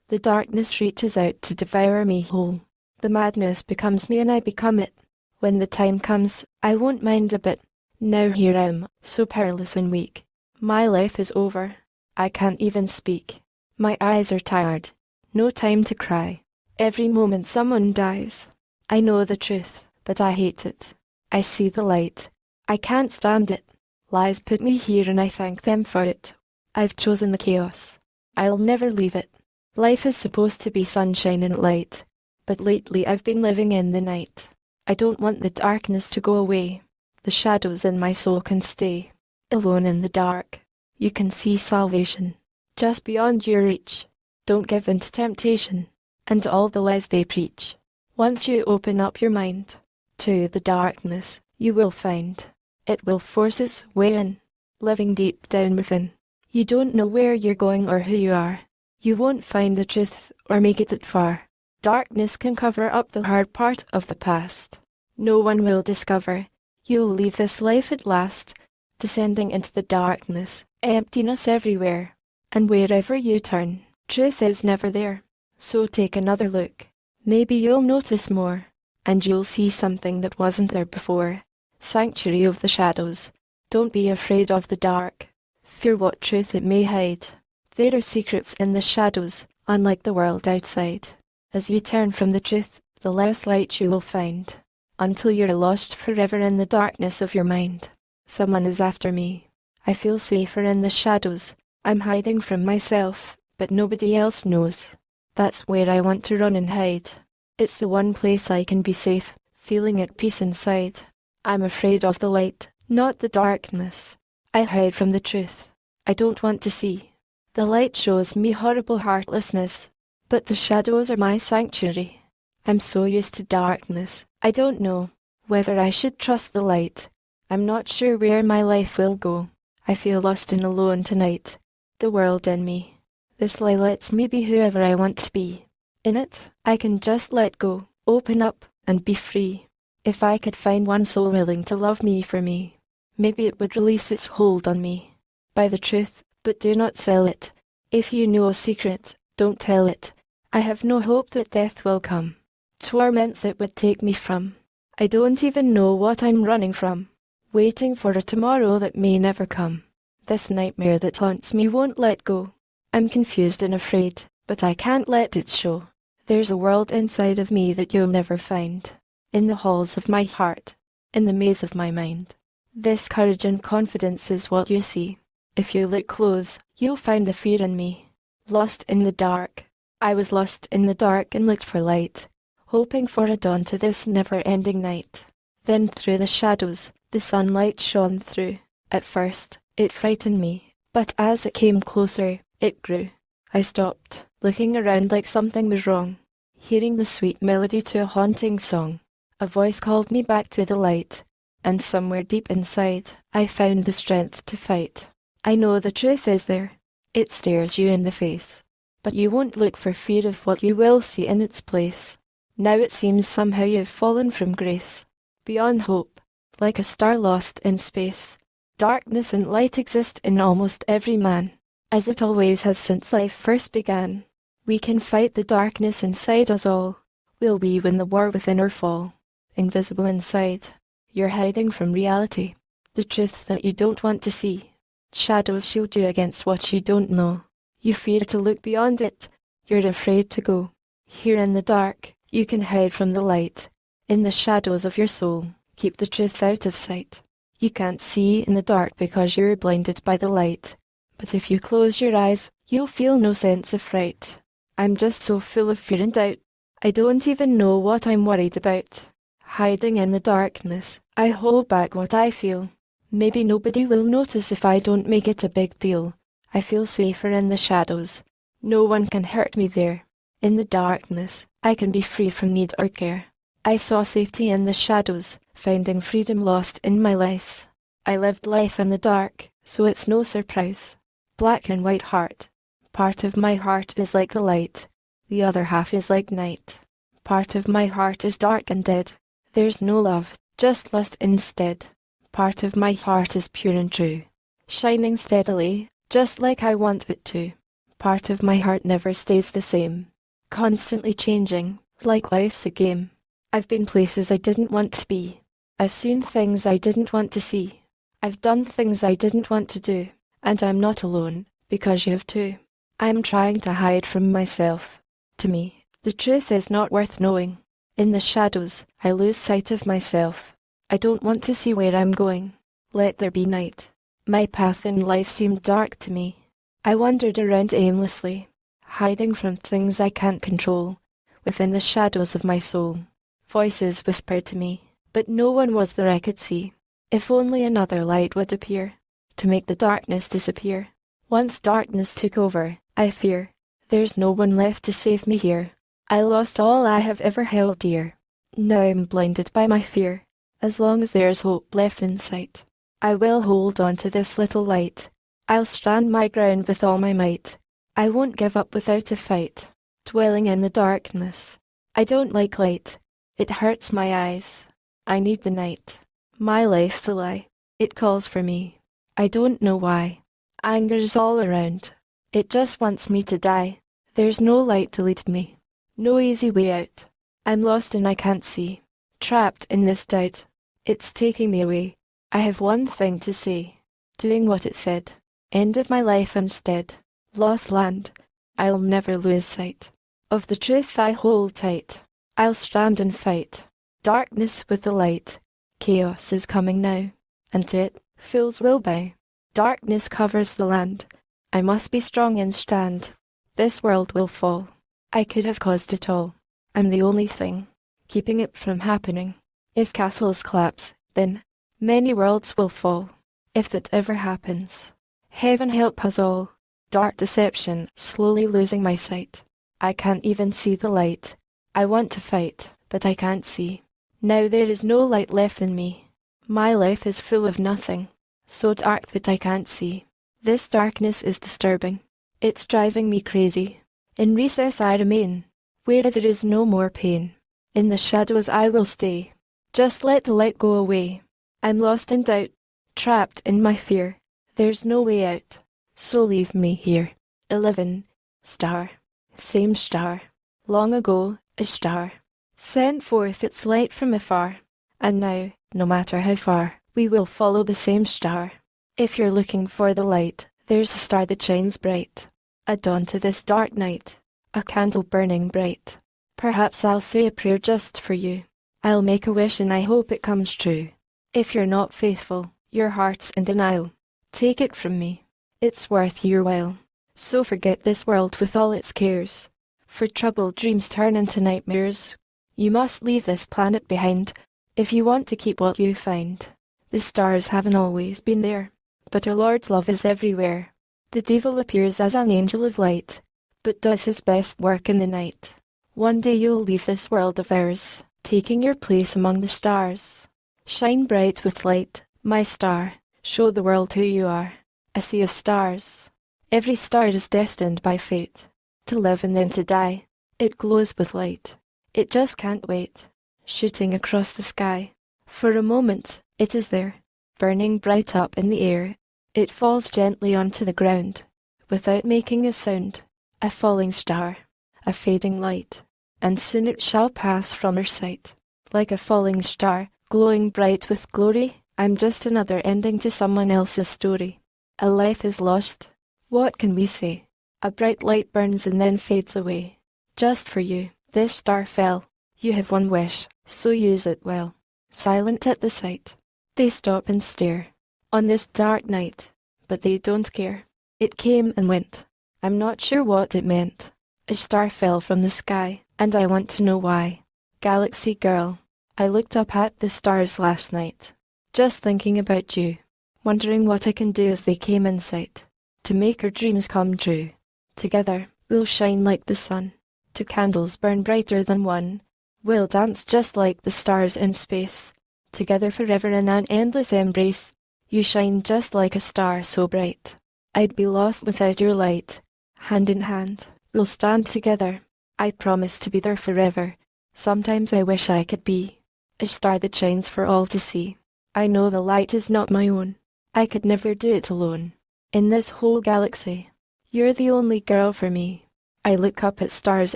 The darkness reaches out to devour me whole. The madness becomes me and I become it. When the time comes, I won't mind a bit. Now here I am, so powerless and weak. My life is over. I can't even speak. My eyes are tired. No time to cry. Every moment someone dies. I know the truth, but I hate it. I see the light. I can't stand it. Lies put me here and I thank them for it. I've chosen the chaos. I'll never leave it. Life is supposed to be sunshine and light, but lately I've been living in the night. I don't want the darkness to go away. The shadows in my soul can stay. Alone in the dark, you can see salvation, just beyond your reach. Don't give in to temptation, and all the lies they preach. Once you open up your mind to the darkness, you will find it will force its way in, living deep down within. You don't know where you're going or who you are. You won't find the truth or make it that far. Darkness can cover up the hard part of the past. No one will discover. You'll leave this life at last, descending into the darkness, emptiness everywhere. And wherever you turn, truth is never there. So take another look. Maybe you'll notice more, and you'll see something that wasn't there before. Sanctuary of the shadows. Don't be afraid of the dark. Fear what truth it may hide. There are secrets in the shadows, unlike the world outside. As you turn from the truth, the less light you will find, until you're lost forever in the darkness of your mind. Someone is after me. I feel safer in the shadows. I'm hiding from myself, but nobody else knows. That's where I want to run and hide. It's the one place I can be safe, feeling at peace inside. I'm afraid of the light, not the darkness. I hide from the truth. I don't want to see. The light shows me horrible heartlessness, but the shadows are my sanctuary. I'm so used to darkness, I don't know whether I should trust the light. I'm not sure where my life will go. I feel lost and alone tonight. The world in me. This lie lets me be whoever I want to be. In it, I can just let go, open up, and be free. If I could find one soul willing to love me for me, maybe it would release its hold on me. Buy the truth, but do not sell it. If you know a secret, don't tell it. I have no hope that death will come. Torments it would take me from. I don't even know what I'm running from. Waiting for a tomorrow that may never come. This nightmare that haunts me won't let go. I'm confused and afraid, but I can't let it show. There's a world inside of me that you'll never find. In the halls of my heart, in the maze of my mind. This courage and confidence is what you see. If you look close, you'll find the fear in me. Lost in the dark. I was lost in the dark and looked for light, hoping for a dawn to this never-ending night. Then through the shadows, the sunlight shone through. At first, it frightened me, but as it came closer, it grew. I stopped, looking around like something was wrong, hearing the sweet melody to a haunting song. A voice called me back to the light, and somewhere deep inside, I found the strength to fight. I know the truth is there. It stares you in the face, but you won't look for fear of what you will see in its place. Now it seems somehow you've fallen from grace, beyond hope, like a star lost in space. Darkness and light exist in almost every man, as it always has since life first began. We can fight the darkness inside us all. Will we win the war within or fall? Invisible inside, you're hiding from reality, the truth that you don't want to see. Shadows shield you against what you don't know. You fear to look beyond it. You're afraid to go. Here in the dark, you can hide from the light. In the shadows of your soul, keep the truth out of sight. You can't see in the dark because you're blinded by the light. But if you close your eyes, you'll feel no sense of fright. I'm just so full of fear and doubt. I don't even know what I'm worried about. Hiding in the darkness, I hold back what I feel. Maybe nobody will notice if I don't make it a big deal. I feel safer in the shadows. No one can hurt me there. In the darkness, I can be free from need or care. I saw safety in the shadows, finding freedom lost in my lies. I lived life in the dark, so it's no surprise. Black and white heart. Part of my heart is like the light. The other half is like night. Part of my heart is dark and dead. There's no love, just lust instead. Part of my heart is pure and true, shining steadily, just like I want it to. Part of my heart never stays the same, constantly changing, like life's a game. I've been places I didn't want to be. I've seen things I didn't want to see. I've done things I didn't want to do, and I'm not alone, because you have too. I'm trying to hide from myself. To me, the truth is not worth knowing. In the shadows, I lose sight of myself. I don't want to see where I'm going. Let there be night. My path in life seemed dark to me. I wandered around aimlessly, hiding from things I can't control, within the shadows of my soul. Voices whispered to me, but no one was there I could see. If only another light would appear, to make the darkness disappear. Once darkness took over, I fear, there's no one left to save me here. I lost all I have ever held dear. Now I'm blinded by my fear. As long as there's hope left in sight, I will hold on to this little light. I'll stand my ground with all my might. I won't give up without a fight. Dwelling in the darkness. I don't like light. It hurts my eyes. I need the night. My life's a lie. It calls for me. I don't know why. Anger's all around. It just wants me to die. There's no light to lead me. No easy way out. I'm lost and I can't see. Trapped in this doubt. It's taking me away. I have one thing to say. Doing what it said. Ended my life instead. Lost land. I'll never lose sight of the truth I hold tight. I'll stand and fight. Darkness with the light. Chaos is coming now. And to it, fools will bow. Darkness covers the land. I must be strong and stand. This world will fall. I could have caused it all. I'm the only thing keeping it from happening. If castles collapse, then many worlds will fall. If that ever happens, heaven help us all. Dark deception, slowly losing my sight. I can't even see the light. I want to fight, but I can't see. Now there is no light left in me. My life is full of nothing. So dark that I can't see. This darkness is disturbing. It's driving me crazy. In recess I remain, where there is no more pain. In the shadows I will stay. Just let the light go away. I'm lost in doubt, trapped in my fear. There's no way out, so leave me here. 11. Star. Same star. Long ago, a star sent forth its light from afar. And now, no matter how far, we will follow the same star. If you're looking for the light, there's a star that shines bright. A dawn to this dark night. A candle burning bright. Perhaps I'll say a prayer just for you. I'll make a wish and I hope it comes true. If you're not faithful, your heart's in denial. Take it from me. It's worth your while. So forget this world with all its cares. For troubled dreams turn into nightmares. You must leave this planet behind, if you want to keep what you find. The stars haven't always been there, but our Lord's love is everywhere. The devil appears as an angel of light, but does his best work in the night. One day you'll leave this world of ours, taking your place among the stars. Shine bright with light, my star, show the world who you are. A sea of stars. Every star is destined by fate to live and then to die. It glows with light. It just can't wait. Shooting across the sky. For a moment, it is there, burning bright up in the air. It falls gently onto the ground, without making a sound. A falling star, a fading light, and soon it shall pass from our sight. Like a falling star, glowing bright with glory, I'm just another ending to someone else's story. A life is lost. What can we say? A bright light burns and then fades away. Just for you, this star fell. You have one wish, so use it well. Silent at the sight, they stop and stare. On this dark night, but they don't care. It came and went. I'm not sure what it meant. A star fell from the sky, and I want to know why. Galaxy girl, I looked up at the stars last night, just thinking about you. Wondering what I can do as they came in sight, to make our dreams come true. Together, we'll shine like the sun, two candles burn brighter than one. We'll dance just like the stars in space, together forever in an endless embrace. You shine just like a star so bright. I'd be lost without your light. Hand in hand, we'll stand together. I promise to be there forever. Sometimes I wish I could be a star that shines for all to see. I know the light is not my own. I could never do it alone. In this whole galaxy, you're the only girl for me. I look up at stars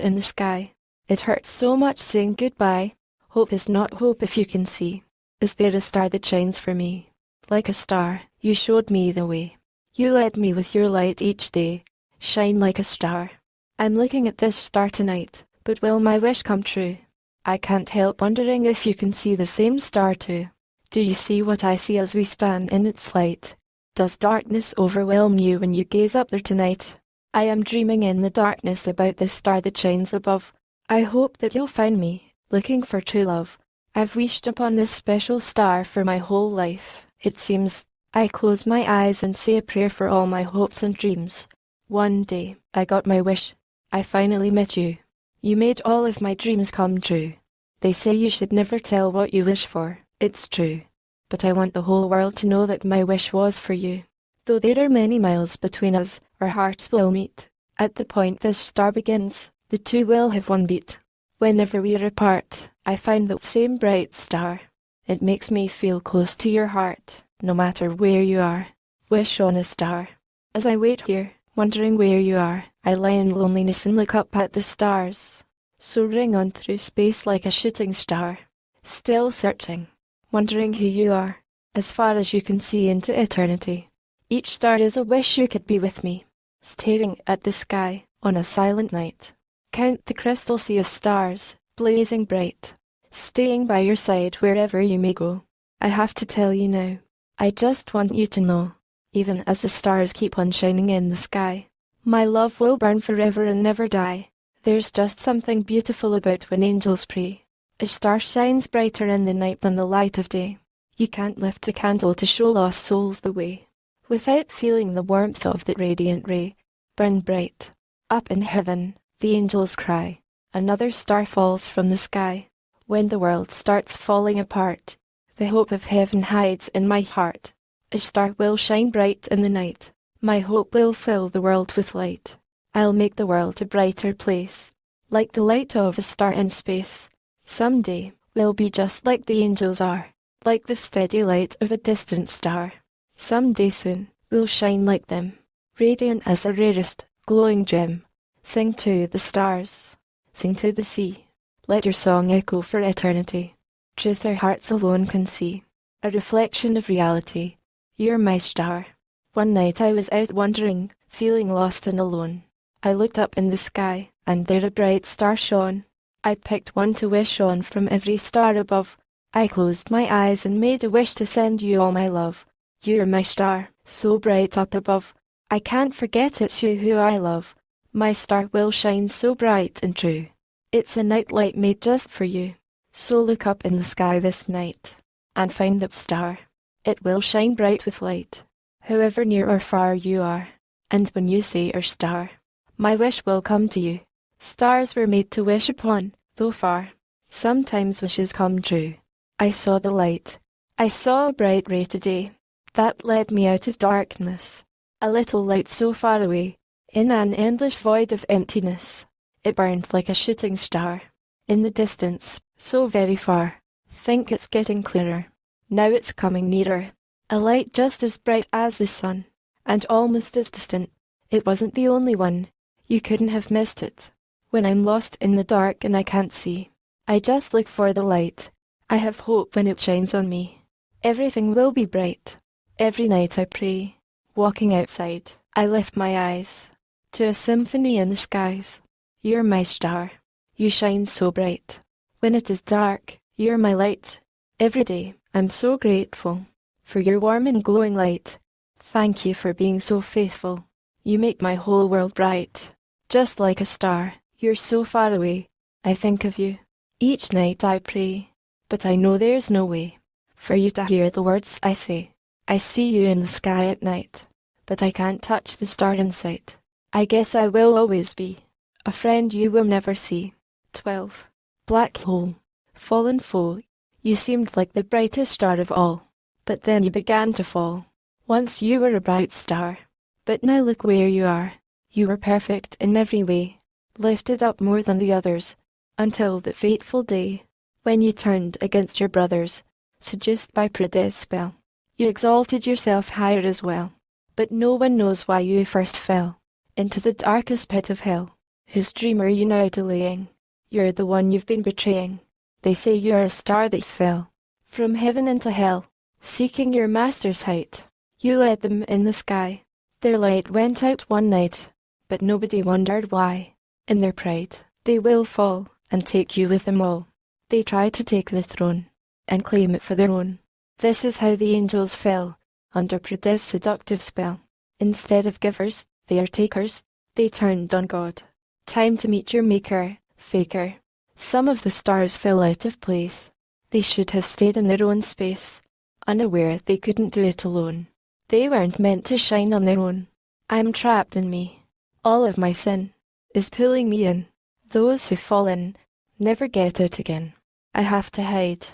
in the sky. It hurts so much saying goodbye. Hope is not hope if you can see. Is there a star that shines for me? Like a star, you showed me the way. You led me with your light each day. Shine like a star. I'm looking at this star tonight, but will my wish come true? I can't help wondering if you can see the same star too. Do you see what I see as we stand in its light? Does darkness overwhelm you when you gaze up there tonight? I am dreaming in the darkness about this star that shines above. I hope that you'll find me, looking for true love. I've wished upon this special star for my whole life. It seems, I close my eyes and say a prayer for all my hopes and dreams. One day, I got my wish. I finally met you. You made all of my dreams come true. They say you should never tell what you wish for. It's true. But I want the whole world to know that my wish was for you. Though there are many miles between us, our hearts will meet. At the point this star begins, the two will have one beat. Whenever we are apart, I find that same bright star. It makes me feel close to your heart, no matter where you are. Wish on a star. As I wait here, wondering where you are, I lie in loneliness and look up at the stars. So ring on through space like a shooting star. Still searching, wondering who you are, as far as you can see into eternity. Each star is a wish you could be with me, staring at the sky on a silent night. Count the crystal sea of stars, blazing bright, staying by your side wherever you may go. I have to tell you now, I just want you to know, even as the stars keep on shining in the sky, my love will burn forever and never die. There's just something beautiful about when angels pray. A star shines brighter in the night than the light of day. You can't lift a candle to show lost souls the way, without feeling the warmth of that radiant ray. Burn bright. Up in heaven, the angels cry. Another star falls from the sky. When the world starts falling apart, the hope of heaven hides in my heart. A star will shine bright in the night. My hope will fill the world with light. I'll make the world a brighter place, like the light of a star in space. Someday, we'll be just like the angels are, like the steady light of a distant star. Someday soon, we'll shine like them, radiant as the rarest, glowing gem. Sing to the stars, sing to the sea, let your song echo for eternity. Truth our hearts alone can see, a reflection of reality. You're my star. One night I was out wandering, feeling lost and alone. I looked up in the sky, and there a bright star shone. I picked one to wish on from every star above. I closed my eyes and made a wish to send you all my love. You're my star, so bright up above. I can't forget it's you who I love. My star will shine so bright and true. It's a night light made just for you. So look up in the sky this night, and find that star. It will shine bright with light, however near or far you are. And when you say our star, my wish will come to you. Stars were made to wish upon, though far. Sometimes wishes come true. I saw the light. I saw a bright ray today, that led me out of darkness. A little light so far away, in an endless void of emptiness. It burned like a shooting star. In the distance, so very far. Think it's getting clearer. Now it's coming nearer. A light just as bright as the sun, and almost as distant. It wasn't the only one. You couldn't have missed it. When I'm lost in the dark and I can't see, I just look for the light. I have hope when it shines on me. Everything will be bright. Every night I pray. Walking outside, I lift my eyes to a symphony in the skies. You're my star. You shine so bright. When it is dark, you're my light. Every day, I'm so grateful for your warm and glowing light. Thank you for being so faithful. You make my whole world bright. Just like a star, you're so far away. I think of you. Each night I pray, but I know there's no way for you to hear the words I say. I see you in the sky at night, but I can't touch the star in sight. I guess I will always be a friend you will never see. 12. Black hole, fallen foe. You seemed like the brightest star of all, but then you began to fall. Once you were a bright star, but now look where you are. You were perfect in every way, lifted up more than the others, until the fateful day, when you turned against your brothers, seduced by Preface's spell. You exalted yourself higher as well, but no one knows why you first fell into the darkest pit of hell. Whose dream are you now delaying? You're the one you've been betraying. They say you're a star that fell from heaven into hell, seeking your master's height. You led them in the sky. Their light went out one night, but nobody wondered why. In their pride, they will fall and take you with them all. They try to take the throne and claim it for their own. This is how the angels fell under Preface's seductive spell. Instead of givers, they are takers. They turned on God. Time to meet your maker, faker. Some of the stars fell out of place. They should have stayed in their own space, unaware they couldn't do it alone. They weren't meant to shine on their own. I'm trapped in me. All of my sin is pulling me in. Those who fall in never get out again. I have to hide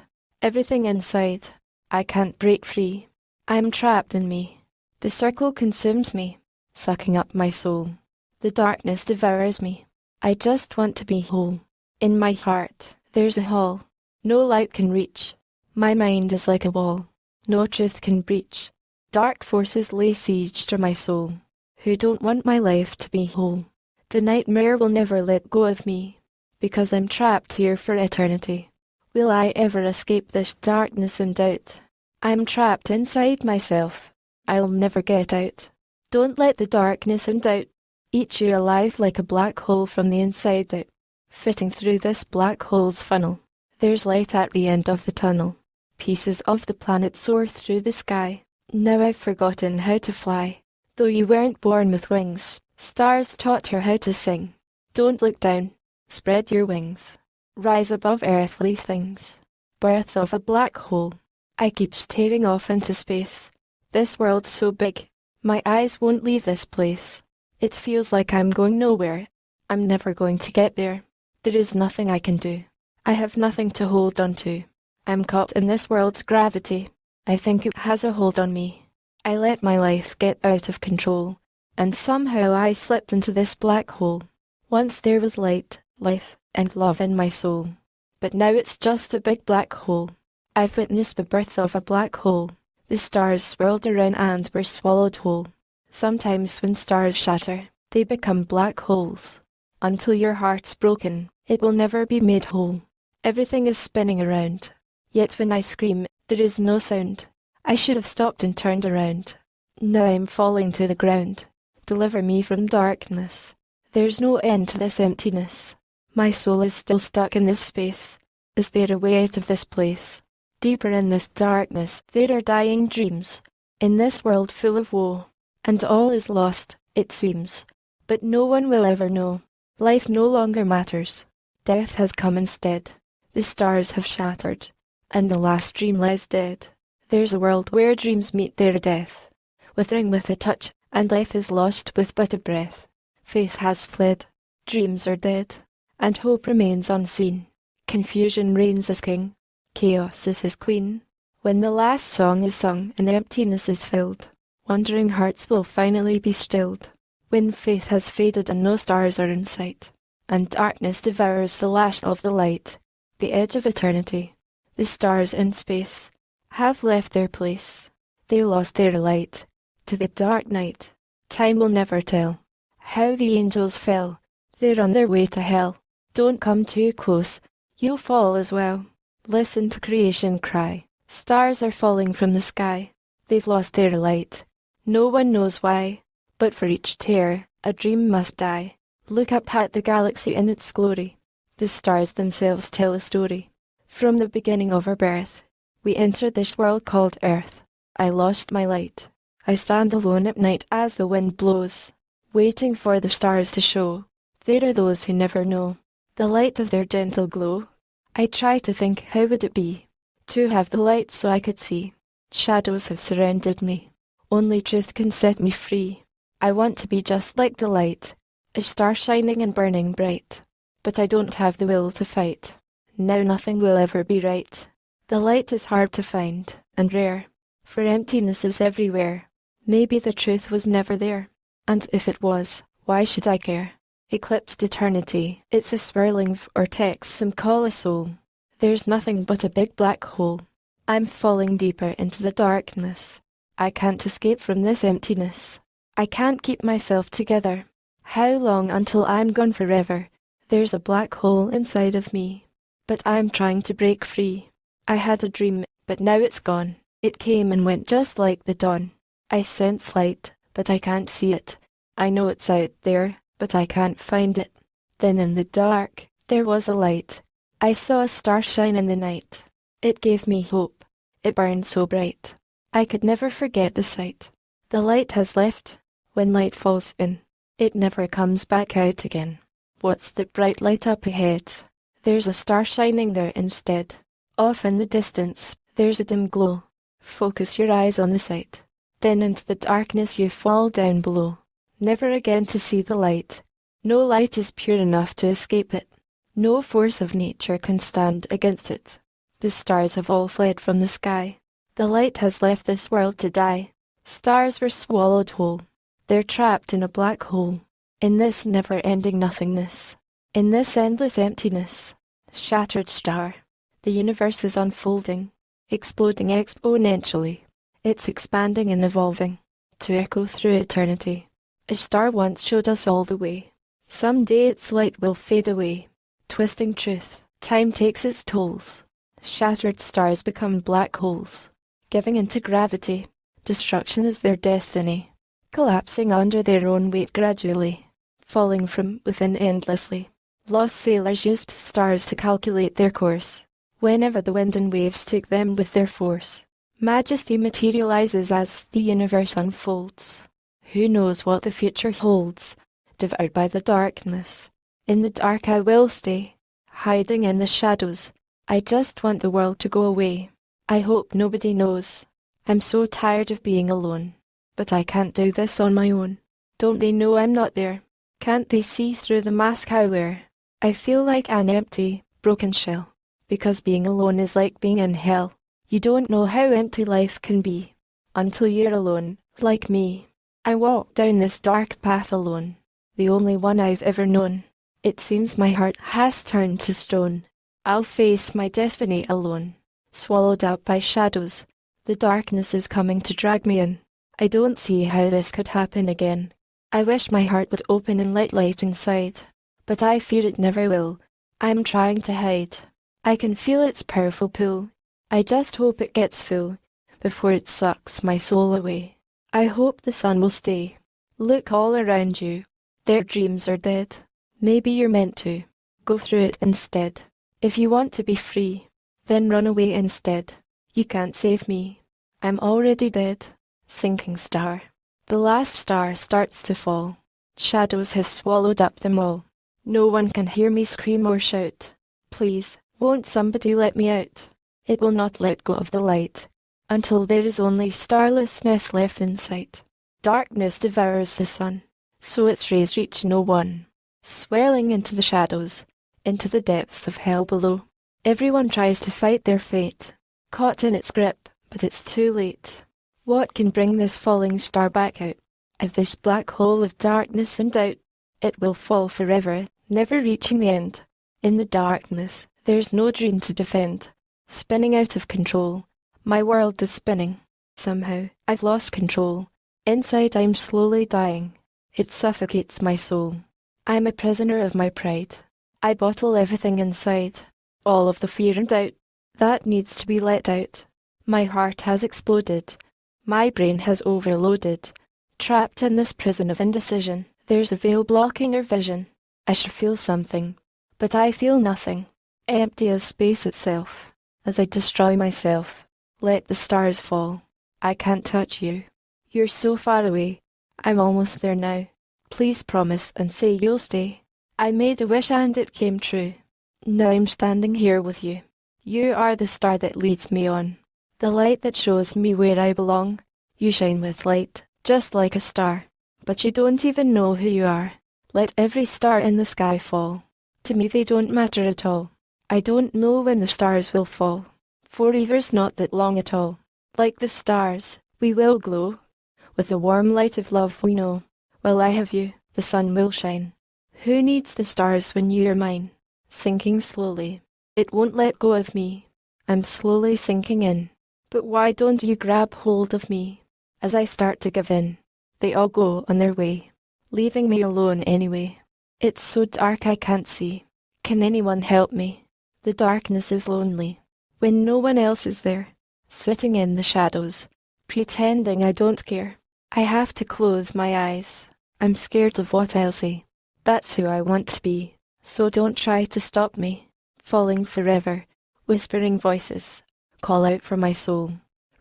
everything inside. I can't break free. I'm trapped in me. The circle consumes me, sucking up my soul. The darkness devours me. I just want to be whole. In my heart, there's a hole no light can reach. My mind is like a wall no truth can breach. Dark forces lay siege to my soul, who don't want my life to be whole. The nightmare will never let go of me, because I'm trapped here for eternity. Will I ever escape this darkness and doubt? I'm trapped inside myself. I'll never get out. Don't let the darkness and doubt eat you alive like a black hole from the inside out. Fitting through this black hole's funnel, there's light at the end of the tunnel. Pieces of the planet soar through the sky. Now I've forgotten how to fly. Though you weren't born with wings, stars taught her how to sing. Don't look down, spread your wings. Rise above earthly things. Birth of a black hole. I keep staring off into space. This world's so big, my eyes won't leave this place. It feels like I'm going nowhere. I'm never going to get there. There is nothing I can do. I have nothing to hold on to. I'm caught in this world's gravity. I think it has a hold on me. I let my life get out of control, and somehow I slipped into this black hole. Once there was light, life, and love in my soul. But now it's just a big black hole. I've witnessed the birth of a black hole. The stars swirled around and were swallowed whole. Sometimes when stars shatter, they become black holes. Until your heart's broken, it will never be made whole. Everything is spinning around. Yet when I scream, there is no sound. I should have stopped and turned around. Now I'm falling to the ground. Deliver me from darkness. There's no end to this emptiness. My soul is still stuck in this space. Is there a way out of this place? Deeper in this darkness, there are dying dreams. In this world full of woe. And all is lost, it seems. But no one will ever know. Life no longer matters. Death has come instead. The stars have shattered. And the last dream lies dead. There's a world where dreams meet their death, withering with a touch, and life is lost with but a breath. Faith has fled, dreams are dead, and hope remains unseen. Confusion reigns as king, chaos is his queen. When the last song is sung and emptiness is filled, wandering hearts will finally be stilled. When faith has faded and no stars are in sight, and darkness devours the last of the light, the edge of eternity. The stars in space have left their place. They lost their light to the dark night. Time will never tell how the angels fell. They're on their way to hell. Don't come too close, you'll fall as well. Listen to creation cry. Stars are falling from the sky. They've lost their light. No one knows why, but for each tear, a dream must die. Look up at the galaxy in its glory. The stars themselves tell a story. From the beginning of our birth, we entered this world called Earth. I lost my light. I stand alone at night as the wind blows, waiting for the stars to show. There are those who never know the light of their gentle glow. I try to think how would it be to have the light so I could see. Shadows have surrounded me. Only truth can set me free. I want to be just like the light, a star shining and burning bright. But I don't have the will to fight. Now nothing will ever be right. The light is hard to find, and rare, for emptiness is everywhere. Maybe the truth was never there, and if it was, why should I care? Eclipsed eternity, it's a swirling vortex some call a soul. There's nothing but a big black hole. I'm falling deeper into the darkness. I can't escape from this emptiness. I can't keep myself together. How long until I'm gone forever? There's a black hole inside of me. But I'm trying to break free. I had a dream, but now it's gone. It came and went just like the dawn. I sense light, but I can't see it. I know it's out there, but I can't find it. Then in the dark, there was a light. I saw a star shine in the night. It gave me hope. It burned so bright. I could never forget the sight. The light has left. When light falls in, it never comes back out again. What's the bright light up ahead? There's a star shining there instead. Off in the distance, there's a dim glow. Focus your eyes on the sight. Then into the darkness you fall down below. Never again to see the light. No light is pure enough to escape it. No force of nature can stand against it. The stars have all fled from the sky. The light has left this world to die. Stars were swallowed whole. They're trapped in a black hole. In this never-ending nothingness, in this endless emptiness, shattered star, the universe is unfolding, exploding exponentially. It's expanding and evolving, to echo through eternity. A star once showed us all the way. Someday its light will fade away. Twisting truth, time takes its tolls. Shattered stars become black holes. Giving into gravity, destruction is their destiny. Collapsing under their own weight gradually. Falling from within endlessly. Lost sailors used stars to calculate their course. Whenever the wind and waves took them with their force. Majesty materializes as the universe unfolds. Who knows what the future holds? Devoured by the darkness. In the dark I will stay, hiding in the shadows. I just want the world to go away. I hope nobody knows. I'm so tired of being alone. But I can't do this on my own. Don't they know I'm not there? Can't they see through the mask I wear? I feel like an empty, broken shell. Because being alone is like being in hell. You don't know how empty life can be until you're alone, like me. I walk down this dark path alone, the only one I've ever known. It seems my heart has turned to stone. I'll face my destiny alone, swallowed up by shadows. The darkness is coming to drag me in. I don't see how this could happen again. I wish my heart would open and let light inside, but I fear it never will. I'm trying to hide. I can feel its powerful pull. I just hope it gets full, before it sucks my soul away. I hope the sun will stay. Look all around you. Their dreams are dead. Maybe you're meant to go through it instead. If you want to be free, then run away instead. You can't save me. I'm already dead. Sinking star. The last star starts to fall. Shadows have swallowed up them all. No one can hear me scream or shout. Please, won't somebody let me out? It will not let go of the light, until there is only starlessness left in sight. Darkness devours the sun, so its rays reach no one. Swirling into the shadows, into the depths of hell below. Everyone tries to fight their fate, caught in its grip, but it's too late. What can bring this falling star back out of this black hole of darkness and doubt? It will fall forever, never reaching the end. In the darkness, there's no dream to defend. Spinning out of control, my world is spinning. Somehow, I've lost control. Inside I'm slowly dying. It suffocates my soul. I'm a prisoner of my pride. I bottle everything inside. All of the fear and doubt. That needs to be let out. My heart has exploded. My brain has overloaded. Trapped in this prison of indecision. There's a veil blocking our vision. I should feel something, but I feel nothing. Empty as space itself. As I destroy myself, let the stars fall. I can't touch you. You're so far away. I'm almost there now. Please promise and say you'll stay. I made a wish and it came true. Now I'm standing here with you. You are the star that leads me on. The light that shows me where I belong. You shine with light, just like a star. But you don't even know who you are. Let every star in the sky fall. To me they don't matter at all. I don't know when the stars will fall. Forever's not that long at all. Like the stars, we will glow. With the warm light of love we know. While I have you, the sun will shine. Who needs the stars when you are mine? Sinking slowly. It won't let go of me. I'm slowly sinking in. But why don't you grab hold of me? As I start to give in, they all go on their way, leaving me alone anyway. It's so dark I can't see. Can anyone help me? The darkness is lonely, when no one else is there, sitting in the shadows, pretending I don't care. I have to close my eyes. I'm scared of what I'll say. That's who I want to be, so don't try to stop me. Falling forever, whispering voices, call out for my soul.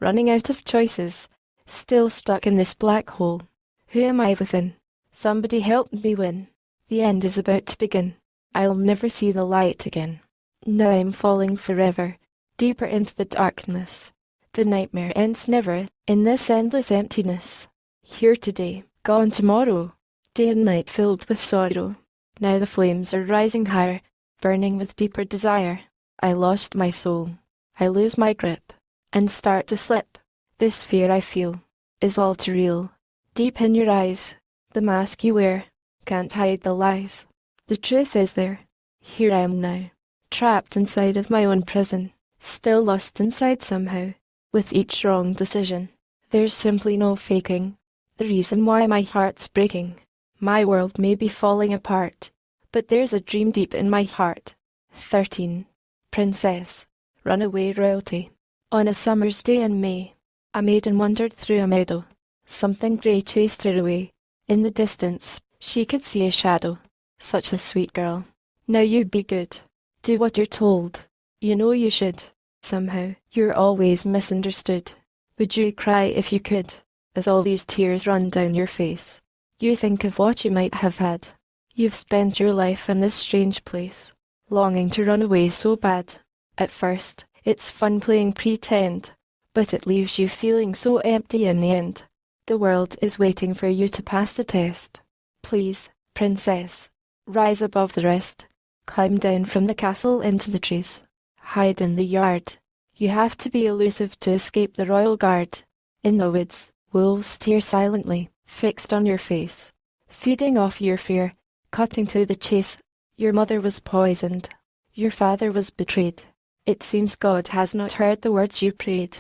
Running out of choices, still stuck in this black hole. Who am I within? Somebody help me win. The end is about to begin. I'll never see the light again. Now I'm falling forever, deeper into the darkness. The nightmare ends never, in this endless emptiness. Here today, gone tomorrow. Day and night filled with sorrow. Now the flames are rising higher, burning with deeper desire. I lost my soul. I lose my grip, and start to slip. This fear I feel, is all too real. Deep in your eyes, the mask you wear. can't hide the lies. The truth is there. Here I am now, trapped inside of my own prison, still lost inside somehow, with each wrong decision. There's simply no faking the reason why my heart's breaking. My world may be falling apart, but there's a dream deep in my heart. 13. Princess. Runaway royalty. On a summer's day in May, a maiden wandered through a meadow. Something grey chased her away. In the distance, she could see a shadow. Such a sweet girl. Now you be good. Do what you're told. You know you should. Somehow, you're always misunderstood. Would you cry if you could, as all these tears run down your face? You think of what you might have had. You've spent your life in this strange place, longing to run away so bad. At first, it's fun playing pretend, but it leaves you feeling so empty in the end. The world is waiting for you to pass the test. Please, princess, rise above the rest. Climb down from the castle into the trees. Hide in the yard. You have to be elusive to escape the royal guard. In the woods, wolves stare silently, fixed on your face, feeding off your fear, cutting to the chase. Your mother was poisoned. Your father was betrayed. It seems God has not heard the words you prayed.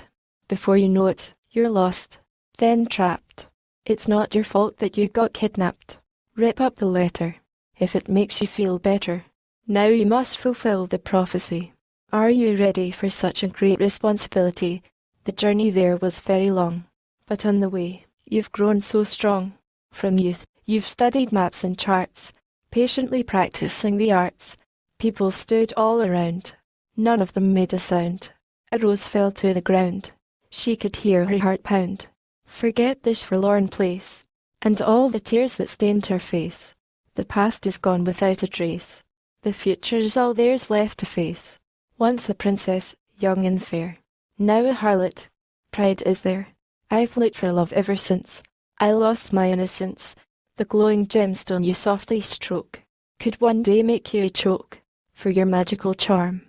Before you know it, you're lost, then trapped. It's not your fault that you got kidnapped. Rip up the letter, if it makes you feel better. Now you must fulfill the prophecy. Are you ready for such a great responsibility? The journey there was very long, but on the way, you've grown so strong. From youth, you've studied maps and charts, patiently practicing the arts. People stood all around. None of them made a sound. A rose fell to the ground. She could hear her heart pound. Forget this forlorn place, and all the tears that stained her face. The past is gone without a trace. The future is all there's left to face. Once a princess, young and fair, now a harlot. Pride is there. I've looked for love ever since I lost my innocence. The glowing gemstone you softly stroke could one day make you choke, for your magical charm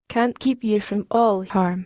can't keep you from all harm.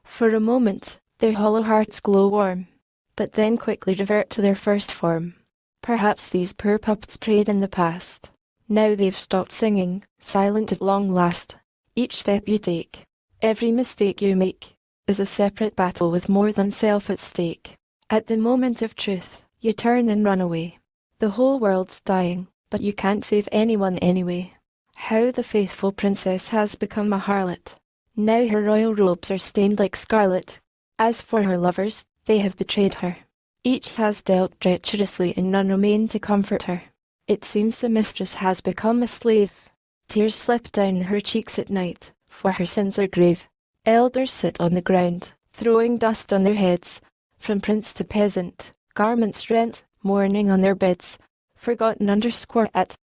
For a moment, their hollow hearts glow warm, but then quickly revert to their first form. Perhaps these poor puppets prayed in the past. Now they've stopped singing, silent at long last. Each step you take, every mistake you make, is a separate battle with more than self at stake. At the moment of truth, you turn and run away. The whole world's dying, but you can't save anyone anyway. How the faithful princess has become a harlot. Now her royal robes are stained like scarlet. As for her lovers, they have betrayed her. Each has dealt treacherously and none remain to comfort her. It seems the mistress has become a slave. Tears slip down her cheeks at night, for her sins are grave. Elders sit on the ground, throwing dust on their heads. From prince to peasant, garments rent, mourning on their beds, forgotten underscore at